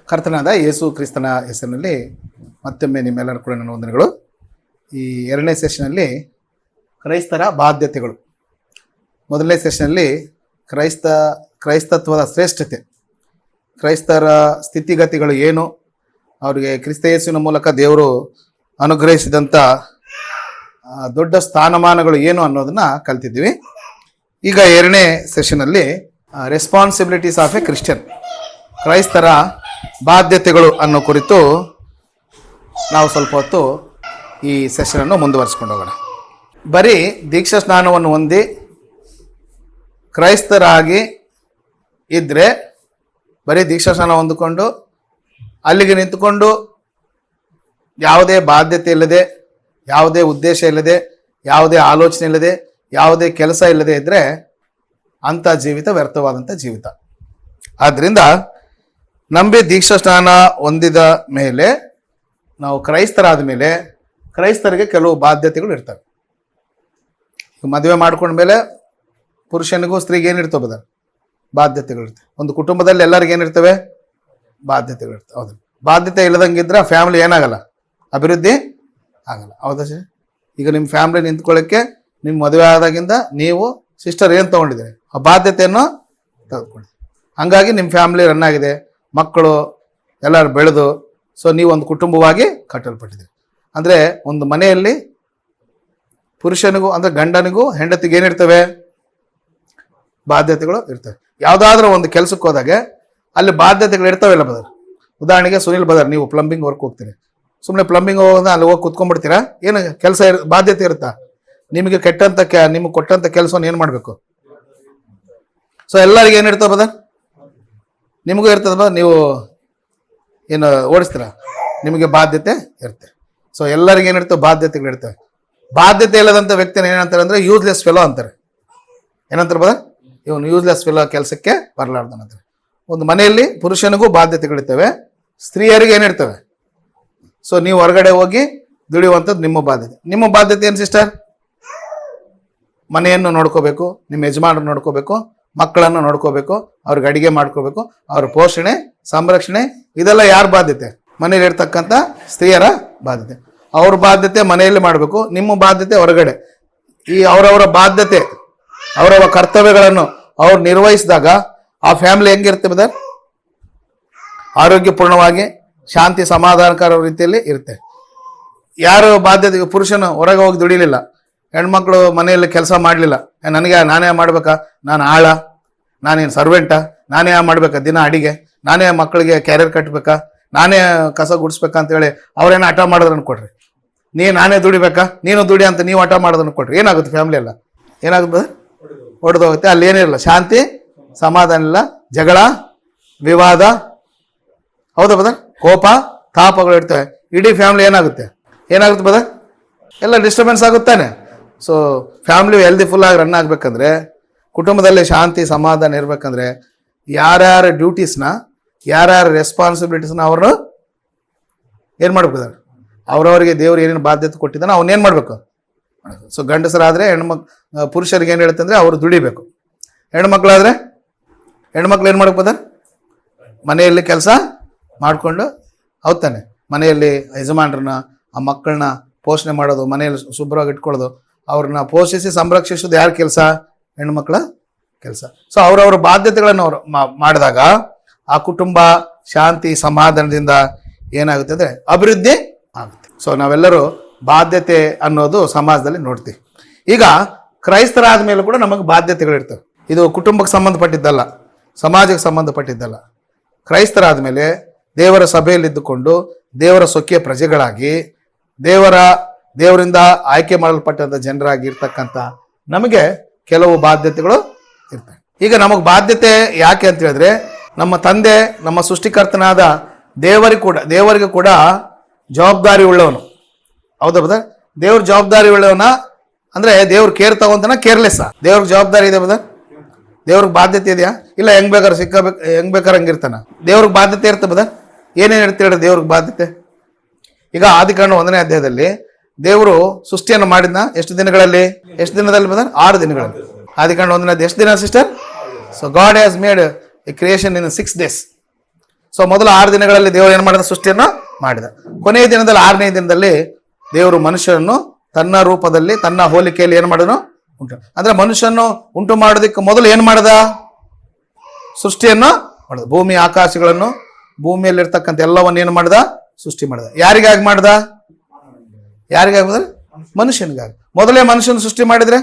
ಕರ್ತನಾದ ಯೇಸು ಕ್ರಿಸ್ತನ ಹೆಸರಿನಲ್ಲಿ ಮತ್ತೊಮ್ಮೆ ನಿಮ್ಮೆಲ್ಲರೂ ಕೂಡ ನನ್ನ ವಂದನೆಗಳು. ಈ ಎರಡನೇ ಸೆಷನಲ್ಲಿ ಕ್ರೈಸ್ತರ ಬಾಧ್ಯತೆಗಳು, ಮೊದಲನೇ ಸೆಷನಲ್ಲಿ ಕ್ರೈಸ್ತತ್ವದ ಶ್ರೇಷ್ಠತೆ, ಕ್ರೈಸ್ತರ ಸ್ಥಿತಿಗತಿಗಳು ಏನು, ಅವರಿಗೆ ಕ್ರಿಸ್ತ ಯೇಸುವಿನ ಮೂಲಕ ದೇವರು ಅನುಗ್ರಹಿಸಿದಂಥ ದೊಡ್ಡ ಸ್ಥಾನಮಾನಗಳು ಏನು ಅನ್ನೋದನ್ನು ಕಲ್ತಿದ್ವಿ. ಈಗ ಎರಡನೇ ಸೆಷನಲ್ಲಿ ರೆಸ್ಪಾನ್ಸಿಬಿಲಿಟೀಸ್ ಆಫ್ ಎ ಕ್ರಿಶ್ಚಿಯನ್, ಕ್ರೈಸ್ತರ ಬಾಧ್ಯತೆಗಳು ಅನ್ನೋ ಕುರಿತು ನಾವು ಸ್ವಲ್ಪ ಹೊತ್ತು ಈ ಸೆಷನನ್ನು ಮುಂದುವರಿಸ್ಕೊಂಡು ಹೋಗೋಣ. ಬರೀ ದೀಕ್ಷಾ ಸ್ನಾನವನ್ನು ಹೊಂದಿ ಕ್ರೈಸ್ತರಾಗಿ ಇದ್ದರೆ, ಬರೀ ದೀಕ್ಷಾ ಸ್ನಾನ ಹೊಂದಿಕೊಂಡು ಅಲ್ಲಿಗೆ ನಿಂತುಕೊಂಡು ಯಾವುದೇ ಬಾಧ್ಯತೆ ಇಲ್ಲದೆ, ಯಾವುದೇ ಉದ್ದೇಶ ಇಲ್ಲದೆ, ಯಾವುದೇ ಆಲೋಚನೆ ಇಲ್ಲದೆ, ಯಾವುದೇ ಕೆಲಸ ಇಲ್ಲದೆ ಇದ್ದರೆ ಅಂಥ ಜೀವಿತ ವ್ಯರ್ಥವಾದಂಥ ಜೀವಿತ. ಆದ್ದರಿಂದ ನಂಬಿ ದೀಕ್ಷಾ ಸ್ನಾನ ಹೊಂದಿದ ಮೇಲೆ, ನಾವು ಕ್ರೈಸ್ತರಾದ ಮೇಲೆ ಕ್ರೈಸ್ತರಿಗೆ ಕೆಲವು ಬಾಧ್ಯತೆಗಳು ಇರ್ತವೆ. ಮದುವೆ ಮಾಡ್ಕೊಂಡ್ಮೇಲೆ ಪುರುಷನಿಗೂ ಸ್ತ್ರೀಗೆ ಏನಿರ್ತವೆ ಬದ ಬಾಧ್ಯತೆಗಳಿರ್ತವೆ. ಒಂದು ಕುಟುಂಬದಲ್ಲಿ ಎಲ್ಲರಿಗೂ ಏನಿರ್ತವೆ ಬಾಧ್ಯತೆಗಳಿರ್ತವೆ. ಹೌದು, ಬಾಧ್ಯತೆ ಇಲ್ಲದಂಗಿದ್ರೆ ಆ ಫ್ಯಾಮಿಲಿ ಏನಾಗಲ್ಲ, ಅಭಿವೃದ್ಧಿ ಆಗಲ್ಲ. ಹೌದಾ ಸರ್? ಈಗ ನಿಮ್ಮ ಫ್ಯಾಮಿಲಿ ನಿಂತ್ಕೊಳ್ಳೋಕ್ಕೆ ನಿಮ್ಮ ಮದುವೆ ಆದಾಗಿಂದ ನೀವು ಸಿಸ್ಟರ್ ಏನು ತೊಗೊಂಡಿದ್ದೀರಿ, ಆ ಬಾಧ್ಯತೆಯನ್ನು ತೆಗೆದುಕೊಂಡು, ಹಂಗಾಗಿ ನಿಮ್ಮ ಫ್ಯಾಮಿಲಿ ರನ್ ಆಗಿದೆ, ಮಕ್ಕಳು ಎಲ್ಲರೂ ಬೆಳೆದು, ಸೊ ನೀವು ಒಂದು ಕುಟುಂಬವಾಗಿ ಕಟ್ಟಲ್ಪಟ್ಟಿದ್ದೀರಿ. ಅಂದರೆ ಒಂದು ಮನೆಯಲ್ಲಿ ಪುರುಷನಿಗೂ ಅಂದರೆ ಗಂಡನಿಗೂ ಹೆಂಡತಿಗೆ ಏನಿರ್ತವೆ ಬಾಧ್ಯತೆಗಳು ಇರ್ತವೆ. ಯಾವುದಾದ್ರೂ ಒಂದು ಕೆಲಸಕ್ಕೆ ಹೋದಾಗ ಅಲ್ಲಿ ಬಾಧ್ಯತೆಗಳು ಇರ್ತಾವೆಲ್ಲ ಬದರ್. ಉದಾಹರಣೆಗೆ ಸುನಿಲ್ ಬದರ್, ನೀವು ಪ್ಲಂಬಿಂಗ್ ವರ್ಕ್ ಹೋಗ್ತೀರಿ, ಸುಮ್ಮನೆ ಪ್ಲಂಬಿಂಗ್ ಹೋಗೋದ ಅಲ್ಲಿ ಹೋಗಿ ಕುತ್ಕೊಂಡ್ಬಿಡ್ತೀರಾ? ಏನು ಕೆಲಸ ಬಾಧ್ಯತೆ ಇರುತ್ತಾ? ನಿಮಗೆ ನಿಮಗೆ ಕೊಟ್ಟಂಥ ಕೆಲಸವನ್ನು ಏನು ಮಾಡಬೇಕು? ಸೊ ಎಲ್ಲರಿಗೂ ಏನಿರ್ತವೆ ಬದರ್? ನಿಮಗೂ ಇರ್ತದೆ ಬದರ್. ನೀವು ಏನು ಓಡಿಸ್ತೀರಾ? ನಿಮಗೆ ಬಾಧ್ಯತೆ ಇರುತ್ತೆ. ಸೊ ಎಲ್ಲರಿಗೂ ಏನಿರ್ತವೆ ಬಾಧ್ಯತೆಗಳಿರ್ತವೆ. ಬಾಧ್ಯತೆ ಇಲ್ಲದಂಥ ವ್ಯಕ್ತಿನ ಏನಂತಾರೆ ಅಂದರೆ ಯೂಸ್ಲೆಸ್ ಫೆಲೋ ಅಂತಾರೆ. ಏನಂತಾರೆ ಬದರ್? ಇವನು ಯೂಸ್ಲೆಸ್ ಫೆಲೋ, ಕೆಲಸಕ್ಕೆ ಬರಲಾರ್ದನಂತಾರೆ. ಒಂದು ಮನೆಯಲ್ಲಿ ಪುರುಷನಿಗೂ ಬಾಧ್ಯತೆಗಳಿರ್ತವೆ, ಸ್ತ್ರೀಯರಿಗೆ ಏನಿರ್ತವೆ. ಸೊ ನೀವು ಹೊರಗಡೆ ಹೋಗಿ ದುಡಿಯುವಂಥದ್ದು ನಿಮ್ಮ ಬಾಧ್ಯತೆ. ನಿಮ್ಮ ಬಾಧ್ಯತೆ ಏನು ಸಿಸ್ಟರ್? ಮನೆಯನ್ನು ನೋಡ್ಕೋಬೇಕು, ನಿಮ್ಮ ಯಜಮಾನರು ನೋಡ್ಕೋಬೇಕು, ಮಕ್ಕಳನ್ನು ನೋಡ್ಕೋಬೇಕು, ಅವ್ರಿಗೆ ಅಡಿಗೆ ಮಾಡ್ಕೋಬೇಕು, ಅವ್ರ ಪೋಷಣೆ, ಸಂರಕ್ಷಣೆ, ಇದೆಲ್ಲ ಯಾರ ಬಾಧ್ಯತೆ? ಮನೇಲಿ ಇರ್ತಕ್ಕಂಥ ಸ್ತ್ರೀಯರ ಬಾಧ್ಯತೆ. ಅವ್ರ ಬಾಧ್ಯತೆ ಮನೆಯಲ್ಲಿ ಮಾಡಬೇಕು, ನಿಮ್ಮ ಬಾಧ್ಯತೆ ಹೊರಗಡೆ. ಈ ಅವರವರ ಬಾಧ್ಯತೆ, ಅವರವರ ಕರ್ತವ್ಯಗಳನ್ನು ಅವ್ರು ನಿರ್ವಹಿಸಿದಾಗ ಆ ಫ್ಯಾಮಿಲಿ ಹೆಂಗಿರುತ್ತೆ? ಆರೋಗ್ಯಪೂರ್ಣವಾಗಿ, ಶಾಂತಿ ಸಮಾಧಾನಕರ ರೀತಿಯಲ್ಲಿ ಇರುತ್ತೆ. ಯಾರು ಬಾಧ್ಯತೆ, ಪುರುಷನು ಹೊರಗೆ ಹೋಗಿ ದುಡಿಲಿಲ್ಲ, ಹೆಣ್ಮಕ್ಳು ಮನೆಯಲ್ಲಿ ಕೆಲಸ ಮಾಡಲಿಲ್ಲ, ನಾನೇ ಮಾಡಬೇಕಾ, ನಾನು ಆಳ, ನಾನೇನು ಸರ್ವೆಂಟಾ, ನಾನೇ ಮಾಡಬೇಕಾ ದಿನ ಅಡಿಗೆ, ನಾನೇ ಮಕ್ಕಳಿಗೆ ಕ್ಯಾರಿಯರ್ ಕಟ್ಟಬೇಕಾ, ನಾನೇ ಕಸ ಗುಡಿಸ್ಬೇಕಾ ಅಂತೇಳಿ ಅವ್ರೇನು ಹಠ ಮಾಡೋದು ಅನ್ಕೊಡ್ರಿ. ನಾನೇ ದುಡಿಬೇಕಾ, ನೀನು ದುಡಿ ಅಂತ ನೀವು ಹಠ ಮಾಡೋದು ಅನ್ಕೊಡ್ರಿ. ಏನಾಗುತ್ತೆ? ಫ್ಯಾಮಿಲಿ ಎಲ್ಲ ಏನಾಗುತ್ತೆ? ಹೊಡೆದೋಗುತ್ತೆ. ಅಲ್ಲಿ ಏನಿರಲ್ಲ, ಶಾಂತಿ ಸಮಾಧಾನ ಇಲ್ಲ, ಜಗಳ, ವಿವಾದ, ಹೌದಾ ಬದರ್? ಕೋಪ, ತಾಪಗಳು ಇರ್ತವೆ. ಇಡೀ ಫ್ಯಾಮಿಲಿ ಏನಾಗುತ್ತೆ ಬದರ್? ಎಲ್ಲ ಡಿಸ್ಟರ್ಬೆನ್ಸ್ ಆಗುತ್ತಾನೆ. ಸೊ ಫ್ಯಾಮಿಲಿ ಹೆಲ್ದಿಫುಲ್ ಆಗಿ ರನ್ ಆಗಬೇಕಂದ್ರೆ, ಕುಟುಂಬದಲ್ಲಿ ಶಾಂತಿ ಸಮಾಧಾನ ಇರಬೇಕಂದ್ರೆ, ಯಾರ್ಯಾರ ಡ್ಯೂಟೀಸ್ನ, ಯಾರ್ಯಾರ ರೆಸ್ಪಾನ್ಸಿಬಿಲಿಟೀಸ್ನ ಅವ್ರನ್ನ ಏನು ಮಾಡ್ಬೇಕು ಬದರ್? ಅವ್ರವ್ರಿಗೆ ದೇವ್ರು ಏನೇನು ಬಾಧ್ಯತೆ ಕೊಟ್ಟಿದ್ದಾನೆ ಅವನ್ನೇನು ಮಾಡಬೇಕು? ಸೊ ಗಂಡಸರಾದರೆ ಪುರುಷರಿಗೆ ಏನು ಹೇಳುತ್ತೆ ಅಂದರೆ ಅವರು ದುಡಿಬೇಕು. ಹೆಣ್ಮಕ್ಳು ಏನು ಮಾಡ್ಬೇಕು ಬದರ್? ಮನೆಯಲ್ಲಿ ಕೆಲಸ ಮಾಡಿಕೊಂಡು, ಹೌದಾನೆ, ಮನೆಯಲ್ಲಿ ಯಜಮಾನ್ರನ್ನ, ಆ ಮಕ್ಕಳನ್ನ ಪೋಷಣೆ ಮಾಡೋದು, ಮನೆಯಲ್ಲಿ ಶುಭ್ರವಾಗಿ ಇಟ್ಕೊಳ್ಳೋದು, ಅವ್ರನ್ನ ಪೋಷಿಸಿ ಸಂರಕ್ಷಿಸೋದು ಯಾರ ಕೆಲಸ? ಹೆಣ್ಮಕ್ಳ ಕೆಲಸ. ಸೊ ಅವ್ರವ್ರ ಬಾಧ್ಯತೆಗಳನ್ನು ಅವರು ಮಾಡಿದಾಗ ಆ ಕುಟುಂಬ ಶಾಂತಿ ಸಮಾಧಾನದಿಂದ ಏನಾಗುತ್ತೆ ಅಂದರೆ ಅಭಿವೃದ್ಧಿ ಆಗುತ್ತೆ. ಸೊ ನಾವೆಲ್ಲರೂ ಬಾಧ್ಯತೆ ಅನ್ನೋದು ಸಮಾಜದಲ್ಲಿ ನೋಡ್ತೀವಿ. ಈಗ ಕ್ರೈಸ್ತರಾದ ಮೇಲೂ ಕೂಡ ನಮಗೆ ಬಾಧ್ಯತೆಗಳಿರ್ತವೆ. ಇದು ಕುಟುಂಬಕ್ಕೆ ಸಂಬಂಧಪಟ್ಟಿದ್ದಲ್ಲ, ಸಮಾಜಕ್ಕೆ ಸಂಬಂಧಪಟ್ಟಿದ್ದಲ್ಲ. ಕ್ರೈಸ್ತರಾದ ಮೇಲೆ ದೇವರ ಸಭೆಯಲ್ಲಿದ್ದುಕೊಂಡು ದೇವರ ಸೊಕ್ಕಿಯ ಪ್ರಜೆಗಳಾಗಿ ದೇವರಿಂದ ಆಯ್ಕೆ ಮಾಡಲ್ಪಟ್ಟಂಥ ಜನರಾಗಿ ಇರ್ತಕ್ಕಂಥ ನಮಗೆ ಕೆಲವು ಬಾಧ್ಯತೆಗಳು ಇರ್ತವೆ. ಈಗ ನಮಗೆ ಬಾಧ್ಯತೆ ಯಾಕೆ ಅಂತ ಹೇಳಿದ್ರೆ, ನಮ್ಮ ತಂದೆ, ನಮ್ಮ ಸೃಷ್ಟಿಕರ್ತನಾದ ದೇವರಿಗೆ ಕೂಡ ಜವಾಬ್ದಾರಿ ಉಳ್ಳವನು. ಹೌದಾ ಬದ? ದೇವ್ರ ಜವಾಬ್ದಾರಿ ಉಳ್ಳವನ ಅಂದರೆ ದೇವ್ರ ಕೇರ್ ತಗೊಂತಾನ, ಕೇರ್ಲೆಸ್? ದೇವ್ರಿಗೆ ಜವಾಬ್ದಾರಿ ಇದೆ ಬದ? ದೇವ್ರಿಗೆ ಬಾಧ್ಯತೆ ಇದೆಯಾ? ಇಲ್ಲ, ಹೆಂಗ್ ಬೇಕಾದ್ರೆ ಹಂಗಿರ್ತಾನ. ದೇವ್ರಿಗೆ ಬಾಧ್ಯತೆ ಇರ್ತದೆ ಬದ? ಏನೇನು ಇರ್ತೀರ ದೇವ್ರಿಗೆ ಬಾಧ್ಯತೆ? ಈಗ ಆದಿಕಾಂಡ 1ನೇ ಅಧ್ಯಾಯದಲ್ಲಿ ದೇವರು ಸೃಷ್ಟಿಯನ್ನು ಮಾಡಿದ್ನ ಎಷ್ಟು ದಿನಗಳಲ್ಲಿ? ಎಷ್ಟು ದಿನದಲ್ಲಿ ಬದ? 6 ದಿನಗಳಲ್ಲಿ. ಆದಿಕಾಂಡ 1ನೇ ಅಧ್ಯಾಯ ಎಷ್ಟು ದಿನ sister? So god has made A creation in 6 days. So ಮೊದಲು 6 ದಿನಗಳಲ್ಲಿ ದೇವರು ಏನು ಮಾಡಿದ? ಸೃಷ್ಟಿಯನ್ನು ಮಾಡಿದ. ಕೊನೆಯ ದಿನದಲ್ಲಿ 6ನೇ ದಿನದಲ್ಲಿ ದೇವರು ಮನುಷ್ಯನನ್ನು ತನ್ನ ರೂಪದಲ್ಲಿ ತನ್ನ ಹೋಲಿಕೆಯಲ್ಲಿ ಏನು ಮಾಡಿದನು? ಉಂಟು. ಅಂದ್ರೆ ಮನುಷ್ಯನು ಉಂಟು ಮಾಡೋದಕ್ಕೆ ಮೊದಲು ಏನು ಮಾಡಿದ? ಸೃಷ್ಟಿಯನ್ನು ಮಾಡಿದ. ಭೂಮಿ ಆಕಾಶಗಳನ್ನು, ಭೂಮಿಯಲ್ಲಿರ್ತಕ್ಕಂಥ ಎಲ್ಲವನ್ನು ಏನು ಮಾಡಿದ? ಸೃಷ್ಟಿ ಮಾಡಿದ. ಯಾರಿಗಾಗಿ ಮಾಡಿದ? ಯಾರಿಗಾಗಿ ಮಾಡಿದ? ಮನುಷ್ಯನಿಗಾಗಿ. ಮೊದಲೇ ಮನುಷ್ಯನ ಸೃಷ್ಟಿ ಮಾಡಿದ್ರೆ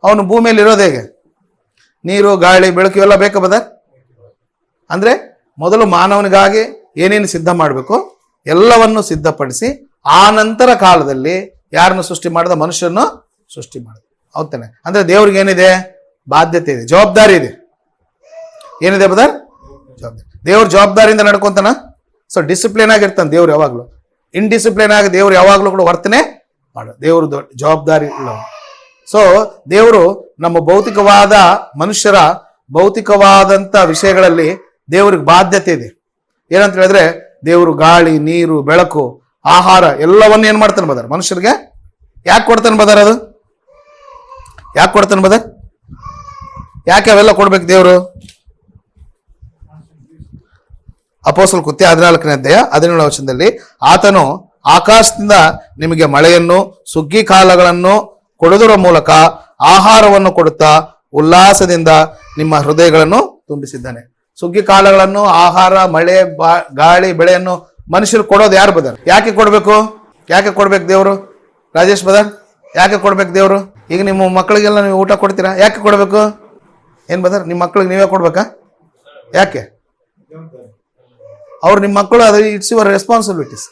ಅವನು ಭೂಮಿಯಲ್ಲಿ ಇರೋದು ಹೇಗೆ? ನೀರು, ಗಾಳಿ, ಬೆಳಕು ಇವೆಲ್ಲ ಬೇಕಾ ಬದ? ಅಂದ್ರೆ ಮೊದಲು ಮಾನವನಿಗಾಗಿ ಏನೇನು ಸಿದ್ಧ ಮಾಡಬೇಕು ಎಲ್ಲವನ್ನು ಸಿದ್ಧಪಡಿಸಿ ಆ ನಂತರ ಕಾಲದಲ್ಲಿ ಯಾರನ್ನು ಸೃಷ್ಟಿ ಮಾಡಿದ? ಮನುಷ್ಯನನ್ನು ಸೃಷ್ಟಿ ಮಾಡಿದ. ಹೌದಾನೆ? ಅಂದ್ರೆ ದೇವ್ರಿಗೆ ಏನಿದೆ? ಬಾಧ್ಯತೆ ಇದೆ, ಜವಾಬ್ದಾರಿ ಇದೆ. ಏನಿದೆ ಬದರ್? ಜವಾಬ್ದಾರಿ. ದೇವ್ರ ಜವಾಬ್ದಾರಿಯಿಂದ ನಡ್ಕೊಂತಾನ. ಸೊ ಡಿಸಿಪ್ಲಿನ್ ಆಗಿರ್ತಾನೆ ದೇವ್ರು ಯಾವಾಗ್ಲೂ. ಇನ್ಡಿಸಿಪ್ಲಿನ್ ಆಗಿ ದೇವ್ರು ಯಾವಾಗ್ಲೂ ಕೂಡ ವರ್ತನೆ ಮಾಡ. ದೇವರು ಜವಾಬ್ದಾರಿ ಇಲ್ಲ. ಸೊ ದೇವರು ನಮ್ಮ ಭೌತಿಕವಾದ ಮನುಷ್ಯರ ಭೌತಿಕವಾದಂತ ವಿಷಯಗಳಲ್ಲಿ ದೇವ್ರಿಗೆ ಬಾಧ್ಯತೆ ಇದೆ. ಏನಂತ ಹೇಳಿದ್ರೆ ದೇವರು ಗಾಳಿ, ನೀರು, ಬೆಳಕು, ಆಹಾರ ಎಲ್ಲವನ್ನೂ ಏನ್ ಮಾಡ್ತಾನೆ ಬದರ್? ಮನುಷ್ಯರಿಗೆ ಯಾಕೆ ಕೊಡ್ತಾನೆ ಬದರ್? ಅದು ಯಾಕೆ ಕೊಡ್ತಾನೆ ಬದರ್? ಯಾಕೆ ಅವೆಲ್ಲ ಕೊಡ್ಬೇಕು ದೇವರು? ಅಪೊಸ್ತಲ ಕೃತ್ಯ 14ನೇ ಅಧ್ಯಾಯ 17ನೇ ವಚನದಲ್ಲಿ ಆತನು ಆಕಾಶದಿಂದ ನಿಮಗೆ ಮಳೆಯನ್ನು, ಸುಗ್ಗಿ ಕಾಲಗಳನ್ನು ಕೊಡುವುದರ ಮೂಲಕ ಆಹಾರವನ್ನು ಕೊಡುತ್ತಾ ಉಲ್ಲಾಸದಿಂದ ನಿಮ್ಮ ಹೃದಯಗಳನ್ನು ತುಂಬಿಸಿದ್ದಾನೆ. ಸುಗ್ಗಿ ಕಾಲಗಳನ್ನು, ಆಹಾರ, ಮಳೆ, ಗಾಳಿ, ಬೆಳೆಯನ್ನು ಮನುಷ್ಯರು ಕೊಡೋದು ಯಾರು ಬದರ್? ಯಾಕೆ ಕೊಡ್ಬೇಕು? ಯಾಕೆ ಕೊಡ್ಬೇಕು ದೇವರು? ರಾಜೇಶ್ ಬದರ್, ಯಾಕೆ ಕೊಡ್ಬೇಕು ದೇವರು? ಈಗ ನಿಮ್ಮ ಮಕ್ಕಳಿಗೆಲ್ಲ ನೀವು ಊಟ ಕೊಡ್ತೀರಾ? ಯಾಕೆ ಕೊಡ್ಬೇಕು? ಏನ್ ಬದರ್? ನಿಮ್ಮ ಮಕ್ಕಳಿಗೆ ನೀವೇ ಕೊಡ್ಬೇಕಾ? ಯಾಕೆ? ಅವ್ರು ನಿಮ್ಮ ಮಕ್ಕಳು, ಅದು ಇಟ್ಸ್ ಯುವರ್ ರೆಸ್ಪಾನ್ಸಿಬಿಲಿಟೀಸ್.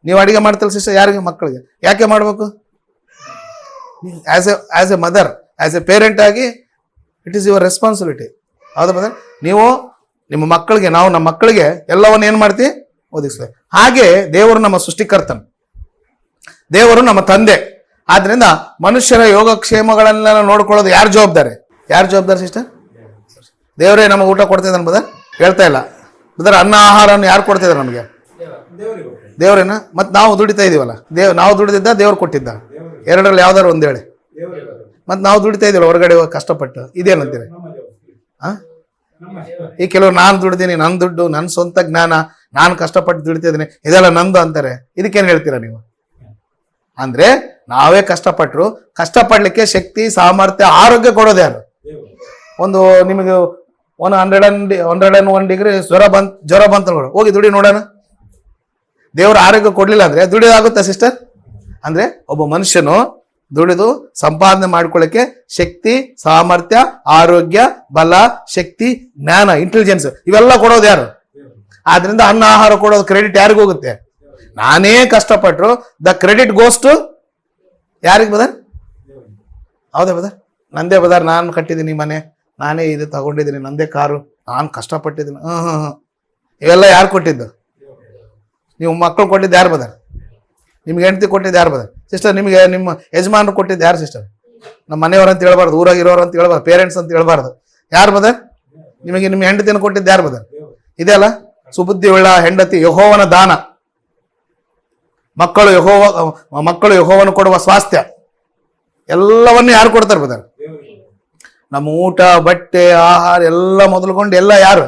ನೀವು ಅಡಿಗೆ ಮಾಡ್ತಲ್ಲ ಸಿಸ್ಟರ್, ಯಾರಿಗೆ? ಮಕ್ಕಳಿಗೆ. ಯಾಕೆ ಮಾಡಬೇಕು? As A mother, as a parent ಆಗಿ ಇಟ್ ಈಸ್ ಯುವರ್ ರೆಸ್ಪಾನ್ಸಿಬಿಲಿಟಿ. ಹೌದಾ ಬದರ್? ನೀವು ನಿಮ್ಮ ಮಕ್ಕಳಿಗೆ, ನಾವು ನಮ್ಮ ಮಕ್ಕಳಿಗೆ ಎಲ್ಲವನ್ನು ಏನು ಮಾಡ್ತೀವಿ? ಓದಿಸ್ತೇವೆ. ಹಾಗೆ ದೇವರು ನಮ್ಮ ಸೃಷ್ಟಿಕರ್ತನು, ದೇವರು ನಮ್ಮ ತಂದೆ. ಆದ್ರಿಂದ ಮನುಷ್ಯರ ಯೋಗಕ್ಷೇಮಗಳನ್ನೆಲ್ಲ ನೋಡ್ಕೊಳ್ಳೋದು ಯಾರು ಜವಾಬ್ದಾರಿ? ಯಾರು ಜವಾಬ್ದಾರಿ ಸಿಸ್ಟರ್? ದೇವರೇ ನಮಗೆ ಊಟ ಕೊಡ್ತಿದ್ದಾನೆ ಬದರ್? ಹೇಳ್ತಾ ಇಲ್ಲ ಬದರ್. ಅನ್ನ ಆಹಾರವನ್ನು ಯಾರು ಕೊಡ್ತಿದ್ದಾರೆ ನಮಗೆ? ದೇವ್ರೇನ? ಮತ್ ನಾವು ದುಡಿತಾ ಇದೀವಲ್ಲ, ನಾವು ದುಡಿದಿದ್ದ ದೇವ್ರು ಕೊಟ್ಟಿದ್ದ? ಎರಡರಲ್ಲಿ ಯಾವ್ದಾರು ಒಂದ್ ಹೇಳಿ. ಮತ್ ನಾವು ದುಡಿತಾ ಇದೀವಲ್ಲ ಹೊರಗಡೆ ಕಷ್ಟಪಟ್ಟು, ಇದೇನಂತೀರಿ? ಈ ಕೆಲವರು ನಾನು ದುಡ್ದೀನಿ, ನನ್ನ ದುಡ್ಡು, ನನ್ನ ಸ್ವಂತ ಜ್ಞಾನ, ನಾನು ಕಷ್ಟಪಟ್ಟು ದುಡಿತಿದ್ದೀನಿ, ಇದೆಲ್ಲ ನಂದು ಅಂತಾರೆ. ಇದಕ್ಕೇನು ಹೇಳ್ತೀರಾ ನೀವು? ಅಂದ್ರೆ ನಾವೇ ಕಷ್ಟಪಡ್ಲಿಕ್ಕೆ ಶಕ್ತಿ, ಸಾಮರ್ಥ್ಯ, ಆರೋಗ್ಯ ಕೊಡೋದು ಯಾರು? ಒಂದು ನಿಮಗೆ 101 ಡಿಗ್ರಿ ಜ್ವರ ಬಂತ ನೋಡು, ಹೋಗಿ ದುಡಿ ನೋಡೋಣ. ದೇವ್ರ ಆರೋಗ್ಯ ಕೊಡ್ಲಿಲ್ಲ ಅಂದ್ರೆ ದುಡಿಯೋದಾಗುತ್ತಾ ಸಿಸ್ಟರ್? ಅಂದ್ರೆ ಒಬ್ಬ ಮನುಷ್ಯನು ದುಡಿದು ಸಂಪಾದನೆ ಮಾಡ್ಕೊಳ್ಳಿಕ್ಕೆ ಶಕ್ತಿ, ಸಾಮರ್ಥ್ಯ, ಆರೋಗ್ಯ, ಬಲ, ಶಕ್ತಿ, ಜ್ಞಾನ, ಇಂಟೆಲಿಜೆನ್ಸ್ ಇವೆಲ್ಲ ಕೊಡೋದು ಯಾರು? ಆದ್ರಿಂದ ಅನ್ನ ಆಹಾರ ಕೊಡೋದು ಕ್ರೆಡಿಟ್ ಯಾರಿಗೂ ಹೋಗುತ್ತೆ? ನಾನೇ ಕಷ್ಟಪಟ್ರು ದ ಕ್ರೆಡಿಟ್ ಗೋಸ್ ಟು ಯಾರಿಗೆ ಬದರ್? ಹೌದಾ ಬದರ್? ನಂದೇ ಬದರ್, ನಾನು ಕಟ್ಟಿದ್ದೀನಿ ಮನೆ, ನಾನೇ ಇದು ತಗೊಂಡಿದ್ದೀನಿ, ನಂದೇ ಕಾರು, ನಾನು ಕಷ್ಟಪಟ್ಟಿದ್ದೀನಿ. ಇವೆಲ್ಲ ಯಾರು ಕೊಟ್ಟಿದ್ದು? ನೀವು ಮಕ್ಕಳು ಕೊಟ್ಟಿದ್ದು ಯಾರು ಬದರ್? ನಿಮ್ಗೆ ಹೆಂಡತಿ ಕೊಟ್ಟಿದ್ದು ಯಾರು ಬದರ್? ಸಿಸ್ಟರ್, ನಿಮಗೆ ನಿಮ್ಮ ಯಜಮಾನರು ಕೊಟ್ಟಿದ್ದು ಯಾರು ಸಿಸ್ಟರ್? ನಮ್ಮ ಮನೆಯವ್ರು ಅಂತ ಹೇಳ್ಬಾರ್ದು, ಊರಾಗಿರೋರು ಅಂತ ಹೇಳ್ಬಾರ್ದು, ಪೇರೆಂಟ್ಸ್ ಅಂತ ಹೇಳ್ಬಾರ್ದು. ಯಾರು ಬದರ್? ನಿಮಗೆ ನಿಮ್ಮ ಹೆಂಡತಿಯನ್ನು ಕೊಟ್ಟಿದ್ದು ಯಾರು ಬದರ್? ಇದೆ ಅಲ್ಲ, ಸುಬುದ್ಧಿ ಉಳ್ಳ ಹೆಂಡತಿ ಯೆಹೋವನ ದಾನ, ಮಕ್ಕಳು ಯೆಹೋವನು ಕೊಡುವ ಸ್ವಾಸ್ಥ್ಯ, ಎಲ್ಲವನ್ನೂ ಯಾರು ಕೊಡ್ತಾರೆ ಬದರ್? ನಮ್ಮ ಊಟ, ಬಟ್ಟೆ, ಆಹಾರ ಎಲ್ಲ ಮೊದಲುಕೊಂಡು ಎಲ್ಲ ಯಾರು?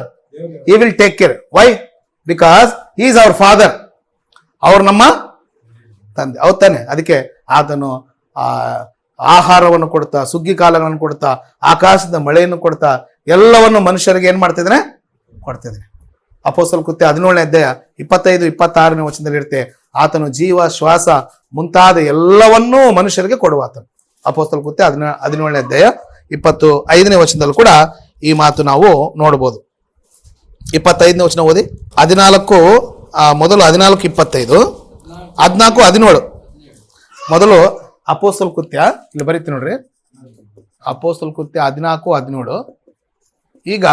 He will take care. Why? Because he is our father. ಅವ್ರು ನಮ್ಮ ತಂದೆ. ಹೌದ್ ತಾನೆ? ಅದಕ್ಕೆ ಆತನು ಆಹಾರವನ್ನು ಕೊಡ್ತಾ, ಸುಗ್ಗಿ ಕಾಲಗಳನ್ನು ಕೊಡ್ತಾ, ಆಕಾಶದ ಮಳೆಯನ್ನು ಕೊಡ್ತಾ, ಎಲ್ಲವನ್ನು ಮನುಷ್ಯರಿಗೆ ಏನ್ ಮಾಡ್ತಿದ್ದಾನೆ? ಕೊಡ್ತಿದ್ದಾನೆ. ಅಪೊಸ್ತಲ ಕೃತ್ಯ 17ನೇ ಅಧ್ಯಾಯ 25-26ನೇ ವಚನದಲ್ಲಿ ಇರುತ್ತೆ, ಆತನು ಜೀವ, ಶ್ವಾಸ ಮುಂತಾದ ಎಲ್ಲವನ್ನೂ ಮನುಷ್ಯರಿಗೆ ಕೊಡುವಾತನು. ಅಪೊಸ್ತಲ ಕೃತ್ಯ 17ನೇ ಅಧ್ಯಾಯ 25ನೇ ವಚನದಲ್ಲಿ ಕೂಡ ಈ ಮಾತು ನಾವು ನೋಡಬಹುದು. 25ನೇ ವಚನ ಓದಿ. 14 ಮೊದಲು 14:25, 14:17 ಮೊದಲು ಅಪೊಸ್ತಲ ಕೃತ್ಯ. ಇಲ್ಲಿ ಬರೀತೀನಿ ನೋಡ್ರಿ, ಅಪೊಸ್ತಲ ಕೃತ್ಯ 14:17. ಈಗ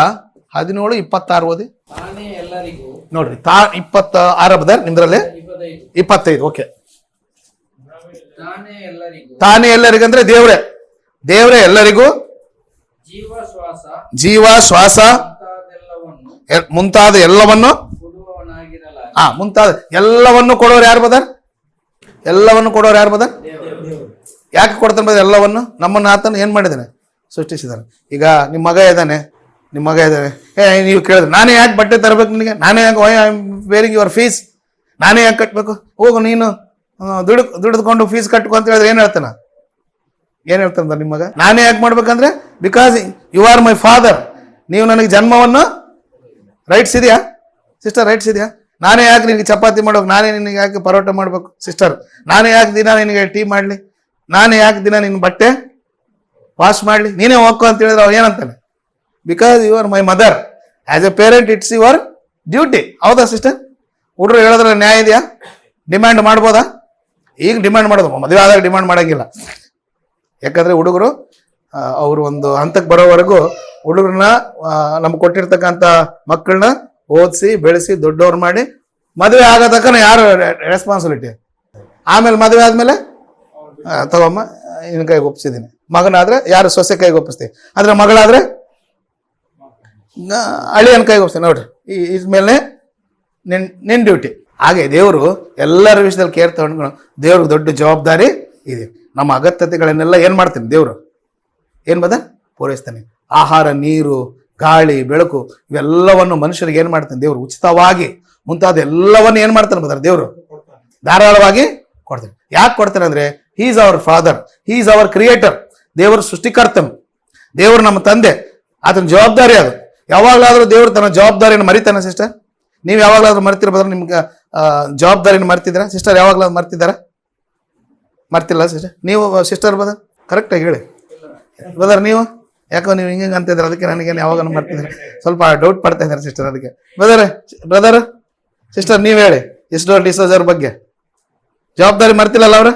17:26 ಓದಿ ನೋಡ್ರಿ. 26 ಬದರ್ ನಿಮ್ದ್ರಲ್ಲಿ 25. ಓಕೆ. ತಾನೇ ಎಲ್ಲರಿಗಂದ್ರೆ ದೇವ್ರೇ ಎಲ್ಲರಿಗೂ ಜೀವ, ಶ್ವಾಸ ಮುಂತಾದ ಎಲ್ಲವನ್ನು ಮುಂತಾದ ಎಲ್ಲವನ್ನು ಕೊಡೋರು ಯಾರು ಬದರ್? ಎಲ್ಲವನ್ನು ಕೊಡೋರು ಯಾರು ಬದರ್? ಯಾಕೆ ಕೊಡ್ತಾನೆ ಬದರ್ ಎಲ್ಲವನ್ನು? ನಮ್ಮನ್ನ ಆತನ ಏನ್ ಮಾಡಿದಾನೆ? ಸೃಷ್ಟಿಸಿದಾನೆ. ಈಗ ನಿಮ್ಮ ಮಗ ಇದ್ದಾನೆ, ನಿಮ್ಮ ಮಗ ಇದ್ದಾರೆ, ನೀವು ಕೇಳಿದ್ರೆ ನಾನೇ ಯಾಕೆ ಬಟ್ಟೆ ತರಬೇಕು ನಿನಗೆ, ನಾನೇ ಯಾಕೆ I am wearing your fees, ನಾನೇ ಯಾಕೆ ಕಟ್ಟಬೇಕು, ಹೋಗು ನೀನು ದುಡಿದುಕೊಂಡು ಫೀಸ್ ಕಟ್ಕೊ ಅಂತ ಹೇಳಿದ್ರೆ ಏನು ಹೇಳ್ತಾನ, ಏನು ಹೇಳ್ತಾನ ನಿಮ್ಮ ಮಗ? ನಾನೇ ಯಾಕೆ ಮಾಡ್ಬೇಕಂದ್ರೆ because you are my father, ನೀವು ನನಗೆ ಜನ್ಮವನ್ನು ರೈಟ್ಸ್ ಇದೆಯಾ ಸಿಸ್ಟರ್, ರೈಟ್ಸ್ ಇದೆಯಾ? ನಾನೇ ಯಾಕೆ ನಿನಗೆ ಚಪಾತಿ ಮಾಡ್ಬೇಕು, ನಾನೇ ನಿನಗೆ ಯಾಕೆ ಪರೋಟ ಮಾಡ್ಬೇಕು ಸಿಸ್ಟರ್, ನಾನೇ ಯಾಕೆ ದಿನ ನಿನಗೆ ಟೀ ಮಾಡಲಿ, ನಾನೇ ಯಾಕೆ ದಿನ ನಿನ್ನ ಬಟ್ಟೆ ವಾಶ್ ಮಾಡಲಿ, ನೀನೇ ಹೋಗ್ಕೊ ಅಂತ ಹೇಳಿದ್ರೆ ಅವ್ರು ಏನಂತಾನೆ? Because you are my mother, as a parent it's your duty. ಹೌದಾ ಸಿಸ್ಟರ್? ಹುಡುಗರು ಹೇಳಿದ್ರೆ ನ್ಯಾಯ ಇದೆಯಾ? ಡಿಮ್ಯಾಂಡ್ ಮಾಡ್ಬೋದಾ? ಈಗ ಡಿಮ್ಯಾಂಡ್ ಮಾಡೋದು, ಮದುವೆ ಆದಾಗ ಡಿಮ್ಯಾಂಡ್ ಮಾಡೋಂಗಿಲ್ಲ. ಯಾಕಂದ್ರೆ ಹುಡುಗರು ಅವರು ಒಂದು ಹಂತಕ್ಕೆ ಬರೋವರೆಗೂ ಹುಡುಗರನ್ನ ನಮ್ಗೆ ಕೊಟ್ಟಿರ್ತಕ್ಕಂಥ ಮಕ್ಕಳನ್ನ ಓದಿಸಿ ಬೆಳೆಸಿ ದೊಡ್ಡವ್ರು ಮಾಡಿ ಮದುವೆ ಆಗೋ ತನಕ ಯಾರು ರೆಸ್ಪಾನ್ಸಿಬಿಲಿಟಿ. ಆಮೇಲೆ ಮದುವೆ ಆದ್ಮೇಲೆ ತಗೊಮ್ಮ ನಿನ್ನ ಕೈಗೆ ಒಪ್ಪಿಸಿದ್ದೀನಿ, ಮಗನಾದ್ರೆ ಯಾರು ಸೊಸೆ ಕೈಗೆ ಒಪ್ಪಿಸ್ತೀವಿ, ಆದ್ರೆ ಮಗಳಾದ್ರೆ ಅಳಿಯನ ಕೈಗೆ ಒಪ್ಪಿಸ್ತೀನಿ. ನೋಡ್ರಿ, ಇದ್ಮೇಲೆ ನಿನ್ ಡ್ಯೂಟಿ. ಹಾಗೆ ದೇವರು ಎಲ್ಲರ ವಿಷಯದಲ್ಲಿ ಕೇರ್ ತಗೊಂಡು ದೇವ್ರಿಗೆ ದೊಡ್ಡ ಜವಾಬ್ದಾರಿ ಇದೆ. ನಮ್ಮ ಅಗತ್ಯತೆಗಳನ್ನೆಲ್ಲ ಏನ್ ಮಾಡ್ತೀನಿ ದೇವರು, ಏನ್ ಬದ ಪೂರೈಸ್ತಾನೆ. ಆಹಾರ, ನೀರು, ಗಾಳಿ, ಬೆಳಕು ಇವೆಲ್ಲವನ್ನು ಮನುಷ್ಯರಿಗೆ ಏನ್ ಮಾಡ್ತಾನೆ ದೇವರು ಉಚಿತವಾಗಿ ಮುಂತಾದ ಎಲ್ಲವನ್ನು ಏನ್ ಮಾಡ್ತಾನೆ ಬದಾರ ದೇವರು ಧಾರಾಳವಾಗಿ ಕೊಡ್ತಾನೆ. ಯಾಕೆ ಕೊಡ್ತಾನೆ ಅಂದ್ರೆ he is our father, he is our creator. ದೇವರು ಸೃಷ್ಟಿಕರ್ತನು, ದೇವರು ನಮ್ಮ ತಂದೆ, ಆತನ ಜವಾಬ್ದಾರಿ ಅದು. ಯಾವಾಗಲಾದ್ರೂ ದೇವರು ತನ್ನ ಜವಾಬ್ದಾರಿಯನ್ನು ಮರಿತಾನೆ ಸಿಸ್ಟರ್? ನೀವು ಯಾವಾಗಲಾದ್ರೂ ಮರ್ತಿರ್ಬೋದ್ರ ನಿಮ್ಗೆ ಜವಾಬ್ದಾರಿನ ಮರ್ತಿದ್ದೀರಾ ಸಿಸ್ಟರ್? ಯಾವಾಗಲಾದ್ರೂ ಮರ್ತಿದ್ದಾರಾ? ಮರ್ತಿಲ್ಲ ಸಿಸ್ಟರ್? ನೀವು ಸಿಸ್ಟರ್ ಬದರ್ ಕರೆಕ್ಟಾಗಿ ಹೇಳಿ ಬದರ್, ನೀವು ಯಾಕೋ ನೀವು ಹಿಂಗೆ ಅಂತ ಇದ್ರೆ ಅದಕ್ಕೆ ನನಗೇನು ಯಾವಾಗ ಮರ್ತಿದ್ರೆ ಸ್ವಲ್ಪ ಡೌಟ್ ಪಡ್ತಾ ಇದ್ದಾರೆ ಸಿಸ್ಟರ್. ಅದಕ್ಕೆ ಬ್ರದರ್ ಸಿಸ್ಟರ್ ನೀವು ಹೇಳಿ ಇಸ್ಡೋರ್ ಡಿಸೋಜರ್ ಬಗ್ಗೆ ಜವಾಬ್ದಾರಿ ಮರ್ತಿಲ್ಲಲ್ಲ ಅವ್ರ?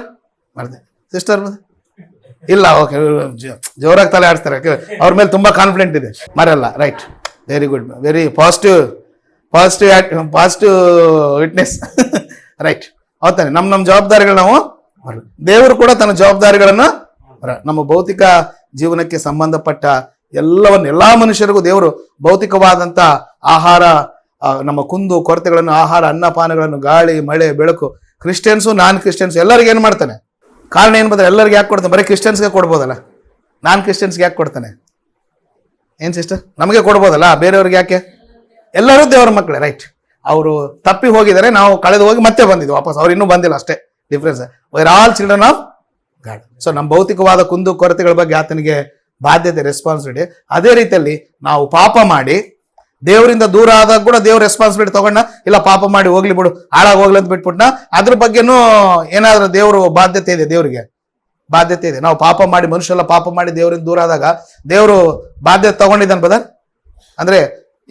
ಮರ್ತಿ ಸಿಸ್ಟರ್ ಇಲ್ಲ, ಓಕೆ, ಜೋರಾಗಿ ತಲೆ ಆಡ್ತಾರೆ, ಅವ್ರ ಮೇಲೆ ತುಂಬಾ ಕಾನ್ಫಿಡೆಂಟ್ ಇದೆ, ಮರಲ್ಲ. Right, very good, very positive witness. Right, ಹೌದಾನೆ. ನಮ್ಮ ಜವಾಬ್ದಾರಿಗಳು ನಾವು ದೇವರು ಕೂಡ ತನ್ನ ಜವಾಬ್ದಾರಿಗಳನ್ನು ನಮ್ಮ ಭೌತಿಕ ಜೀವನಕ್ಕೆ ಸಂಬಂಧಪಟ್ಟ ಎಲ್ಲಾ ಮನುಷ್ಯರಿಗೂ ದೇವರು ಭೌತಿಕವಾದಂತ ಆಹಾರ, ನಮ್ಮ ಕುಂದು ಕೊರತೆಗಳನ್ನು, ಆಹಾರ, ಅನ್ನಪಾನಗಳನ್ನು, ಗಾಳಿ, ಮಳೆ, ಬೆಳಕು, ಕ್ರಿಶ್ಚಿಯನ್ಸು ನಾನ್ ಕ್ರಿಶ್ಚಿಯನ್ಸ್ ಎಲ್ಲರಿಗೂ ಏನ್ ಮಾಡ್ತಾನೆ? ಕಾರಣ ಏನ್ ಬಂದ್ರೆ ಎಲ್ಲರಿಗೆ ಯಾಕೆ ಕೊಡ್ತಾನೆ? ಬರೀ ಕ್ರಿಶ್ಚಿಯನ್ಸ್ಗೆ ಕೊಡ್ಬೋದಲ್ಲ, ನಾನ್ ಕ್ರಿಶ್ಚಿಯನ್ಸ್ಗೆ ಯಾಕೆ ಕೊಡ್ತಾನೆ? ಏನ್ ಸಿಸ್ಟರ್, ನಮಗೆ ಕೊಡ್ಬೋದಲ್ಲ, ಬೇರೆಯವ್ರಿಗೆ ಯಾಕೆ? ಎಲ್ಲರೂ ದೇವರ ಮಕ್ಕಳೇ. ರೈಟ್, ಅವರು ತಪ್ಪಿ ಹೋಗಿದ್ದಾರೆ, ನಾವು ಕಳೆದು ಹೋಗಿ ಮತ್ತೆ ಬಂದಿದ್ವಿ ವಾಪಸ್, ಅವ್ರು ಇನ್ನೂ ಬಂದಿಲ್ಲ, ಅಷ್ಟೇ difference. Wire all children of god. So ನಮ್ಮ ಭೌತಿಕವಾದ ಕುಂದು ಕೊರತೆಗಳ ಬಗ್ಗೆ ಆತನಿಗೆ ಬಾಧ್ಯತೆ, ರೆಸ್ಪಾನ್ಸಿಬಿಲಿಟಿ. ಅದೇ ರೀತಿಯಲ್ಲಿ ನಾವು ಪಾಪ ಮಾಡಿ ದೇವರಿಂದ ದೂರ ಆದಾಗ ಕೂಡ ದೇವ್ರ ರೆಸ್ಪಾನ್ಸಿಬಿಲಿಟಿ ತಗೊಂಡ, ಇಲ್ಲ ಪಾಪ ಮಾಡಿ ಹೋಗ್ಲಿ ಬಿಡು, ಹಾಳಾಗಿ ಹೋಗ್ಲಿ ಅಂತ ಬಿಟ್ಬಿಟ್ನ, ಅದ್ರ ಬಗ್ಗೆನೂ ಏನಾದ್ರೂ ದೇವರು ಬಾಧ್ಯತೆ ಇದೆ, ದೇವರಿಗೆ ಬಾಧ್ಯತೆ ಇದೆ. ನಾವು ಪಾಪ ಮಾಡಿ, ಮನುಷ್ಯರೆಲ್ಲ ಪಾಪ ಮಾಡಿ ದೇವರಿಂದ ದೂರ ಆದಾಗ ದೇವರು ಬಾಧ್ಯತೆ ತಗೊಂಡಿದ್ದಾನೆ ಬದರ್. ಅಂದ್ರೆ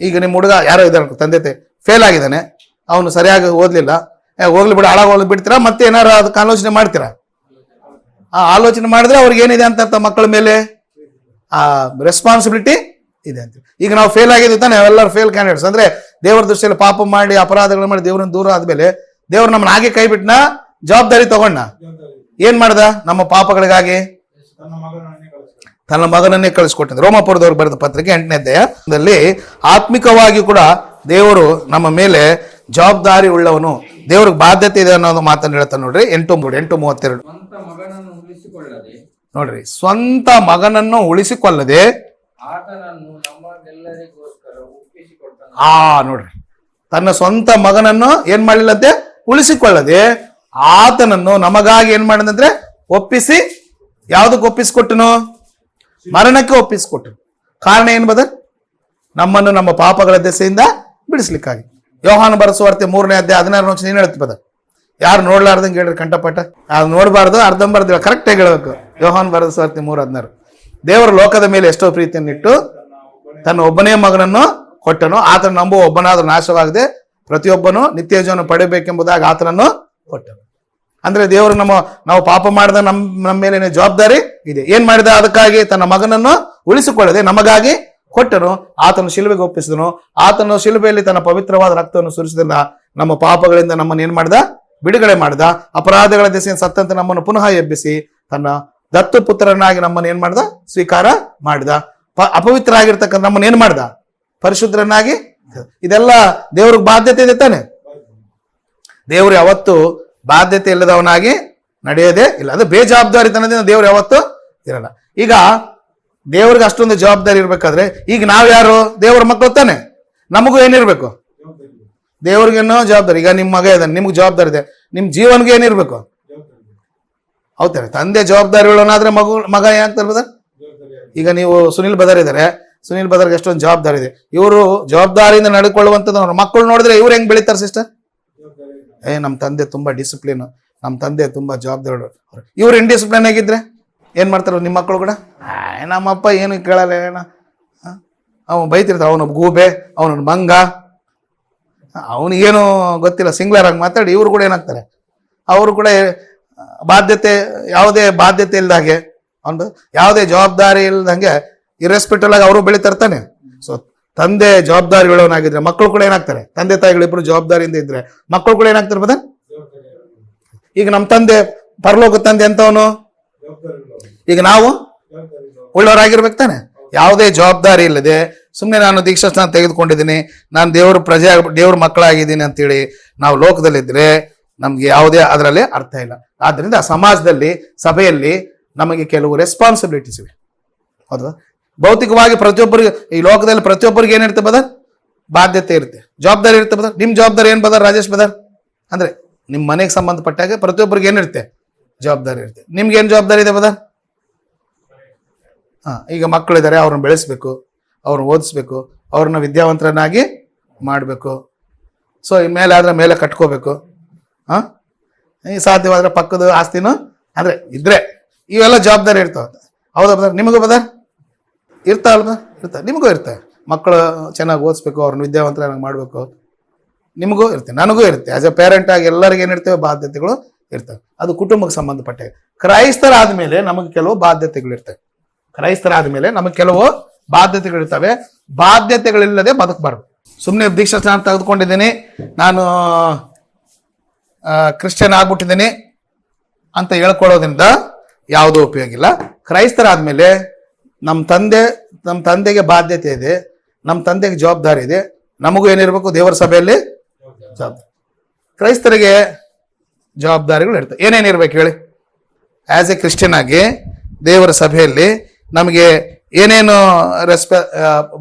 ಈಗ ನಿಮ್ಮ ಹುಡುಗ ಯಾರೋ ಇದ್ದಾನೆ, ತಂದೆ ಫೇಲ್ ಆಗಿದ್ದಾನೆ, ಅವನು ಸರಿಯಾಗಿ ಓದ್ಲಿಲ್ಲ, ಹೋಗ್ಲಿ ಬಿಡು, ಹಾಳಾಗಿ ಹೋಗ್ಲಿ ಬಿಡ್ತೀರಾ, ಮತ್ತೆ ಏನಾರು ಅದಕ್ಕೆ ಆಲೋಚನೆ ಮಾಡ್ತೀರಾ? ಆಲೋಚನೆ ಮಾಡಿದ್ರೆ ಅವ್ರಿಗೆ ಏನಿದೆ ಅಂತ ಮಕ್ಕಳ ಮೇಲೆ ಆ ರೆಸ್ಪಾನ್ಸಿಬಿಲಿಟಿ ಇದೆ ಅಂತ. ಈಗ ನಾವು ಫೇಲ್ ಆಗಿದ್ವಿ ತಾನೆ, ನಾವೆಲ್ಲರೂ ಫೇಲ್ ಕ್ಯಾಂಡಿಡೇಟ್ಸ್. ಅಂದ್ರೆ ದೇವರ ದೃಷ್ಟಿಯಲ್ಲಿ ಪಾಪ ಮಾಡಿ ಅಪರಾಧಗಳು ಮಾಡಿ ದೇವರನ್ನ ದೂರ ಆದ್ಮೇಲೆ ದೇವ್ರು ನಮ್ಮನ್ನ ಹಾಗೆ ಕೈ ಬಿಟ್ನ, ಜವಾಬ್ದಾರಿ ತಗೊಂಡ ಏನ್ ಮಾಡ್ದ? ನಮ್ಮ ಪಾಪಗಳಿಗಾಗಿ ತನ್ನ ಮಗನನ್ನೇ ಕಳಿಸ್ಕೊಟ್ಟಿದ್ದ. ರೋಮಾಪುರದವ್ರು ಬರೆದ ಪತ್ರಿಕೆ 8ನೇ ಅಧ್ಯಾಯದಲ್ಲಿ ಆತ್ಮಿಕವಾಗಿ ಕೂಡ ದೇವರು ನಮ್ಮ ಮೇಲೆ ಜವಾಬ್ದಾರಿ ಉಳ್ಳವನು, ದೇವ್ರಿಗೆ ಬಾಧ್ಯತೆ ಇದೆ ಅನ್ನೋದು ಮಾತನ್ನು ಹೇಳ್ತಾನೆ. ನೋಡ್ರಿ 8:32 ನೋಡ್ರಿ, ಸ್ವಂತ ಮಗನನ್ನು ಉಳಿಸಿಕೊಳ್ಳದೆ ನೋಡ್ರಿ, ತನ್ನ ಸ್ವಂತ ಮಗನನ್ನು ಏನ್ ಮಾಡಲಿಲ್ಲಂತೆ? ಉಳಿಸಿಕೊಳ್ಳದೆ ಆತನನ್ನು ನಮಗಾಗಿ ಏನ್ ಮಾಡಿದಂದ್ರೆ ಒಪ್ಪಿಸಿ, ಯಾವ್ದಕ್ಕೆ ಒಪ್ಪಿಸಿಕೊಟ್ಟನು? ಮರಣಕ್ಕೆ ಒಪ್ಪಿಸಿಕೊಟ್ಟನು. ಕಾರಣ ಏನ್ ಬದ? ನಮ್ಮನ್ನು ನಮ್ಮ ಪಾಪಗಳ ದೆಸೆಯಿಂದ ಬಿಡಿಸ್ಲಿಕ್ಕಾಗಿ. ಯೋಹಾನ ಬರೆದ ಸುವಾರ್ತೆ 3ನೇ ಅಧ್ಯಾಯ 16ನೇ ವಚನ ಏನ್ ಹೇಳ್ತಿ ಬದ? ಯಾರು ನೋಡ್ಲಾರ್ದಂಗೆ ಹೇಳ್ರಿ ಕಂಠಪಟ್ಟ, ಅದು ನೋಡ್ಬಾರ್ದು, ಅರ್ಧಂಬರ್ಧ ಕರೆಕ್ಟಾಗಿ ಹೇಳ್ಬೇಕು. ಯೋಹಾನ ಬರೆದ ಸುವಾರ್ತೆ 3:16, ದೇವರ ಲೋಕದ ಮೇಲೆ ಎಷ್ಟೋ ಪ್ರೀತಿಯನ್ನಿಟ್ಟು ತನ್ನ ಒಬ್ಬನೇ ಮಗನನ್ನು ಕೊಟ್ಟನು, ಆತನ ನಂಬುವ ಒಬ್ಬನಾದ್ರೂ ನಾಶವಾಗದೆ ಪ್ರತಿಯೊಬ್ಬನು ನಿತ್ಯ ಜೀವನ ಪಡೆಯಬೇಕೆಂಬುದಾಗಿ ಆತನನ್ನು ಕೊಟ್ಟನು. ಅಂದ್ರೆ ದೇವರು ನಾವು ಪಾಪ ಮಾಡಿದ ನಮ್ಮ ಮೇಲೆ ಜವಾಬ್ದಾರಿ ಇದೆ. ಏನ್ ಮಾಡಿದ? ಅದಕ್ಕಾಗಿ ತನ್ನ ಮಗನನ್ನು ಉಳಿಸಿಕೊಳ್ಳದೆ ನಮಗಾಗಿ ಕೊಟ್ಟನು, ಆತನು ಶಿಲುಬೆಗೆ ಒಪ್ಪಿಸಿದನು. ಆತನು ಶಿಲುಬೆಯಲ್ಲಿ ತನ್ನ ಪವಿತ್ರವಾದ ರಕ್ತವನ್ನು ಸುರಿಸಿದ ನಮ್ಮ ಪಾಪಗಳಿಂದ ನಮ್ಮನ್ನು ಏನ್ ಮಾಡಿದ? ಬಿಡುಗಡೆ ಮಾಡಿದ. ಅಪರಾಧಗಳ ದೆಸೆಯನ್ನು ಸತ್ತಂತೆ ನಮ್ಮನ್ನು ಪುನಃ ಎಬ್ಬಿಸಿ ತನ್ನ ದತ್ತು ಪುತ್ರನಾಗಿ ನಮ್ಮನ್ನು ಏನ್ ಮಾಡ್ದ? ಸ್ವೀಕಾರ ಮಾಡಿದ. ಅಪವಿತ್ರ ಆಗಿರ್ತಕ್ಕಂಥ ನಮ್ಮನ್ನು ಏನ್ ಮಾಡ್ದ? ಪರಿಶುದ್ಧರನ್ನಾಗಿ. ಇದೆಲ್ಲ ದೇವ್ರಿಗೆ ಬಾಧ್ಯತೆ ಇದೆ ತಾನೆ? ದೇವ್ರು ಯಾವತ್ತು ಬಾಧ್ಯತೆ ಇಲ್ಲದವನಾಗಿ ನಡೆಯೋದೇ ಇಲ್ಲ. ಅದು ಬೇಜವಾಬ್ದಾರಿತನದಿಂದ ದೇವ್ರು ಯಾವತ್ತು ಇರಲ್ಲ. ಈಗ ದೇವ್ರಿಗೆ ಅಷ್ಟೊಂದು ಜವಾಬ್ದಾರಿ ಇರ್ಬೇಕಾದ್ರೆ ಈಗ ನಾವ್ ಯಾರು? ದೇವ್ರ ಮಕ್ಕಳು ತಾನೆ. ನಮಗೂ ಏನಿರ್ಬೇಕು? ದೇವ್ರಿಗೇನೋ ಜವಾಬ್ದಾರಿ. ಈಗ ನಿಮ್ಮ ಮಗ ಇದ್ದಾನೆ, ನಿಮ್ಗೆ ಜವಾಬ್ದಾರಿ ಇದೆ. ನಿಮ್ ಜೀವನ್ಗೆ ಏನಿರ್ಬೇಕು? ಹೌದಾರೆ. ತಂದೆ ಜವಾಬ್ದಾರಿ ಉಳ್ಳವನಾದ್ರೆ ಮಗ ಏನಾಗ್ತಾರೆ ಬದರ್? ಈಗ ನೀವು ಸುನಿಲ್ ಬದರ್ ಇದ್ದಾರೆ, ಸುನಿಲ್ ಬದರ್ಗೆ ಎಷ್ಟೊಂದು ಜವಾಬ್ದಾರಿ ಇದೆ. ಇವರು ಜವಾಬ್ದಾರಿಯಿಂದ ನಡ್ಕೊಳ್ಳುವಂಥದ್ದು ಅವ್ರ ಮಕ್ಕಳು ನೋಡಿದ್ರೆ ಇವ್ರು ಹೆಂಗ್ ಬೆಳಿತಾರೆ ಸಿಸ್ಟರ್? ನಮ್ಮ ತಂದೆ ತುಂಬಾ ಡಿಸಿಪ್ಲಿನ್, ನಮ್ಮ ತಂದೆ ತುಂಬಾ ಜವಾಬ್ದಾರಿ. ಇವ್ರು ಇನ್ಡಿಸಿಪ್ಲಿನ್ ಆಗಿದ್ರೆ ಏನ್ ಮಾಡ್ತಾರ ನಿಮ್ಮ ಮಕ್ಕಳು ಕೂಡ? ನಮ್ಮಪ್ಪ ಏನು ಕೇಳಲ್ಲ, ಏನ ಅವನು ಬೈತಿರ್ತಾವ, ಅವನ ಗೂಬೆ, ಅವನ ಮಂಗ, ಅವನಿಗೇನು ಗೊತ್ತಿಲ್ಲ, ಸಿಂಗ್ಲರ್ ಆಗಿ ಮಾತಾಡಿ ಇವ್ರು ಕೂಡ ಏನಾಗ್ತಾರೆ? ಅವರು ಕೂಡ ಯಾವುದೇ ಬಾಧ್ಯತೆ ಇಲ್ದಾಗೆ, ಅವನು ಯಾವುದೇ ಜವಾಬ್ದಾರಿ ಇಲ್ದಂಗೆ ಇರೆಸ್ಪೆಕ್ಟಿವ್ ಆಗಿ ಅವರು ಬೆಳಿತಾರ್ತಾನೆ. ಸೊ ತಂದೆ ಜವಾಬ್ದಾರಿ ಹೇಳೋನಾಗಿದ್ರೆ ಮಕ್ಕಳು ಕೂಡ ಏನಾಗ್ತಾರೆ? ತಂದೆ ತಾಯಿಗಳಿಬ್ರು ಜವಾಬ್ದಾರಿಯಿಂದ ಇದ್ರೆ ಮಕ್ಕಳು ಕೂಡ ಏನಾಗ್ತಾರೆ ಬದ? ಈಗ ನಮ್ಮ ತಂದೆ ಪರಲೋಕ ತಂದೆ ಅಂತವನು, ಈಗ ನಾವು ಉಳ್ಳವರಾಗಿರ್ಬೇಕು ತಾನೆ. ಯಾವುದೇ ಜವಾಬ್ದಾರಿ ಇಲ್ಲದೆ ಸುಮ್ಮನೆ ನಾನು ದೀಕ್ಷಾಸ್ನಾನ ತೆಗೆದುಕೊಂಡಿದ್ದೀನಿ, ನಾನು ದೇವ್ರ ಮಕ್ಕಳಾಗಿದ್ದೀನಿ ಅಂತೇಳಿ ನಾವು ಲೋಕದಲ್ಲಿದ್ರೆ ನಮ್ಗೆ ಯಾವುದೇ ಅದರಲ್ಲಿ ಅರ್ಥ ಇಲ್ಲ. ಆದ್ರಿಂದ ಸಮಾಜದಲ್ಲಿ, ಸಭೆಯಲ್ಲಿ ನಮಗೆ ಕೆಲವು ರೆಸ್ಪಾನ್ಸಿಬಿಲಿಟೀಸ್ ಇವೆ, ಹೌದಾ? ಭೌತಿಕವಾಗಿ ಪ್ರತಿಯೊಬ್ಬರಿಗೆ, ಈ ಲೋಕದಲ್ಲಿ ಪ್ರತಿಯೊಬ್ಬರಿಗೆ ಏನಿರುತ್ತೆ ಬದರ್? ಬಾಧ್ಯತೆ ಇರುತ್ತೆ, ಜವಾಬ್ದಾರಿ ಇರುತ್ತೆ ಬದರ್. ನಿಮ್ ಜವಾಬ್ದಾರಿ ಏನ್ ಬದರ್ ರಾಜೇಶ್ ಬದರ್? ಅಂದ್ರೆ ನಿಮ್ ಮನೆಗೆ ಸಂಬಂಧಪಟ್ಟಾಗ ಪ್ರತಿಯೊಬ್ಬರಿಗೆ ಏನಿರುತ್ತೆ? ಜವಾಬ್ದಾರಿ ಇರುತ್ತೆ. ನಿಮ್ಗೆ ಏನ್ ಜವಾಬ್ದಾರಿ ಇದೆ ಬದರ್? ಈಗ ಮಕ್ಕಳಿದ್ದಾರೆ, ಅವ್ರನ್ನ ಬೆಳೆಸ್ಬೇಕು, ಅವ್ರನ್ನ ಓದಿಸ್ಬೇಕು, ಅವ್ರನ್ನ ವಿದ್ಯಾವಂತರನ್ನಾಗಿ ಮಾಡಬೇಕು. ಸೊ ಈ ಮೇಲೆ ಆದ್ರೆ ಮೇಲೆ ಕಟ್ಕೋಬೇಕು. ಈ ಸಾಧ್ಯವಾದ್ರೆ ಪಕ್ಕದ ಆಸ್ತಿನೂ ಅಂದ್ರೆ ಇದ್ರೆ ಇವೆಲ್ಲ ಜವಾಬ್ದಾರಿ ಇರ್ತಾವ. ಹೌದಾ ಬದರ್? ನಿಮಗೂ ಬದರ್ ಇರ್ತಾವಲ್ಲ? ನಿಮಗೂ ಇರ್ತವೆ. ಮಕ್ಕಳು ಚೆನ್ನಾಗಿ ಓದಿಸ್ಬೇಕು, ಅವ್ರನ್ನ ವಿದ್ಯಾವಂತರನ್ನಾಗಿ ಮಾಡಬೇಕು, ನಿಮಗೂ ಇರುತ್ತೆ, ನನಗೂ ಇರುತ್ತೆ. ಆಸ್ ಎ ಪೇರೆಂಟ್ ಆಗಿ ಎಲ್ಲರಿಗೂ ಏನಿರ್ತವೆ? ಬಾಧ್ಯತೆಗಳು ಇರ್ತವೆ. ಅದು ಕುಟುಂಬಕ್ಕೆ ಸಂಬಂಧಪಟ್ಟ. ಕ್ರೈಸ್ತರಾದ ಮೇಲೆ ನಮಗೆ ಕೆಲವು ಬಾಧ್ಯತೆಗಳಿರ್ತವೆ. ಕ್ರೈಸ್ತರಾದ ಮೇಲೆ ನಮಗೆ ಕೆಲವು ಬಾಧ್ಯತೆಗಳಿರ್ತವೆ. ಬಾಧ್ಯತೆಗಳಿಲ್ಲದೆ ಬದುಕಬಾರ್ದು. ಸುಮ್ಮನೆ ದೀಕ್ಷಾಸ್ನಾನ ತೆಗೆದುಕೊಂಡಿದ್ದೀನಿ, ನಾನು ಕ್ರಿಶ್ಚಿಯನ್ ಆಗ್ಬಿಟ್ಟಿದ್ದೀನಿ ಅಂತ ಹೇಳ್ಕೊಳ್ಳೋದ್ರಿಂದ ಯಾವುದೂ ಉಪಯೋಗ ಇಲ್ಲ. ಕ್ರೈಸ್ತರಾದ್ಮೇಲೆ ನಮ್ಮ ತಂದೆಗೆ ಬಾಧ್ಯತೆ ಇದೆ, ನಮ್ಮ ತಂದೆಗೆ ಜವಾಬ್ದಾರಿ ಇದೆ. ನಮಗೂ ಏನಿರ್ಬೇಕು? ದೇವರ ಸಭೆಯಲ್ಲಿ ಜವಾಬ್ದಾರಿ. ಕ್ರೈಸ್ತರಿಗೆ ಜವಾಬ್ದಾರಿಗಳು ಇರ್ತವೆ. ಏನೇನಿರ್ಬೇಕು ಹೇಳಿ? ಆಸ್ ಎ ಕ್ರಿಶ್ಚಿಯನ್ ಆಗಿ ದೇವರ ಸಭೆಯಲ್ಲಿ ನಮಗೆ ಏನೇನು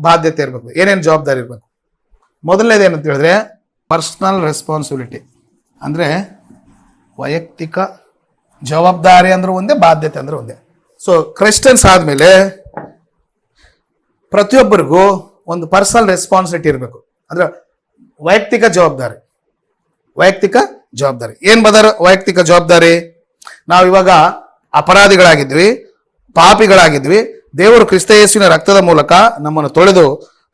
ಬಾಧ್ಯತೆ ಇರಬೇಕು, ಏನೇನು ಜವಾಬ್ದಾರಿ ಇರಬೇಕು? ಮೊದಲನೇದು ಏನಂತ ಹೇಳಿದ್ರೆ ಪರ್ಸನಲ್ ರೆಸ್ಪಾನ್ಸಿಬಿಲಿಟಿ, ಅಂದ್ರೆ ವೈಯಕ್ತಿಕ ಜವಾಬ್ದಾರಿ ಅಂದ್ರೆ ಒಂದೇ, ಬಾಧ್ಯತೆ ಅಂದ್ರೆ ಒಂದೇ. ಸೊ ಕ್ರಿಶ್ಚಿಯನ್ಸ್ ಆದ್ಮೇಲೆ ಪ್ರತಿಯೊಬ್ಬರಿಗೂ ಒಂದು ಪರ್ಸನಲ್ ರೆಸ್ಪಾನ್ಸಿಬಿಲಿಟಿ ಇರಬೇಕು, ಅಂದ್ರೆ ವೈಯಕ್ತಿಕ ಜವಾಬ್ದಾರಿ. ಏನ್ ಬದರ್ ವೈಯಕ್ತಿಕ ಜವಾಬ್ದಾರಿ? ನಾವು ಇವಾಗ ಅಪರಾಧಿಗಳಾಗಿದ್ವಿ, ಪಾಪಿಗಳಾಗಿದ್ವಿ. ದೇವರು ಕ್ರಿಸ್ತ ಯೇಸುವಿನ ರಕ್ತದ ಮೂಲಕ ನಮ್ಮನ್ನು ತೊಳೆದು